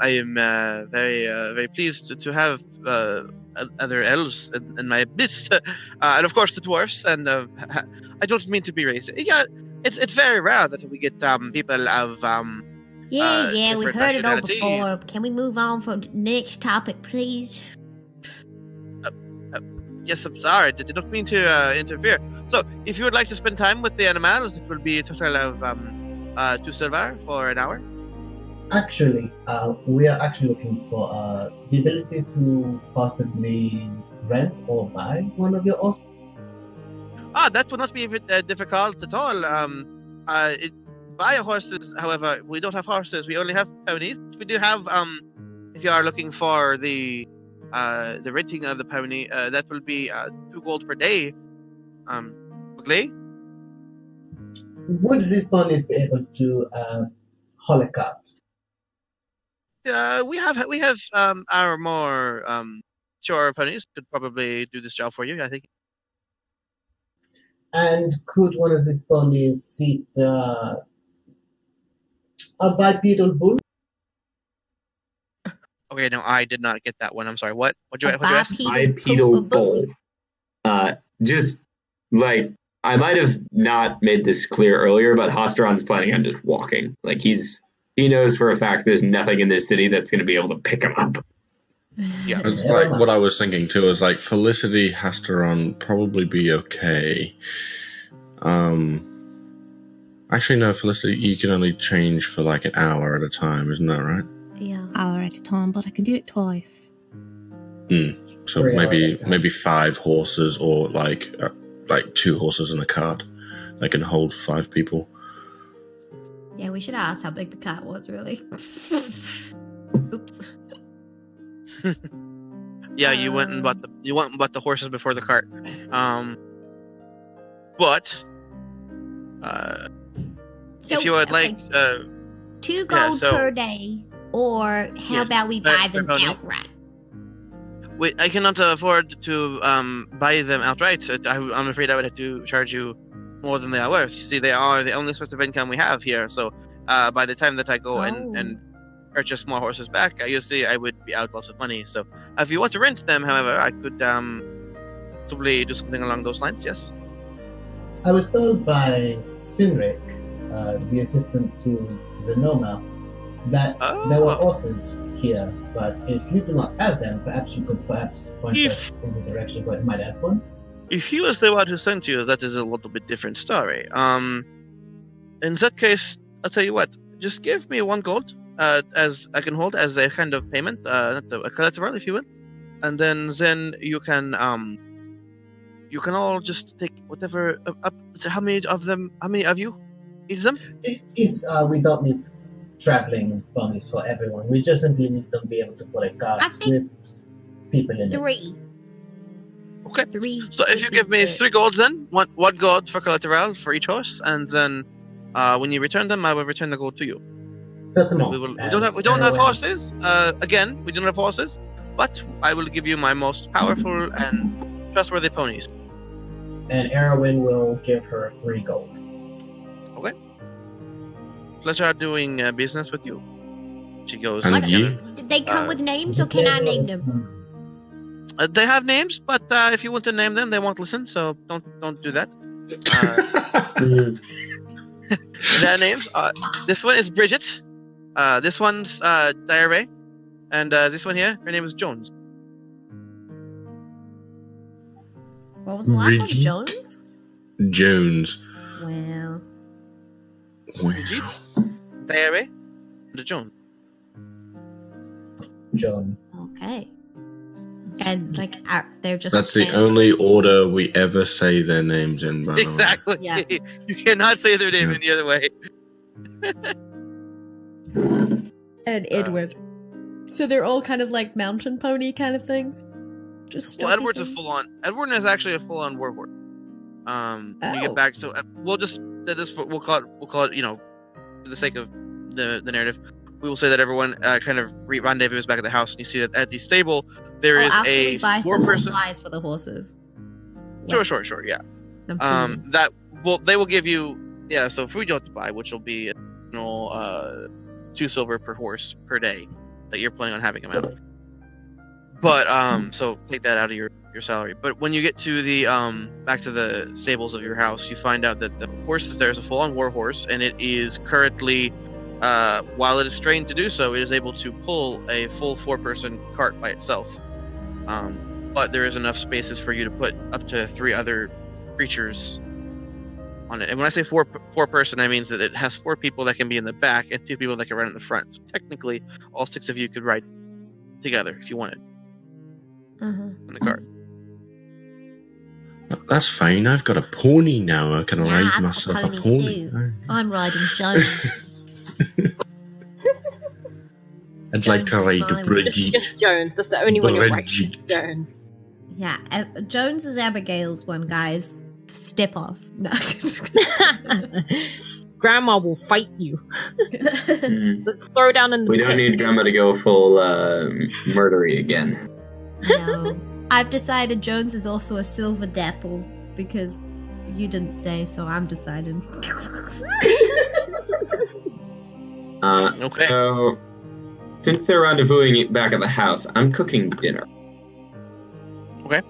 very pleased to have other elves in my midst, and of course the dwarfs. And I don't mean to be racist. Yeah, it's very rare that we get people of Yeah, we different heard it all nationality. before. Can we move on from the next topic, please? Yes, I'm sorry. Did not mean to interfere. So, if you would like to spend time with the animals, it will be a total of 2 silver for an hour. Actually, we are actually looking for the ability to possibly rent or buy one of your horses. That would not be difficult at all. Buy horses, however, we don't have horses. We only have ponies. We do have, if you are looking for the renting of the pony, that will be 2 gold per day. Okay? Would these ponies be able to haul a cart? We have our more sure ponies could probably do this job for you, I think. And could one of these ponies seat a bipedal bull? Okay, no, I did not get that one. I'm sorry. What'd you ask? Bipedal bull. Just I might have not made this clear earlier, but Hosteron's planning on just walking. He knows for a fact there's nothing in this city that's going to be able to pick him up. Yeah, It's what I was thinking too is Felicity Hasteron probably be okay. Actually, no, Felicity, you can only change for an hour at a time, isn't that right? Yeah, hour at a time, but I can do it twice. So maybe 5 horses or 2 horses and a cart. They can hold 5 people. Yeah, we should ask how big the cart was, really. Oops. Yeah, you went and bought the horses before the cart. But if you would like 2 gold per day, or how about we buy them outright? I cannot afford to buy them outright. I'm afraid I would have to charge you more than they are worth. You see, they are the only source of income we have here. So by the time that I go and purchase more horses back, you see, I would be out lots of money. So if you want to rent them, however, I could possibly do something along those lines. Yes. I was told by Sinric, the assistant to Zenoma, that there were horses here, but if you do not have them, perhaps you could point us in the direction where it might have one. If he was the one who sent you, that is a little bit different story. In that case, I'll tell you what. Just give me 1 gold, as I can hold as a kind of payment, a collateral, if you will, and then you can all just take whatever. How many of them? How many of you? Each of them? We don't need traveling bunnies for everyone. We just simply need to be able to put a cart with people in 3. it. Okay. 3. So if you give me 3 gold, then one gold for collateral for each horse, and then when you return them, I will return the gold to you. Certainly. We don't have horses. Again, we don't have horses, but I will give you my most powerful and trustworthy ponies. And Erwin will give her 3 gold. Okay. Pleasure doing business with you. She goes. And you? Did they come with names, or can I name them? They have names, but if you want to name them, they won't listen. So don't do that. Their names. This one is Bridget. This one's Diarrhea, and this one here, her name is Jones. What was the last one? Jones? Jones. Well. Bridget, Diarrhea, and Jones. John. Okay. And they're just. That's the only order we ever say their names in, by the way. Exactly. Yeah. You cannot say their name any other way. And Edward. So they're all kind of like mountain pony kind of things. Just. Well, Edward's a full-on. Edward is actually a full-on warhorse. When you get back, so we'll just we'll call it. You know, for the sake of the narrative, we will say that everyone kind of rendezvous back at the house, and you see that at the stable there is a buy some 4-person. supplies for the horses. Sure, yeah. That they will give you so food you have to buy, which will be 2 silver per horse per day that you're planning on having them out. But so take that out of your salary. But when you get to the back to the stables of your house, you find out that the horse there's a full-on war horse, and it is currently while it is trained to do so, it is able to pull a full 4-person cart by itself. But there is enough spaces for you to put up to 3 other creatures on it. And when I say 4 person, I mean that it has 4 people that can be in the back and 2 people that can ride in the front. So technically, all 6 of you could ride together if you wanted in the cart. That's fine. I've got a pony now. I can ride I've got myself a too. pony. I'm riding Jones. I'd like to ride Bridget. Just Jones. That's the only one you're right. Bridget. Jones. Yeah, Jones is Abigail's one, guys. Step off. No. Grandma will fight you. Let's throw down in the We don't pit. need Grandma to go full murdery again. No. I've decided Jones is also a silver dapple because you didn't say, so I'm deciding. Okay. So, since they're rendezvousing back at the house, I'm cooking dinner. Okay.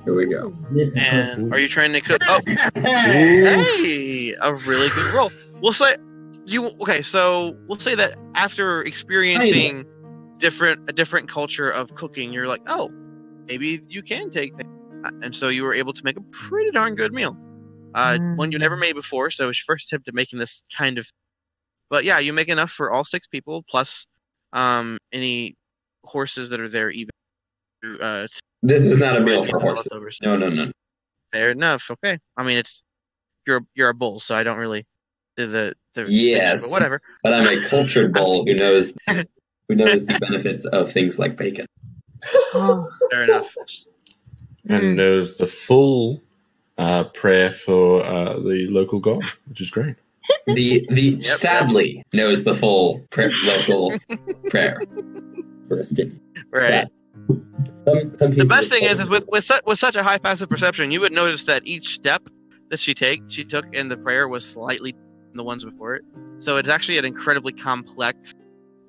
Here we go. This is And are you trying to cook? Oh, hey, a really good roll. We'll say so we'll say that after experiencing a different culture of cooking, you're like, oh, maybe you can take that. And so you were able to make a pretty darn good meal. One you never made before, so it was your first attempt at making this kind of. But yeah, you make enough for all 6 people plus any horses that are there. Even This is not a meal for horses. No. Fair enough. Okay. I mean, you're a bull, so I don't really do the Yes, but whatever. But I'm a cultured bull who knows the benefits of things like bacon. Fair enough. And knows the full prayer for the local god, which is great. The sadly knows the full local prayer for a skin. Right. Some The best thing is with such a high passive perception, you would notice that each step that she took in the prayer was slightly than the ones before it. So it's actually an incredibly complex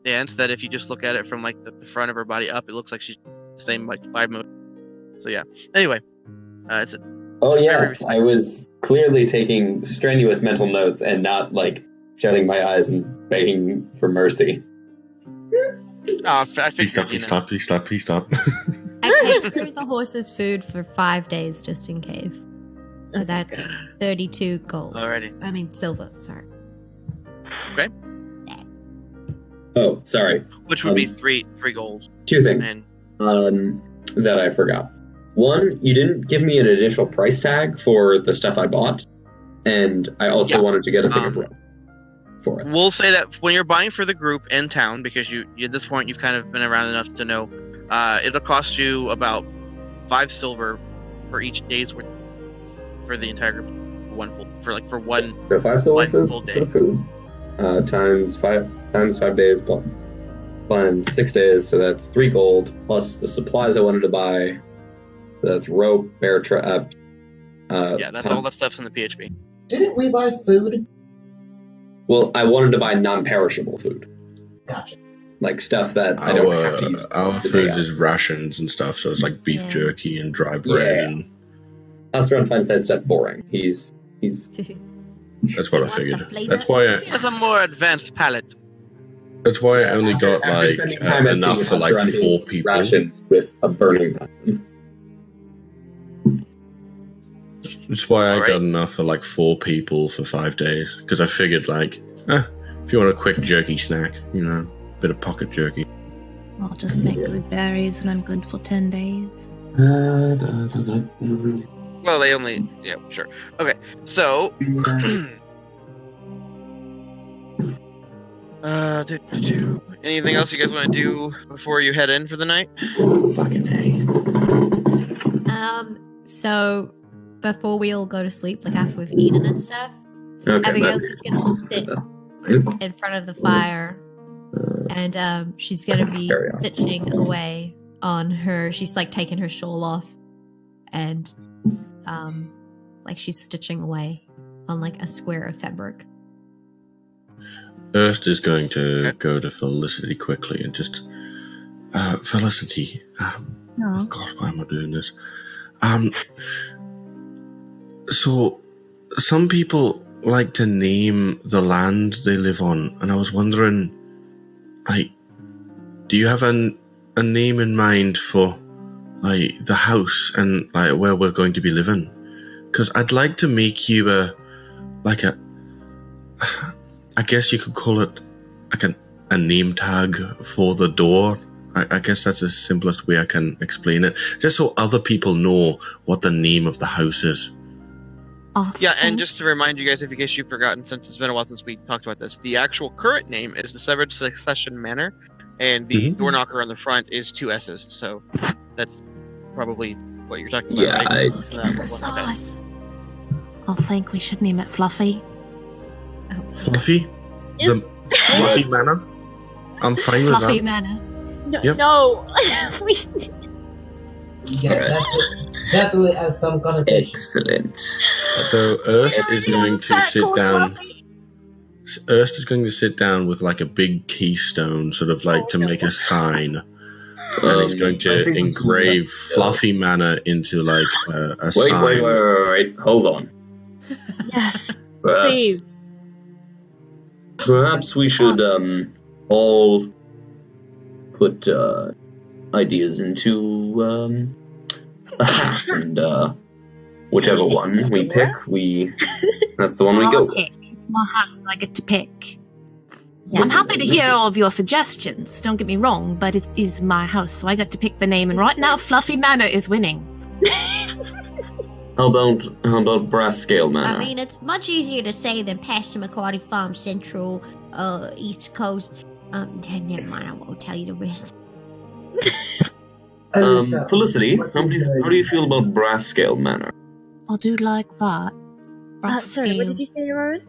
dance that if you just look at it from like the front of her body up, it looks like she's the same like 5 moves. So yeah. Anyway, yes, I was clearly taking strenuous mental notes and not like shutting my eyes and begging for mercy. I Please stop. I paid for the horse's food for 5 days just in case. So that's 32 gold. Alrighty. I mean, silver, sorry. Okay. Oh, sorry. Which would be three gold. 2 things And that I forgot. One, you didn't give me an additional price tag for the stuff I bought, and I also wanted to get a thing of rope for it. we'll say that when you're buying for the group in town, because you at this point you've kind of been around enough to know, it'll cost you about 5 silver for each day's worth for the entire group. For one. So 5 silver one for full day. the food, times 5 days, plus 6 days, so that's 3 gold, plus the supplies I wanted to buy. So that's rope, bear trap. That's all that stuff's in the PHP. Didn't we buy food? Well, I wanted to buy non-perishable food, Gotcha. like stuff that I don't have to use. Our the food day is rations and stuff, so it's like beef Yeah. jerky and dry bread, Yeah. and Astron finds that stuff boring. He's that's what I What's the figured. flavor? That's why He has a more advanced palate. I only got after like spending time at enough seeing for like Astron 4 his people. rations with a burning button. That's why I Alright. got enough for like 4 people for 5 days, because I figured like, if you want a quick jerky snack, bit of pocket jerky. I'll just make good berries and I'm good for 10 days. Well, they only. Yeah, sure. Okay, so. Anything else you guys want to do before you head in for the night? Fucking A. So before we all go to sleep, like after we've eaten and stuff, Okay, Abigail's but- just gonna sit that's fine. in front of the fire, and she's gonna be Carry on. stitching away on her. She's like taking her shawl off, and like she's stitching away on like a square of fabric. Erst is going to go to Felicity quickly and just, Felicity, No. God, why am I doing this? So, some people like to name the land they live on, and I was wondering, like, do you have a name in mind for, like, the house and, like, where we're going to be living? Because I'd like to make you I guess you could call it, like, a name tag for the door. I guess that's the simplest way I can explain it. Just so other people know what the name of the house is. Yeah, and just to remind you guys, if in case you've forgotten, since it's been a while since we talked about this, the actual current name is the Severed Succession Manor, and the door knocker on the front is 2 S's. So that's probably what you're talking about. Yeah, right? I- So It's the that- sauce. I think we should name it Fluffy. Fluffy? The Fluffy Manor? I'm fine with Fluffy that. Manor. No, Yep. no. Yes, that certainly has some connotation. Excellent. So Erst is going to Fat sit called down. Fluffy. Erst is going to sit down with like a big keystone, sort of like to make a sign. And he's going I to think this is engrave what- Fluffy Manor into like a Wait, sign. wait. Hold on. Yes, Perhaps, please. perhaps we should all put ideas into a hat, and whichever one we pick, that's the one we go I'll with. pick. It's my house, so I get to pick. Yeah. I'm happy to hear all of your suggestions, don't get me wrong, but it is my house, so I get to pick the name, and right now Fluffy Manor is winning. How about Brass Scale Manor? I mean, it's much easier to say than Passamaquoddy Farm Central, East Coast. Never mind, I won't tell you the rest. So, Felicity, what how did do you feel about Brass Scale Manor? I do like that. Brass Sorry, what scale. did you say, Rose?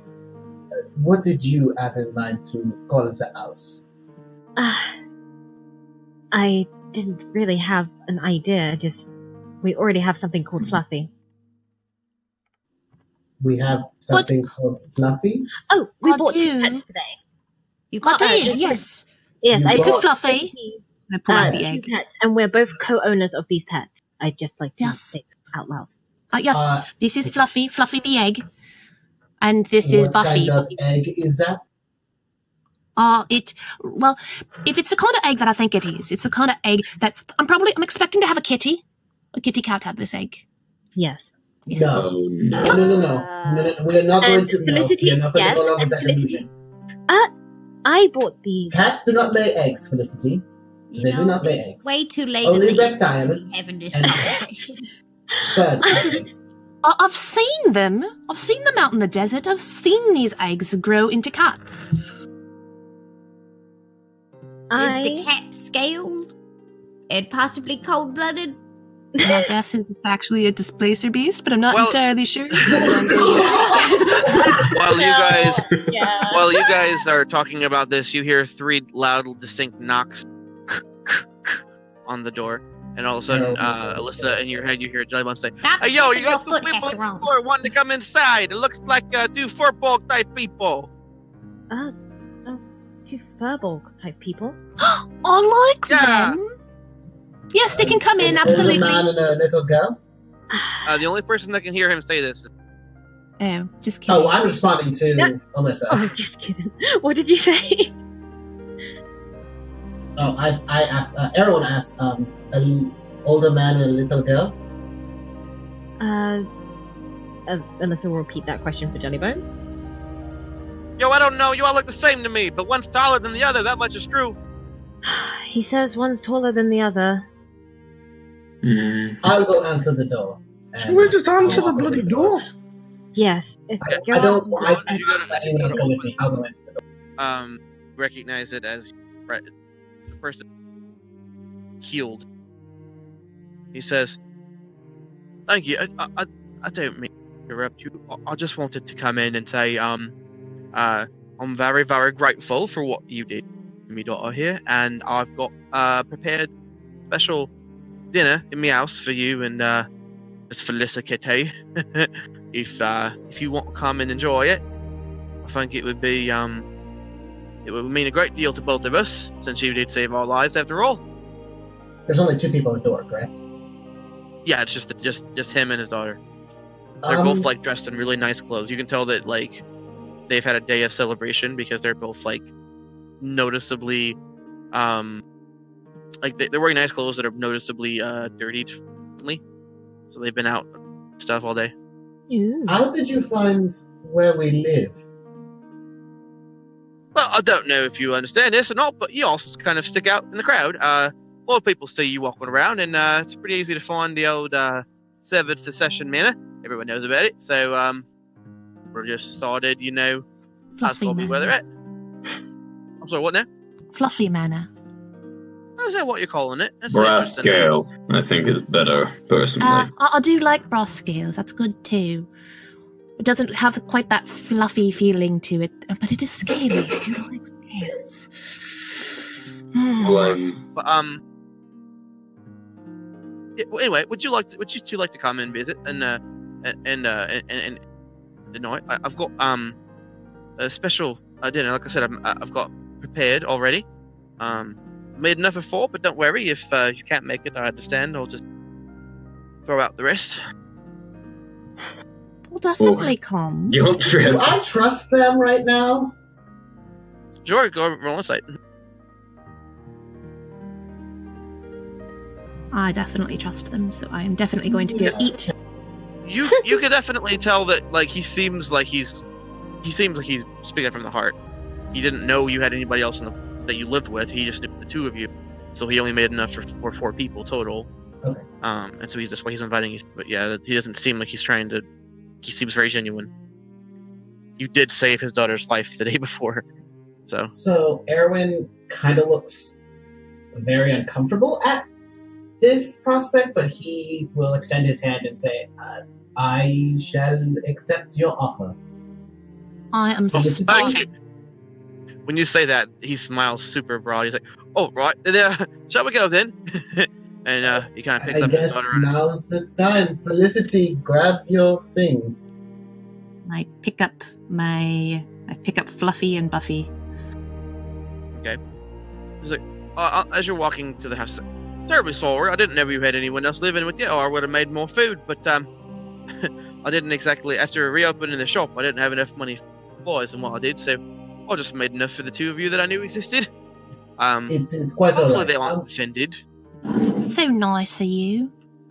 what did you have in mind to call the house? I didn't really have an idea. We already have something called Fluffy. We have something called Fluffy. Oh, we I bought 2 do. pets today. You I got did, just- yes. Yes, You I bought- This is bought Fluffy. I pull out the 2 egg. pets, and we're both co-owners of these pets. I just like to Yes. say it out loud. Yes, Uh, this is Fluffy, Fluffy the egg. And this is what Buffy. kind of egg is that? Well, if it's the kind of egg that I think it is, it's the kind of egg that I'm expecting to have a kitty cat had this egg. Yes. No. Oh, No. We are not going to. No, we are not going to go along with that illusion. I bought these. Cats do not lay eggs, Felicity. They do not lay eggs. Way too late. Only in the reptiles having this and conversation. birds lay eggs. I've seen them. I've seen them out in the desert. I've seen these eggs grow into cats. Is the cat scaled and possibly cold-blooded? My guess is it's actually a displacer beast, but I'm not entirely sure. While you guys are talking about this, you hear 3 loud, distinct knocks on the door, and all of a sudden, Alyssa, in your head, you hear Jellybun say, "Hey, yo, you got 2 people on the floor wanting to come inside. It looks like 2 furbolg type people." 2 furbolg type people. I like them. Yes, they can come in, absolutely. A man and a little girl? The only person that can hear him say this. Oh, just kidding. Oh, I'm responding to Alyssa. Oh, just kidding. What did you say? Oh, I asked, everyone asked, an older man and a little girl? Alyssa will repeat that question for Jellybones. Yo, I don't know. You all look the same to me, but one's taller than the other. That much is true. He says one's taller than the other. I'll go answer the door. Should we just answer the bloody door? Yes. I don't let anyone else go with me. I'll go answer the door. Recognize it as the person healed. He says, "Thank you. I don't mean to interrupt you. I just wanted to come in and say, I'm very, very grateful for what you did to my daughter here, and I've got prepared special dinner in my house for you and Miss Felicity. If you want to come and enjoy it, I think it would be it would mean a great deal to both of us, since you did save our lives after all." There's only 2 people at the door, correct? Yeah, it's just him and his daughter. They're both like dressed in really nice clothes. You can tell that like they've had a day of celebration because they're both like noticeably like they're wearing nice clothes that are noticeably dirtied. So they've been out stuff all day. How did you find where we live? Well, I don't know if you understand this or not, but you also kind of stick out in the crowd. A lot of people see you walking around, and it's pretty easy to find the old Severed Secession Manor. Everyone knows about it, so we're just decided, that's probably where they're at. I'm sorry, what now? Fluffy Manor. Oh, is that what you're calling it? That's Brass scale, I think, is better, personally. I do like brass scales. That's good too. It doesn't have quite that fluffy feeling to it, but it is scaly. I do like scales. Anyway, would you two like to come and visit and tonight? I've got a special dinner. Like I said, I've got prepared already. Made enough for 4, but don't worry if you can't make it. I understand. I'll just throw out the rest. We'll definitely come. Do I trust them right now? Sure, go roll insight. I definitely trust them, so I am definitely going to go eat. You can definitely tell that like he seems like he's speaking from the heart. He didn't know you had anybody else that you lived with. He just knew the 2 of you, so he only made enough for 4 people total. Okay. And so that's why he's inviting you. But yeah, he doesn't seem like he's trying to. He seems very genuine. You did save his daughter's life the day before, so. So Erwin kind of looks very uncomfortable at this prospect, but he will extend his hand and say, "I shall accept your offer." I am sorry. When you say that, he smiles super broad. He's like, "Oh, right, shall we go then?" And he kind of picks up his daughter. I guess now's the time. Felicity, grab your things. I pick up Fluffy and Buffy. Okay. He's like, as you're walking to the house, terribly sorry. I didn't know you had anyone else living with you, or I would have made more food. But I didn't exactly. After reopening the shop, I didn't have enough money for supplies and what I did. So I just made enough for the two of you that I knew existed. It's quite Hopefully alright. they aren't offended. So nice of you.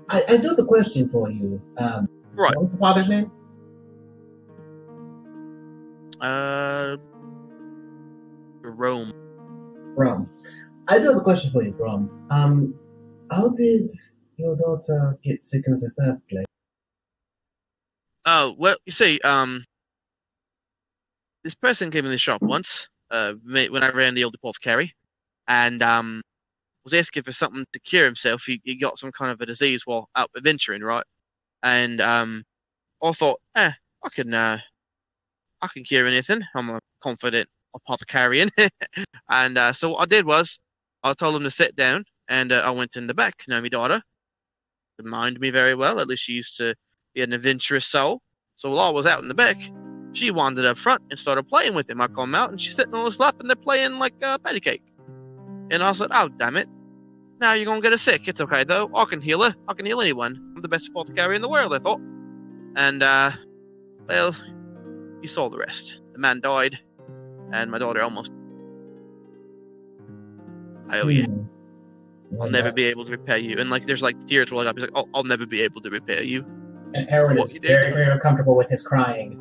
I do have a question for you. Right. What's the father's name? Rome. Brom. I do have a question for you, Brom. How did your daughter get sick in the first place? Oh, well, you see, this person came in the shop once, when I ran the old apothecary, and was asking for something to cure himself. He got some kind of a disease while out adventuring, right? And I thought, I can cure anything. I'm a confident apothecarian. And so what I did was, I told him to sit down, and I went in the back. Now, my daughter didn't mind me very well. At least she used to be an adventurous soul. So while I was out in the back, she wandered up front and started playing with him. I come out, and she's sitting on his lap, and they're playing like patty cake. And I said, oh, damn it. Now you're going to get her sick. It's okay, though. I can heal her. I can heal anyone. I'm the best apothecary in the world, I thought. And, well, you saw the rest. The man died, and my daughter almost. I owe you. I'll never be able to repay you. And, like, there's, like, tears rolling up. He's like, oh, I'll never be able to repay you. And Erwin is very, very uncomfortable with his crying,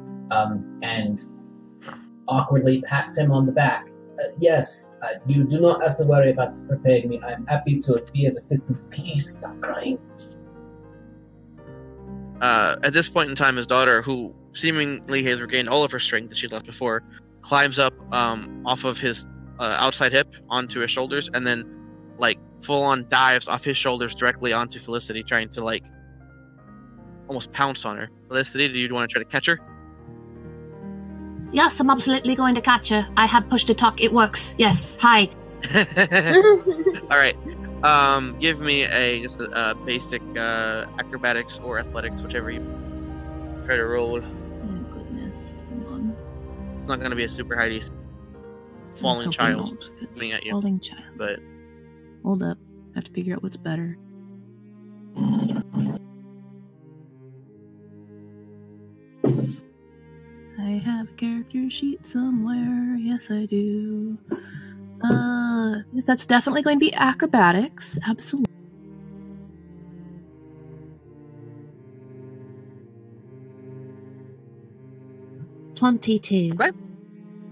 and awkwardly pats him on the back. Yes, you do not have to worry about repaying me. I'm happy to be of assistance. Please stop crying. At this point in time, his daughter, who seemingly has regained all of her strength that she left before, climbs up off of his outside hip onto his shoulders, and then, like, full-on dives off his shoulders directly onto Felicity, trying to, like, almost pounce on her. Felicity, do you want to try to catch her? Yes, I'm absolutely going to catch her. I have push to talk. It works. Yes. Hi. All right. Give me just a basic acrobatics or athletics, whichever you try to roll. Oh, goodness. Hold on. It's not going to be a super high DC. Falling child coming at you. Falling child. But hold up. I have to figure out what's better. I have a character sheet somewhere. Yes, I do. Yes, that's definitely going to be acrobatics. Absolutely. $22. Okay.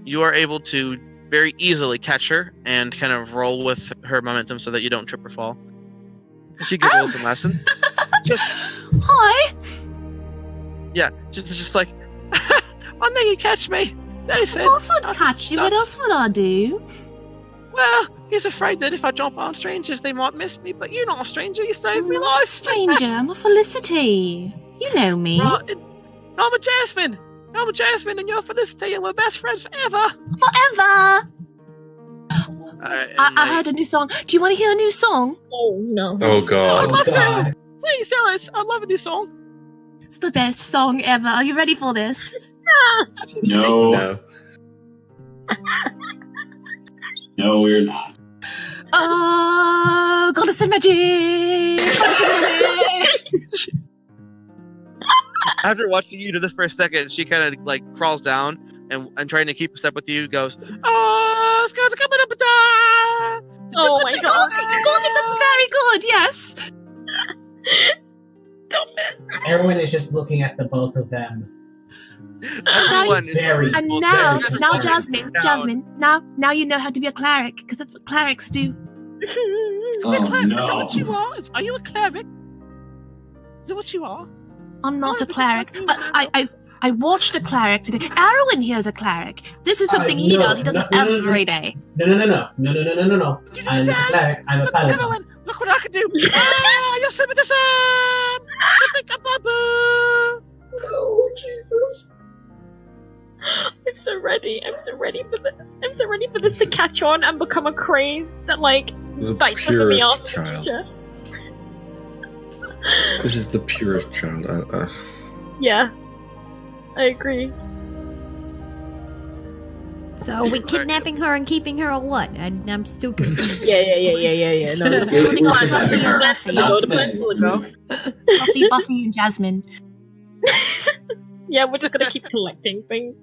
You are able to very easily catch her and kind of roll with her momentum so that you don't trip or fall. And she gives a little lesson. Just hi. Yeah, just like, I knew you'd catch me. They said. Of course I'd catch you. What else would I do? Well, he's afraid that if I jump on strangers, they might miss me. But you're not a stranger. You saved me I'm life. not a stranger. I'm a Felicity. You know me. Right, I'm a Jasmine. I'm a Jasmine, and you're Felicity, and we're best friends forever. Forever. I I heard a new song. Do you want to hear a new song? Oh no. Oh I'd god. love to. Please tell us. I love this song. It's the best song ever. Are you ready for this? No. No. No, we're not. Oh, goddess of magic! After watching you do this for a second, she kind of like crawls down and trying to keep step with you goes, oh, it's coming up and down. Oh my god. You got it. That's very good. Yes. Erwin is just looking at the both of them. Everyone is Very- And well, now, very now, disappointed. Jasmine, now you know how to be a cleric, because that's what clerics do. Oh, Is that no. what you are? Are you a cleric? Is that what you are? I'm not a Oh, cleric, but but I watched a cleric today. Erwin here is a cleric. This is something he no, does. He does it no, every day. No. You I'm do a dance. cleric. I'm a paladin. Everyone, look what I can do. You're slipping the sun. You think I'm Babu. Oh, Jesus. I'm so ready. I'm so ready for this. I'm so ready for this to catch on and become a craze that like The bites us in the purest ass. child. This is the purest child. Yeah, I agree. So are we kidnapping her and keeping her or what? I'm still confused. Yeah. No, We're kidnapping her. Buffy, Not the today. plan will go. Buffy, and Jasmine. Yeah, we're just gonna keep collecting things.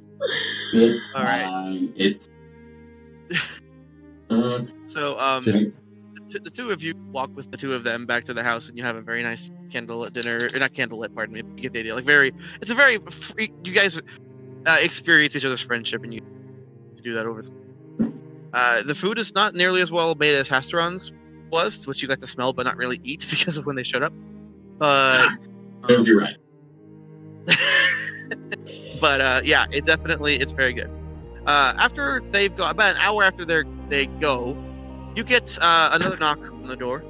It's All right. fine. It's. So, the two of you walk with the two of them back to the house, and you have a very nice candlelit dinner. Or not candlelit, pardon me. You get the idea. It's a very. You guys experience each other's friendship, and you do that over. The food is not nearly as well made as Hasteron's was, which you got to smell but not really eat because of when they showed up. But you're right. But yeah, it's very good. After they've gone about an hour after they go, you get another knock on the door.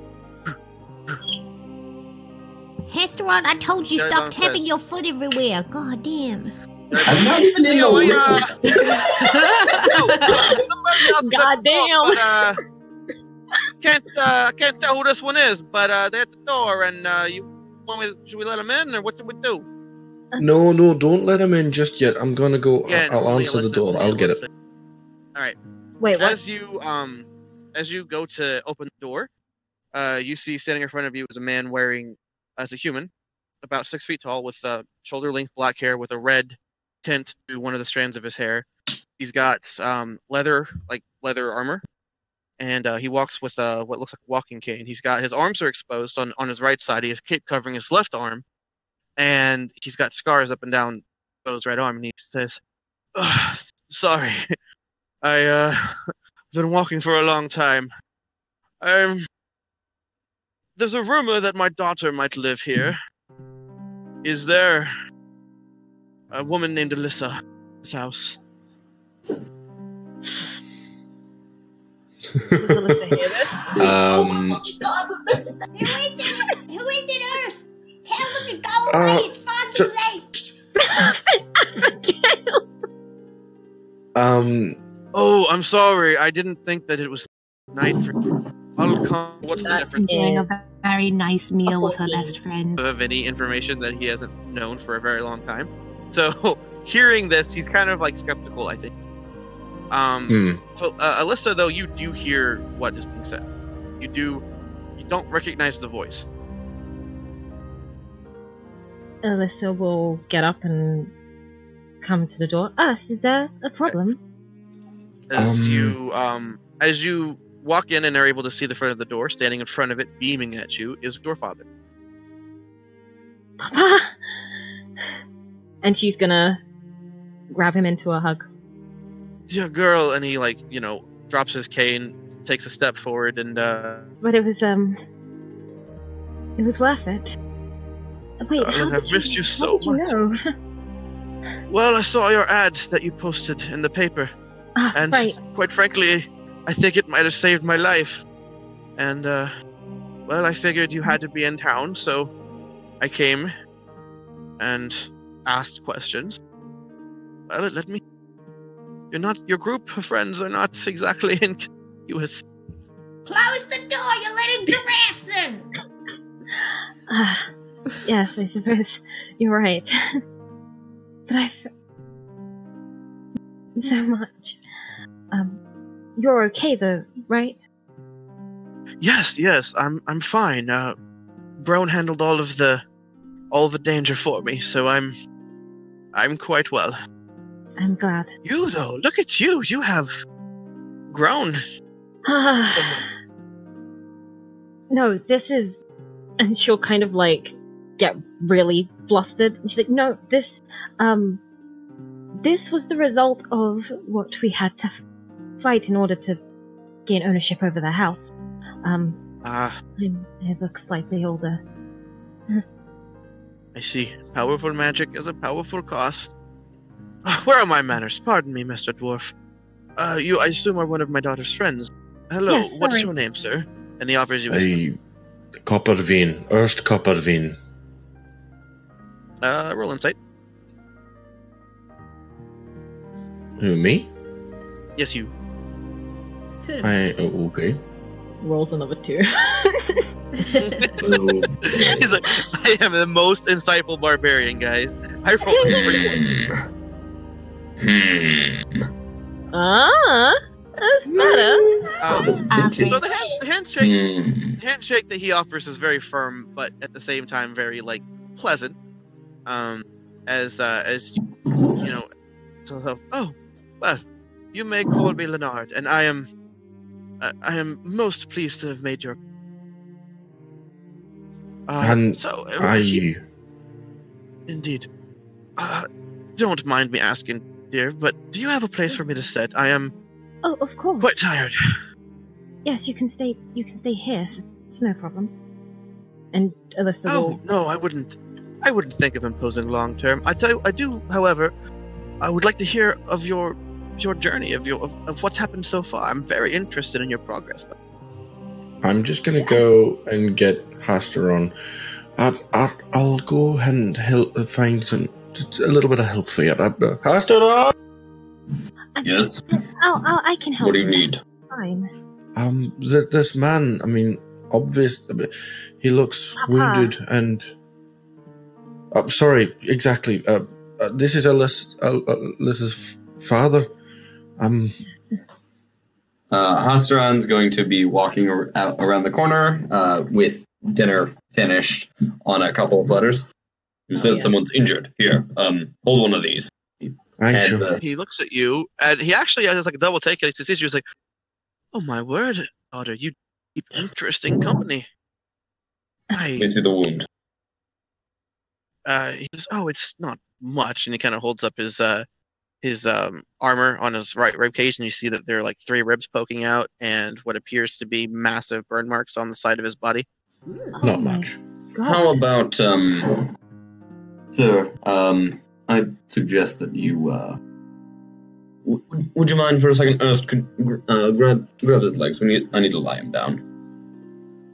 Hesteron, I told you stop tapping your foot everywhere. God damn. I'm not even in the way. God damn. Can't tell who this one is, but they're at the door, and should we let them in, or what should we do? No, don't let him in just yet. I'm gonna go. I'll answer the door. I'll get it. All right. Wait, what? As you go to open the door, you see standing in front of you is a man wearing, as a human, about 6 feet tall, with shoulder-length black hair with a red tint to one of the strands of his hair. He's got leather armor, and he walks with what looks like a walking cane. He's got his arms are exposed on his right side. He has a cape covering his left arm, and he's got scars up and down his right arm. And he says, "Sorry, I've been walking for a long time. There's a rumor that my daughter might live here. Is there a woman named Alyssa in this house?" Who is it, Earth? Tell them to go away. It's far too late. Oh, I'm sorry. I didn't think that it was night for. I'll come. What's the difference? Enjoying a very nice meal with her best friend. Of any information that he hasn't known for a very long time. So, hearing this, he's kind of like skeptical, I think. So, Alyssa, though, you do hear what is being said. You don't recognize the voice. Alyssa will get up and come to the door. Is there a problem? As you walk in and are able to see the front of the door, standing in front of it, beaming at you, is your father. Papa! And she's gonna grab him into a hug. Dear girl, and he drops his cane, takes a step forward, and But it was worth it. Wait, I've missed you so much. Know? Well, I saw your ad that you posted in the paper, and quite frankly, I think it might have saved my life. And well, I figured you had to be in town, so I came and asked questions. Well, it let me. Your group of friends are not exactly inconspicuous. Close the door, you're letting giraffes in! Yes, I suppose you're right. But so much. You're okay though, right? Yes, I'm fine. Brown handled all the danger for me, so I'm quite well. I'm glad. You though, look at you. You have grown. No, this is, and she'll kind of get really flustered. And she's like, no, this was the result of what we had to fight in order to gain ownership over the house. I look slightly older. I see. Powerful magic is a powerful cost. Where are my manners? Pardon me, Mr. Dwarf. You, I assume, are one of my daughter's friends. Hello, yes, what's your name, sir? And he offers you a Copperveen. Erst Copperveen. Roll insight. Who, me? Yes, you. Okay. Rolls another 2. He's like, I am the most insightful barbarian, guys. I rolled that's better. So the handshake that he offers is very firm, but at the same time very pleasant. As you know, mental health. Oh, well, you may call me Leonard, and I am most pleased to have made your. And so are you? Indeed. Don't mind me asking, dear, but do you have a place for me to sit? I am Oh, of course. quite tired. Yes, you can stay. You can stay here. It's no problem. And Alyssa will. No, I wouldn't think of imposing long term. I do, however, I would like to hear of your journey, of what's happened so far. I'm very interested in your progress. I'm just gonna go and get Hasteron. I'll go ahead and find just a little bit of help for you. Hasteron! Yes? I can help. What do you need? Fine. This man, I mean, obvious, he looks Papa. wounded and... sorry, exactly. This is Alyssa's father. Hasteron's going to be walking around the corner with dinner finished on a couple of platters. You said someone's injured. Here, hold one of these. Sure. He looks at you, and he actually has like a double take. He sees you, he's like, "Oh my word, daughter, you keep interesting company." You see the wound. He goes, "Oh, it's not much," and he kind of holds up his armor on his right rib cage, and you see that there are like 3 ribs poking out, and what appears to be massive burn marks on the side of his body. Not much. God. How about, sir, I'd suggest that you, would you mind for a second? Grab his legs. I need to lie him down.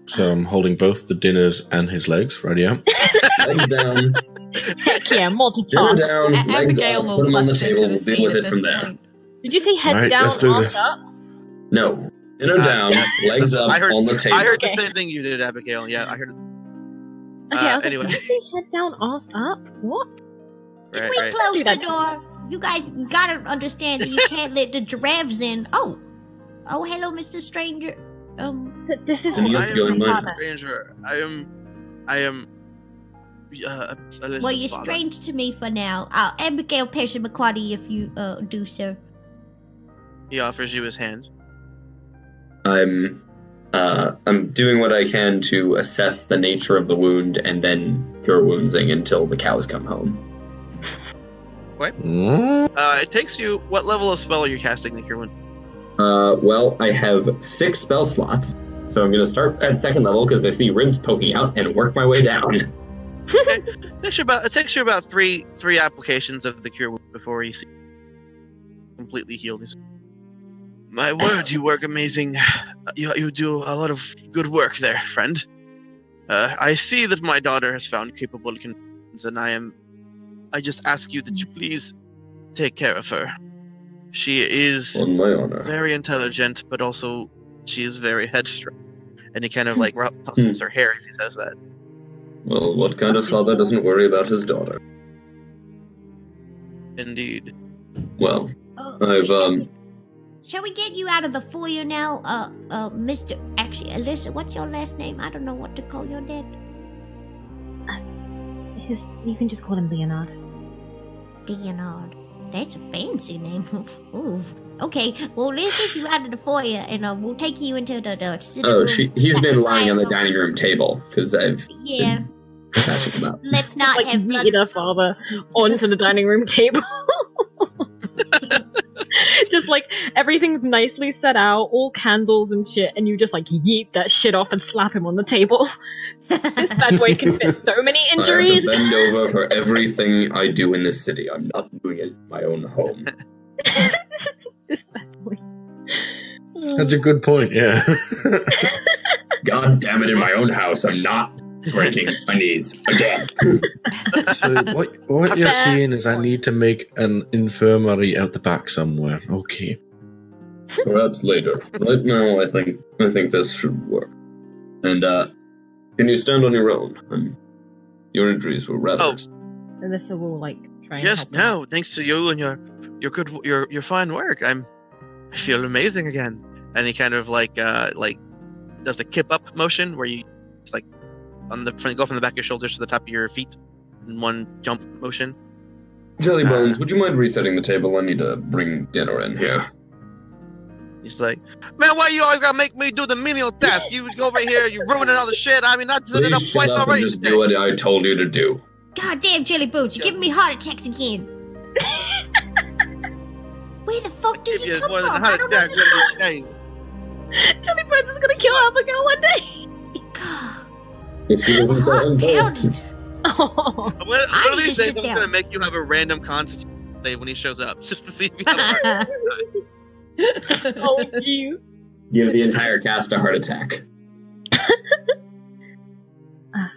So I'm holding both the dinners and his legs. Ready up. Legs down. Heck yeah, Dinner multitask. down, legs Abigail up, will put him on the bust into table, the we'll scene deal with at it this from there. point. Did you say head Alright, down, let's do arms this. up? No. Dinner down, legs up, I heard, on the table. I heard the Okay. same thing you did, Abigail. Yeah, I heard it. Okay, I was Anyway. like, did you say head down, arms up? What? Did we Right. close Do the that. door? You guys gotta understand that you can't let the giraffes in. Oh, hello, Mr. Stranger. This is Then you guys I go am in a mine. stranger. I am. Alyssa's Well, you're father. strange to me for now. Abigail Percy McQuarrie, if you do, sir. He offers you his hand. I'm doing what I can to assess the nature of the wound and then cure woundsing until the cows come home. It takes you. What level of spell are you casting the cure wound? Well, I have 6 spell slots, so I'm going to start at 2nd level because I see ribs poking out and work my way down. It takes you about three applications of the cure wound before you see completely healed. He's, my word, you work amazing. You do a lot of good work there, friend. I see that my daughter has found capable companions, and I just ask you that you please take care of her. She is On my honor. very intelligent, but also she is very headstrong. And he kind of like tussles her hair as he says that. Well, what kind of father doesn't worry about his daughter? Indeed. Well, Oh, shall we get you out of the foyer now, Mr. Actually, Alyssa, what's your last name? I don't know what to call your dad. You can just call him Leonard. Leonard. That's a fancy name. Ooh. Okay, well, let's get you out of the foyer, and we'll take you into the sitting room. He's been Fire lying on the room. dining room table because I've Yeah, been patching him up. let's not Like have blood. yeeted her father onto the dining room table. Just like everything's nicely set out, all candles and shit, and you just like yeet that shit off and slap him on the table. This bad boy can fit so many I have to injuries. bend over for everything I do in this city. I'm not doing it in my own home. This bad boy. That's a good point, yeah. God damn it, in my own house, I'm not breaking my knees again. So what you're saying is I need to make an infirmary out the back somewhere. Okay. Perhaps later. Right now, I think this should work. And, can you stand on your own? Your injuries were rather... Oh. Alyssa will like try and Yes, help him out. no, thanks to you and your fine work. I feel amazing again. And he kind of like does the kip up motion where you it's like on the front, go from the back of your shoulders to the top of your feet in one jump motion. Jellybones, would you mind resetting the table? I need to bring dinner in here. He's like, man, why you always gotta make me do the menial task? You go over here, you ruining all the shit. I mean, I did it up Please twice shut up already. and just do what I told you to do. God damn, Jellybones, you're giving me heart attacks again. Where the fuck does he come from? I don't know. Jellybones is gonna kill Abigail one day. God. If he doesn't tell him first. Oh. One of these days, sit I'm down. gonna make you have a random constitution save when he shows up, just to see if you have a Oh, you. Give the entire cast a heart attack.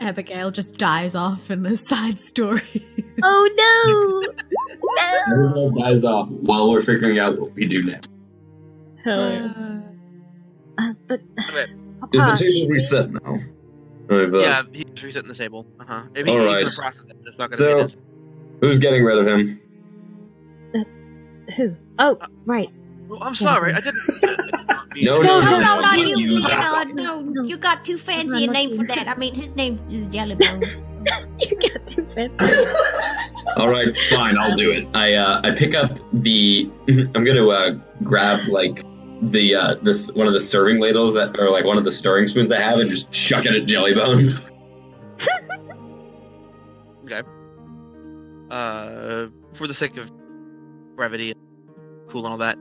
Abigail just dies off in a side story. Oh no! No! Everyone dies off while we're figuring out what we do next. But Okay. Is the Papa, table reset now? Yeah, he's resetting the table. If he, All he's right. in the process, it's not gonna So, be who's getting rid of him? who? Oh, right. Well, I'm sorry, I didn't. No, No, you you, you- Leonard, no. You got too fancy a name for that. I mean, his name's just Jellybones. You got too fancy. All right, fine, I'll do it. I pick up the. I'm gonna grab like the this one of the serving ladles that, or like one of the stirring spoons I have, and just chuck it at Jellybones. Okay. For the sake of brevity, cool and all that,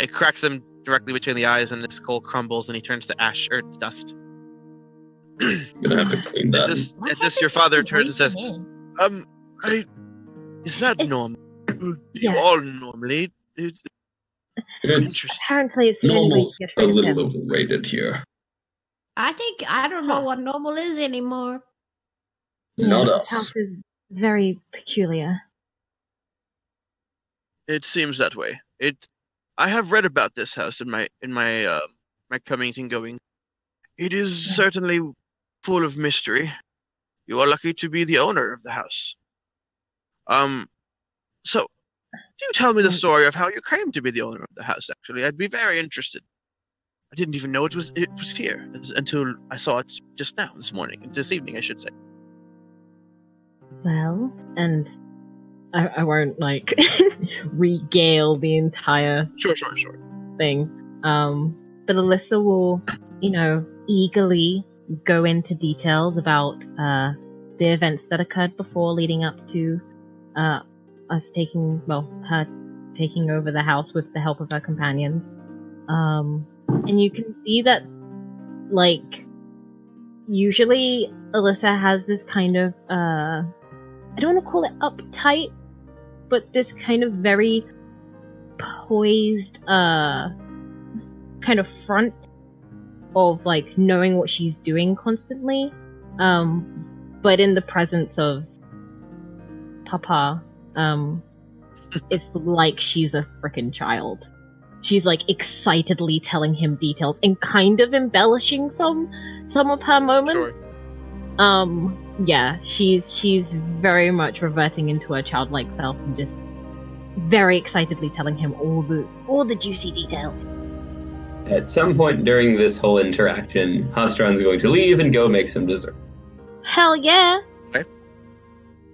it cracks him directly between the eyes, and his skull crumbles, and he turns to ash or dust. I'm gonna have to clean that. At this, your father turns and says, in? is that normal? Yeah. You all normally? It's Interesting. Apparently, it's the only way normal's to get a rid of little him. overrated here. I don't know what normal is anymore. Not This us. house is very peculiar. It seems that way. I have read about this house in my my comings and goings. It is certainly full of mystery. You are lucky to be the owner of the house. So, do tell me the story of how you came to be the owner of the house. Actually, I'd be very interested. I didn't even know it was here until I saw it just now, this evening, I should say. Well, and I won't like regale the entire Sure. thing. But Alyssa will, eagerly go into details about the events that occurred before, leading up to us her taking over the house with the help of her companions. And you can see that, like, usually Alyssa has this kind of, I don't want to call it uptight, but this kind of very poised, kind of front of, like, knowing what she's doing constantly. But in the presence of Papa, it's like she's a frickin' child. She's, like, excitedly telling him details and kind of embellishing some of her moments. Sure. Yeah, she's very much reverting into her childlike self and just very excitedly telling him all the juicy details. At some point during this whole interaction, Hastron's going to leave and go make some dessert. Hell yeah! Okay.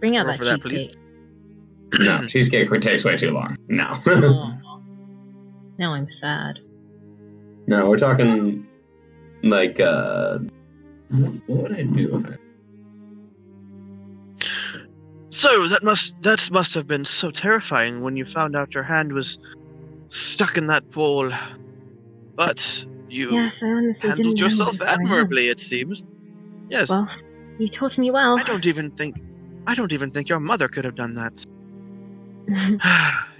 Bring out Roll that for that, please. cheesecake. No, cheesecake takes way too long. No. Oh. Now I'm sad. No, we're talking like what would I do? So that must have been so terrifying when you found out your hand was stuck in that bowl. But you Yes, I honestly handled didn't yourself know what was going on. admirably, it seems. Yes. Well, you taught me well. I don't even think your mother could have done that.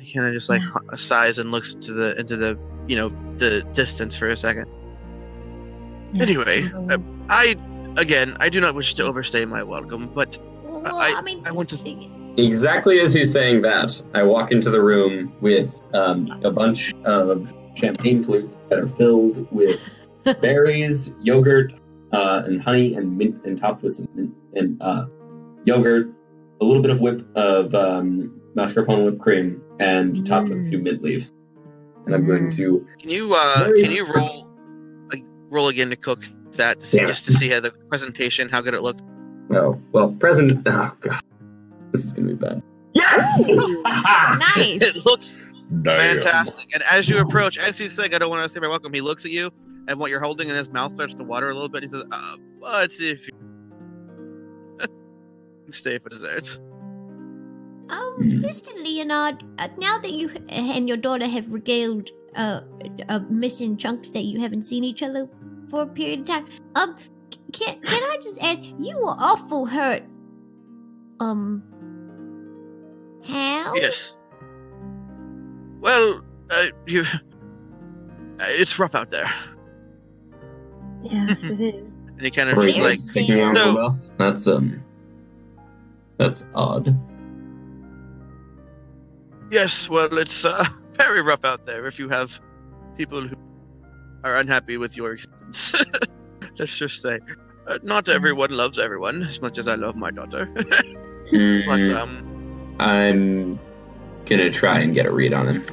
He kind of just like sighs and looks into the the distance for a second. Yeah, Anyway, well, I do not wish to overstay my welcome, but Well, I want to. Exactly as he's saying that, I walk into the room with a bunch of champagne flutes that are filled with berries, yogurt, and honey, and mint, and topped with some mint and yogurt, a little bit of mascarpone whipped cream, and topped with a few mint leaves. And I'm going to. Can you roll again to cook that just to see how the presentation, how good it looks? Oh, well, present. Oh, God. This is going to be bad. Yes! Nice. It looks Damn. fantastic. And as you approach, as he's saying, I don't want to say my welcome, he looks at you, and what you're holding in his mouth starts to water a little bit. He says, but if you stay for dessert. Mr. Leonard, now that you and your daughter have regaled missing chunks that you haven't seen each other for a period of time, can I just ask, you were awful hurt. How? Yes. Well, it's rough out there. Yes, it is. And he kind of Very just like, speaking of No. Beth, that's odd. yes, well, it's very rough out there if you have people who are unhappy with your existence. Let's just say. Not everyone loves everyone as much as I love my daughter. But, I'm gonna try and get a read on him.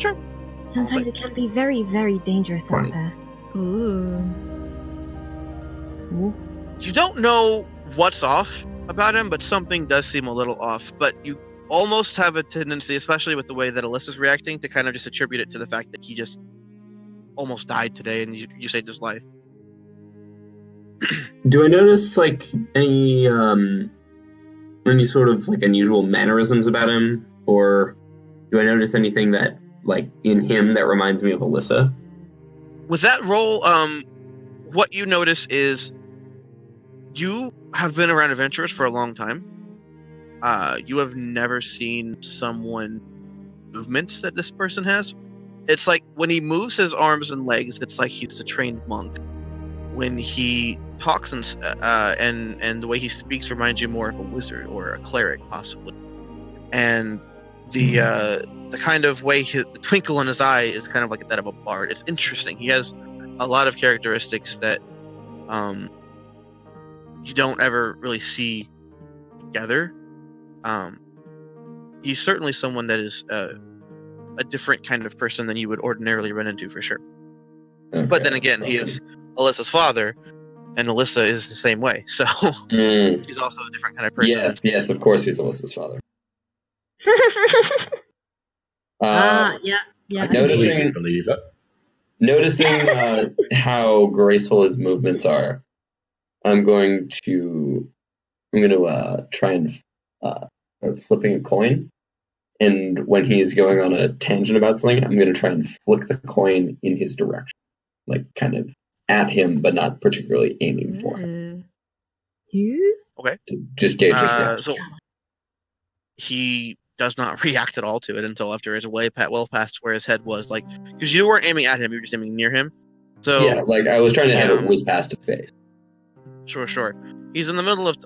sure. Sometimes it can be very, very dangerous out 20. there. Ooh. Ooh. You don't know what's off about him, but something does seem a little off. But you almost have a tendency, especially with the way that Alyssa's reacting, to kind of just attribute it to the fact that he just almost died today and you saved his life. Do I notice like any sort of like unusual mannerisms about him, or do I notice anything that like in him that reminds me of Alyssa? With that role, what you notice is you have been around adventurers for a long time. You have never seen someone movements that this person has. It's like when he moves his arms and legs, it's like he's a trained monk. When he talks and the way he speaks reminds you more of a wizard or a cleric, possibly. And the kind of way the twinkle in his eye is kind of like that of a bard. It's interesting. He has a lot of characteristics that you don't ever really see together. He's certainly someone that is a different kind of person than you would ordinarily run into, for sure. Okay. But then again, he is Alyssa's father, and Alyssa is the same way. So he's also a different kind of person. Yes, of course he's Alyssa's father. Yeah. Noticing Believe it. Noticing how graceful his movements are, I'm going to try and flipping a coin, and when he's going on a tangent about something, I'm going to try and flick the coin in his direction, like kind of at him, but not particularly aiming for him. You? Okay. To just gauge his reaction. So he does not react at all to it until after it's well past where his head was, like, because you weren't aiming at him, you were just aiming near him. So Yeah, like I was trying to have it whiz past his face. Sure. He's in the middle of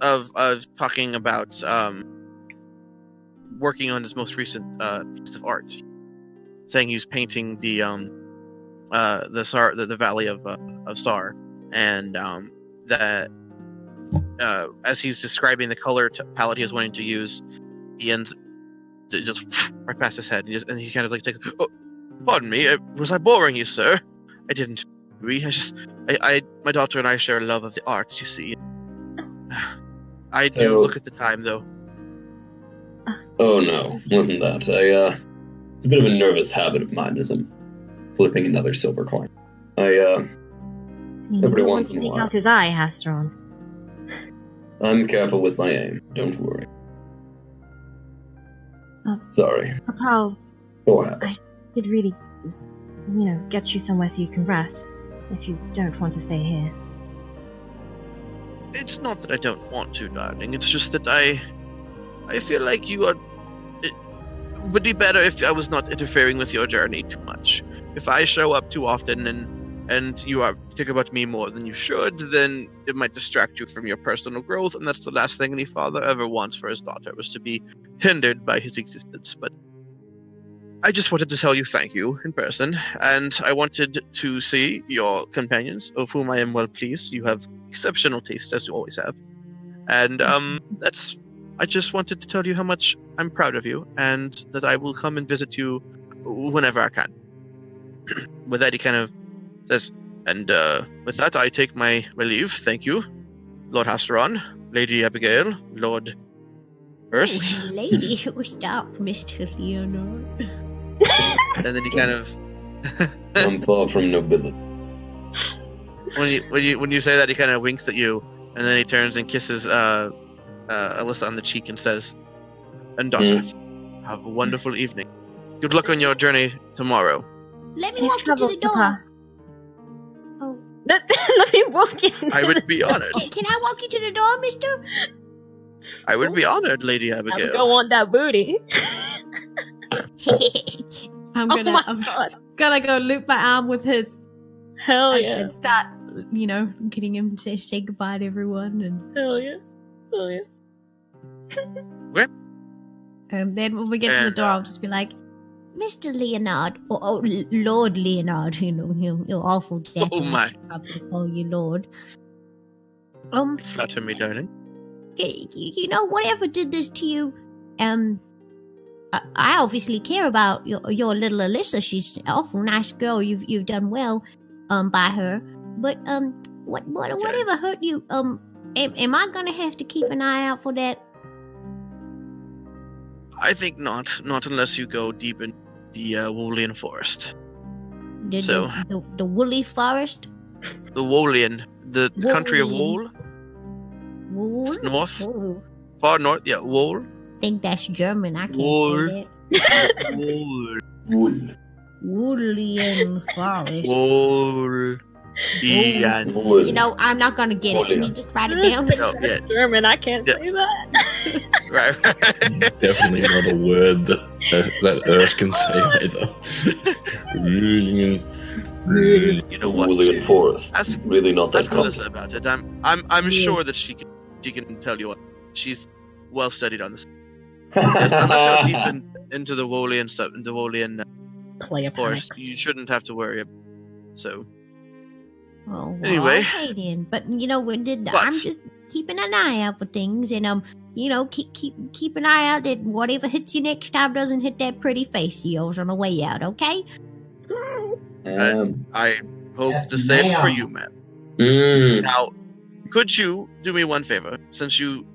talking about working on his most recent piece of art, saying he's painting the Valley of Sar, and that as he's describing the color palette he was wanting to use, he ends just right past his head, and he kind of like takes. Oh, pardon me, was I boring you, sir? I didn't. My daughter and I share a love of the arts, you see. I do look at the time, though. Oh no, wasn't that? It's a bit of a nervous habit of mine as I'm flipping another silver coin. Every once in a while. Out his eye, Hastron. I'm careful with my aim, don't worry. Sorry. Papa, Go ahead. did really, get you somewhere so you can rest, if you don't want to stay here. It's not that I don't want to, darling. It's just that I feel like it would be better if I was not interfering with your journey too much. If I show up too often and you think about me more than you should, then it might distract you from your personal growth, and that's the last thing any father ever wants for his daughter, was to be hindered by his existence. But I just wanted to tell you thank you in person, and I wanted to see your companions, of whom I am well pleased. You have exceptional taste, as you always have. And I just wanted to tell you how much I'm proud of you, and that I will come and visit you whenever I can. With that, he kind of says, and with that, I take my leave. Thank you, Lord Hasteron, Lady Abigail, Lord First, Lady, stop, Mr. Leonard. and then he kind of I'm far from nobility. when you say that, he kind of winks at you, and then he turns and kisses Alyssa on the cheek and says, "And daughter, have a wonderful evening. Good luck on your journey tomorrow." Let me walk you to the door. Oh. Let me walk in. I would be honored. Can I walk you to the door, mister? I would be honored, Lady I Abigail. don't want that booty. I'm Oh gonna, my I'm God. just gonna go loop my arm with his Hell and, yeah. and start, getting him to say goodbye to everyone, and Hell yeah. Hell yeah. then when we get to the And, door, I'll just be like, Mr. Leonard, or Lord Leonard, you're awful deaf. Oh my. Probably call you Lord. Flatter me, darling. Whatever did this to you, I obviously care about your little Alyssa. She's an awful nice girl. You've done well, by her. But whatever hurt you, am I gonna have to keep an eye out for that? I think not. Not unless you go deep in the Wolian forest. The woolly forest. The Wolian, the country of Wolian. Wol. Wool. It's north. Oh, Far north, yeah, Wol. I think that's German. I can't Wool. say that. Wol. Wool. Woolian forest. Wol. Ian. Wool. I'm not gonna get it. Can you just write it down? Oh, yeah. German, I can't Yeah. say that. Right. Definitely not a word that Earth can say either. You know what? Woolian forest. Ask, Really not that ask Alyssa common. about it. I'm sure that she can tell you what. She's well studied on this. Unless you're deep into the Wolian stuff, in the Wolian Play a forest, you shouldn't have to worry about it. So, Oh, well, Anyway. okay then. But I'm But- just keeping an eye out for things, and keep an eye out that whatever hits you next time doesn't hit that pretty face of yours on the way out. Okay? I hope Yes, the same ma'am. for you, man. Now, could you do me one favor? Since you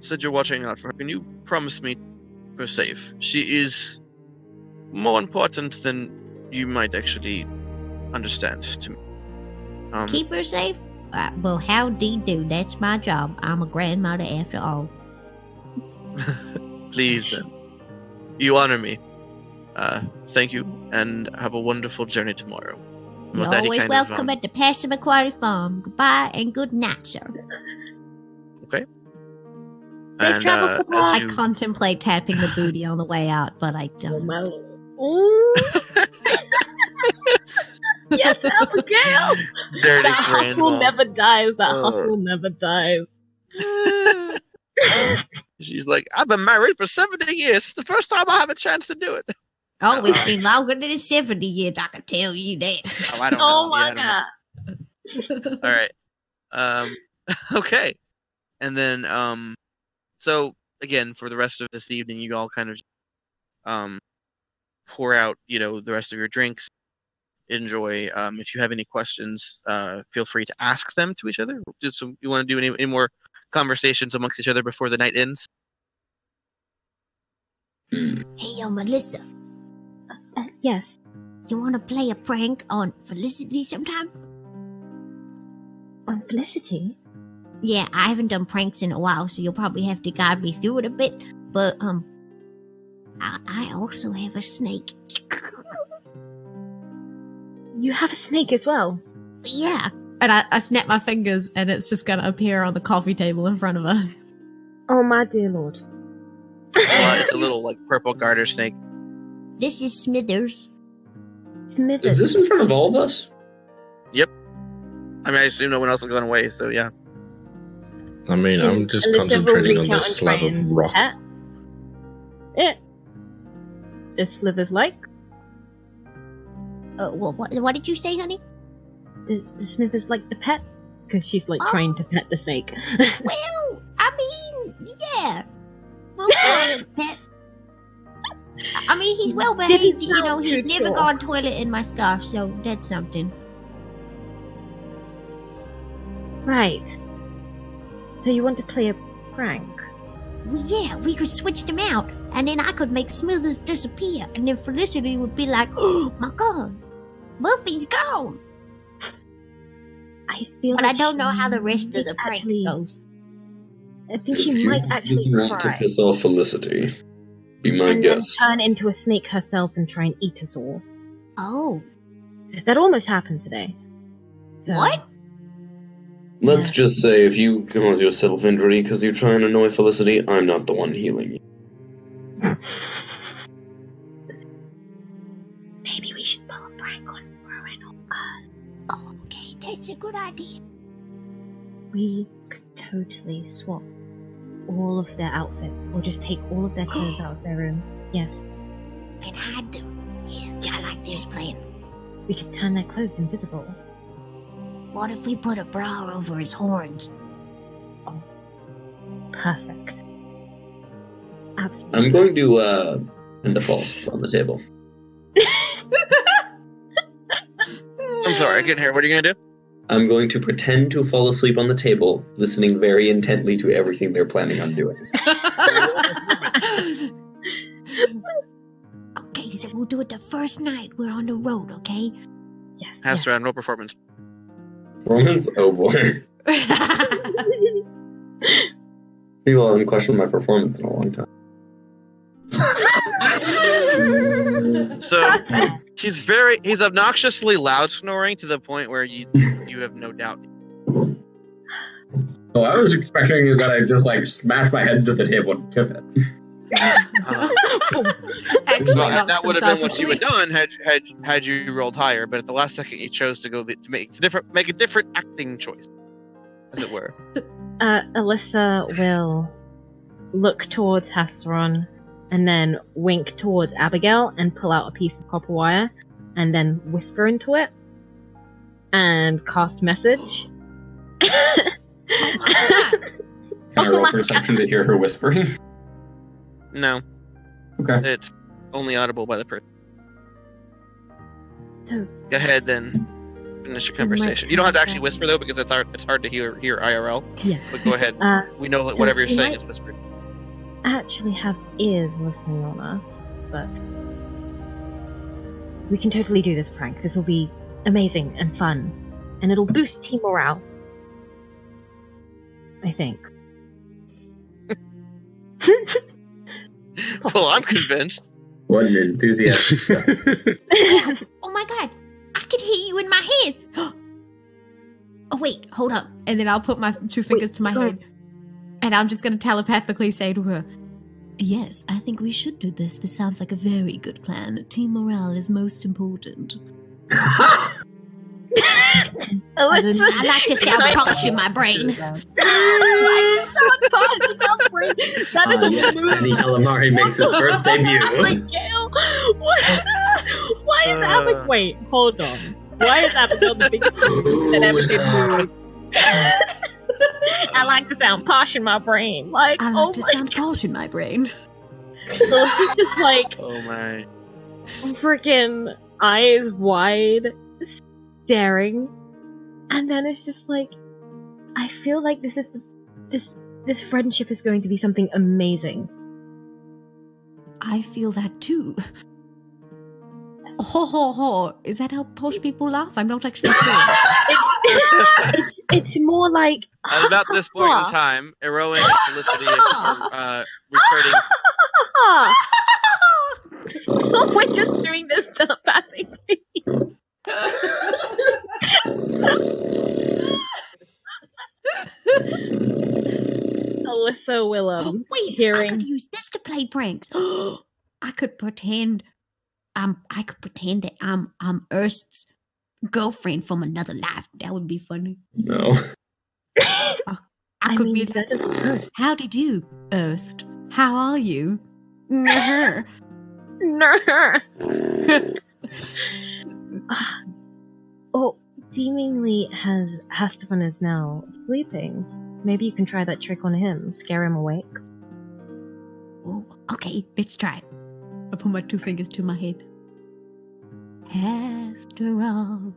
said you're watching out for her, can you promise me her safe? She is more important than you might actually understand to me. Keep her safe? Well, howdy do. That's my job. I'm a grandmother after all. Please, then. You honor me. Thank you, and have a wonderful journey tomorrow. And You're with that, he always kind welcome of, at the Passamaquoddy Farm. Goodbye and good night, sir. and travel tomorrow. I as you, contemplate tapping the booty on the way out, but I don't. Ooh. Yes, Abigail! dirty That hustle grandma. never dies. That Uh. hustle never dies. She's like, I've been married for 70 years. It's the first time I have a chance to do it. Oh, it's been longer than 70 years, I can tell you that. Oh, I don't know. Oh Yeah, my I don't know. god. All right. Okay. And then, so again, for the rest of this evening, you all kind of, pour out, the rest of your drinks. Enjoy. If you have any questions, feel free to ask them to each other. Just so you want to do any more conversations amongst each other before the night ends? Hey, Melissa, Yes. you want to play a prank on Felicity sometime? On Felicity? Yeah, I haven't done pranks in a while, so you'll probably have to guide me through it a bit. But, I also have a snake. You have a snake as well? Yeah. And I snap my fingers, and it's just gonna appear on the coffee table in front of us. Oh my dear lord. It's a little purple garter snake. This is Smithers. Is this in front of all of us? I mean, I assume no one else is going away, so yeah. I mean, I'm just Elizabeth will concentrating on reach this out and slab try of and rock. pet it. Is Slivers like? What did you say, honey? Is Smithers like the pet? Because she's Oh. trying to pet the snake. Well, I mean, yeah. Well, pet. I mean, he's well behaved. Didn't sound He's too never cool. gone toilet in my scarf, so that's something. Right. So you want to play a prank? Well, yeah, we could switch them out, and then I could make Smithers disappear, and then Felicity would be like, "Oh my God, Muffy's gone." I feel But like I don't know how the she rest of might the prank actually- goes. I think If she you might actually want to try. piss off Felicity, be my And then guest. turn into a snake herself and try and eat us all. Oh, That almost happened today. So, what? Let's just say if you cause yourself injury because you try and annoy Felicity, I'm not the one healing you. Maybe we should pull a prank on Rowan or us. Oh, okay, that's a good idea. We could totally swap all of their outfits, or just take all of their clothes out of their room. Yes, And hide them. Yeah, I like this plan. we could turn their clothes invisible. What if we put a bra over his horns? Perfect. Absolutely. I'm going to end the false on the table. I'm sorry, I couldn't hear. What are you gonna do? I'm going to pretend to fall asleep on the table, listening very intently to everything they're planning on doing. Okay, so we'll do it the first night we're on the road, okay? Yes. Has to run roll performance. Performance? Oh boy. People haven't questioned my performance in a long time. So he's obnoxiously loud snoring to the point where you have no doubt. Oh, I was expecting you gonna just like smash my head into the table and tip it. Actually, Well, knocks that would have been himself what you had asleep. done had you rolled higher, but at the last second you chose to go to make a different acting choice, as it were. Alyssa will look towards Hasseron and then wink towards Abigail and pull out a piece of copper wire and then whisper into it and cast message. Can I roll perception to hear her whispering? No, Okay. it's only audible by the person. So, Go ahead, then finish your conversation. You don't have to actually whisper though, because it's hard to hear IRL. yeah. But go ahead. We know that so whatever you're we saying might- is whispered. Actually have ears listening on us, but we can totally do this prank. This will be amazing and fun, and it'll boost team morale. I think. Well, I'm convinced. What an enthusiastic son. Oh my God, I could hear you in my head. Oh wait, hold up. And then I'll put my two fingers to my go head. And I'm just going to telepathically say to her, "Yes, I think we should do this. This sounds like a very good plan. Team morale is most important." I like to sound posh in my brain. That Yes, Danny Calamari makes his first debut. Abigail! Why is Abigail? Wait, hold on. Why is Abigail the biggest that ever did move? I like to sound posh in my brain. Like, I oh like to my sound posh in my brain. So he's just like Oh my. freaking eyes wide, staring, and then it's just like, I feel like this friendship is going to be something amazing. I feel that too. Ho ho ho. Is that how posh people laugh? I'm not actually sure. It's more like At about this point in time, Eroin and Felicity are returning. we're just doing this telepathically. Alyssa will Wait, I hearing. could use this to play pranks. I could pretend that I'm Erst's girlfriend from another life. That would be funny. No. I could mean, be that is good. howdy do, Erst. How are you? Her. No. Oh, seemingly Hastelman is now sleeping. Maybe you can try that trick on him. Scare him awake. Oh, okay, let's try. I put my two fingers to my head. After all.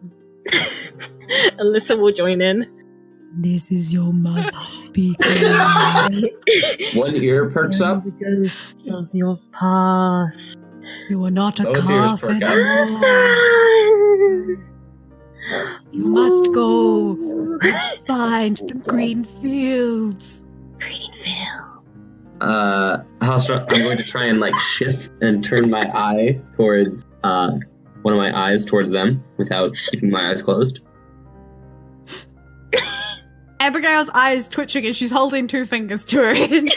Alyssa will join in. This is your mother speaking. One ear perks up. The ghost of your past. You are not a Both ears calf perk up. anymore. You must go find the green fields. Halstra, I'm going to try and shift and turn my eye towards one of my eyes towards them without keeping my eyes closed. Abigail's eye is twitching and she's holding 2 fingers to her head.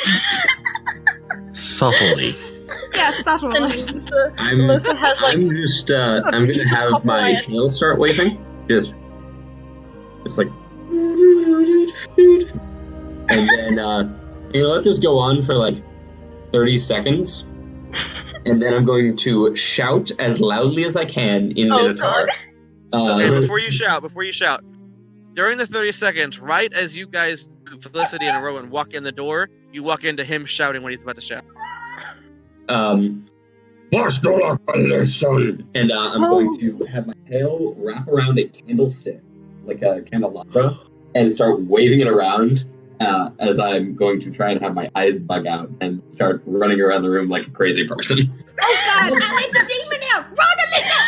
Subtly. Yeah, subtly. I'm gonna have my tail start waving. Just like, and then let this go on for 30 seconds, and then I'm going to shout as loudly as I can in Minotaur. Okay, before you shout, during the 30 seconds, right as you guys, Felicity and Rowan, walk in the door, you walk into him shouting what he's about to shout. And I'm going to have my tail wrap around a candlestick, like a candelabra, and start waving it around as I'm going to try and have my eyes bug out and start running around the room like a crazy person. Oh God! I let the demon out! Run, Alyssa!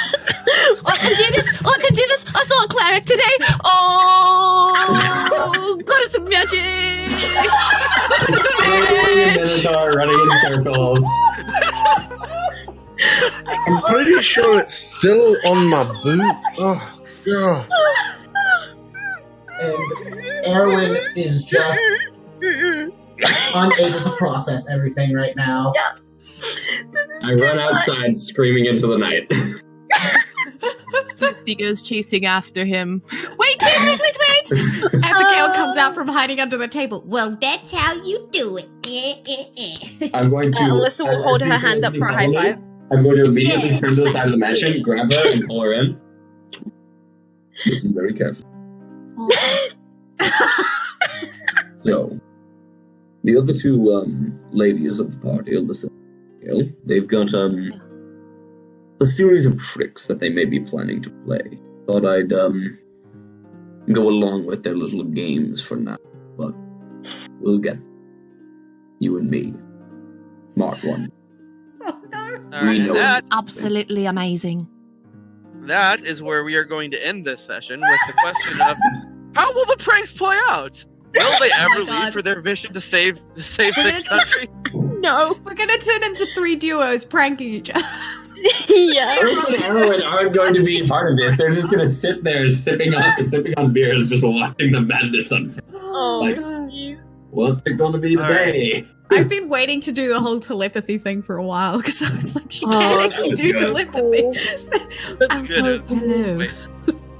I can do this! I can do this! I saw a cleric today! Oh! Goddess of magic! Minotaur running in circles. I'm pretty sure it's still on my boot. Oh, God. And Erwin is just unable to process everything right now. I run outside screaming into the night. Felicity goes chasing after him. Wait! Abigail comes out from hiding under the table. Well, that's how you do it. I'm going to. Alyssa will hold her hand up for a high five. I'm going to immediately turn to the side of the mansion, grab her, and pull her in. Listen very carefully. So, the other 2 ladies of the party, Alyssa and Abigail, they've got a series of tricks that they may be planning to play. Thought I'd go along with their little games for now, but we'll get you and me. Smart one. All right, that Absolutely amazing. is where we are going to end this session with the question of how will the pranks play out? Will they ever leave for their mission to save the country? No. We're gonna turn into 3 duos pranking each other. Yeah. Ernst and Erwin aren't going to be part of this. They're just going to sit there sipping on beers, just watching the madness unfold. Oh, God. What's it going to be today? I've been waiting to do the whole telepathy thing for a while because I was like, she can't actually do telepathy. I was like, hello. Wait.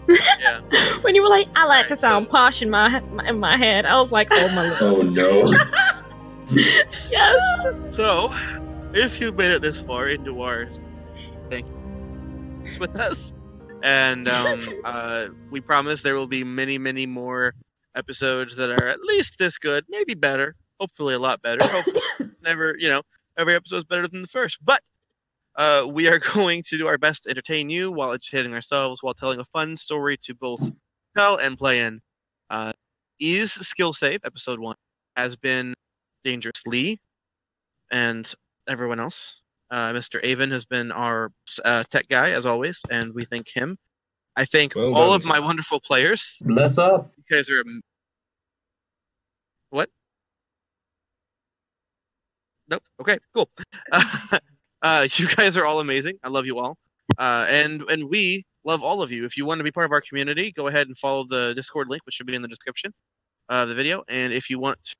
Yeah. When you were like, I like to sound posh in my head, I was like, oh my lord. Oh no. Yes. So, if you made it this far into our thank you with us, and we promise there will be many, many more episodes that are at least this good, maybe better, hopefully a lot better. Hopefully, never, every episode's better than the first, but we are going to do our best to entertain you while educating ourselves, while telling a fun story to both tell and play in. Is Skill Save, episode 1, has been Dangerous Lee and everyone else. Mr. Avon has been our tech guy, as always, and we thank him. I thank all of my wonderful players. Bless up. You guys are... What? Nope. Okay, cool. You guys are all amazing. I love you all. And we love all of you. If you want to be part of our community, go ahead and follow the Discord link, which should be in the description of the video. And if you want to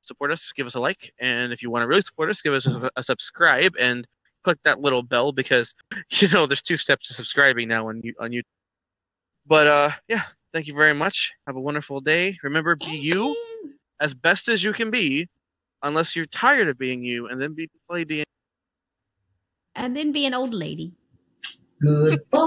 support us, give us a like. And if you want to really support us, give us a subscribe and click that little bell because, there's 2 steps to subscribing now on YouTube. But, yeah, thank you very much. Have a wonderful day. Remember, be you as best as you can be, unless you're tired of being you, and then play D&D. And then be an old lady. Goodbye.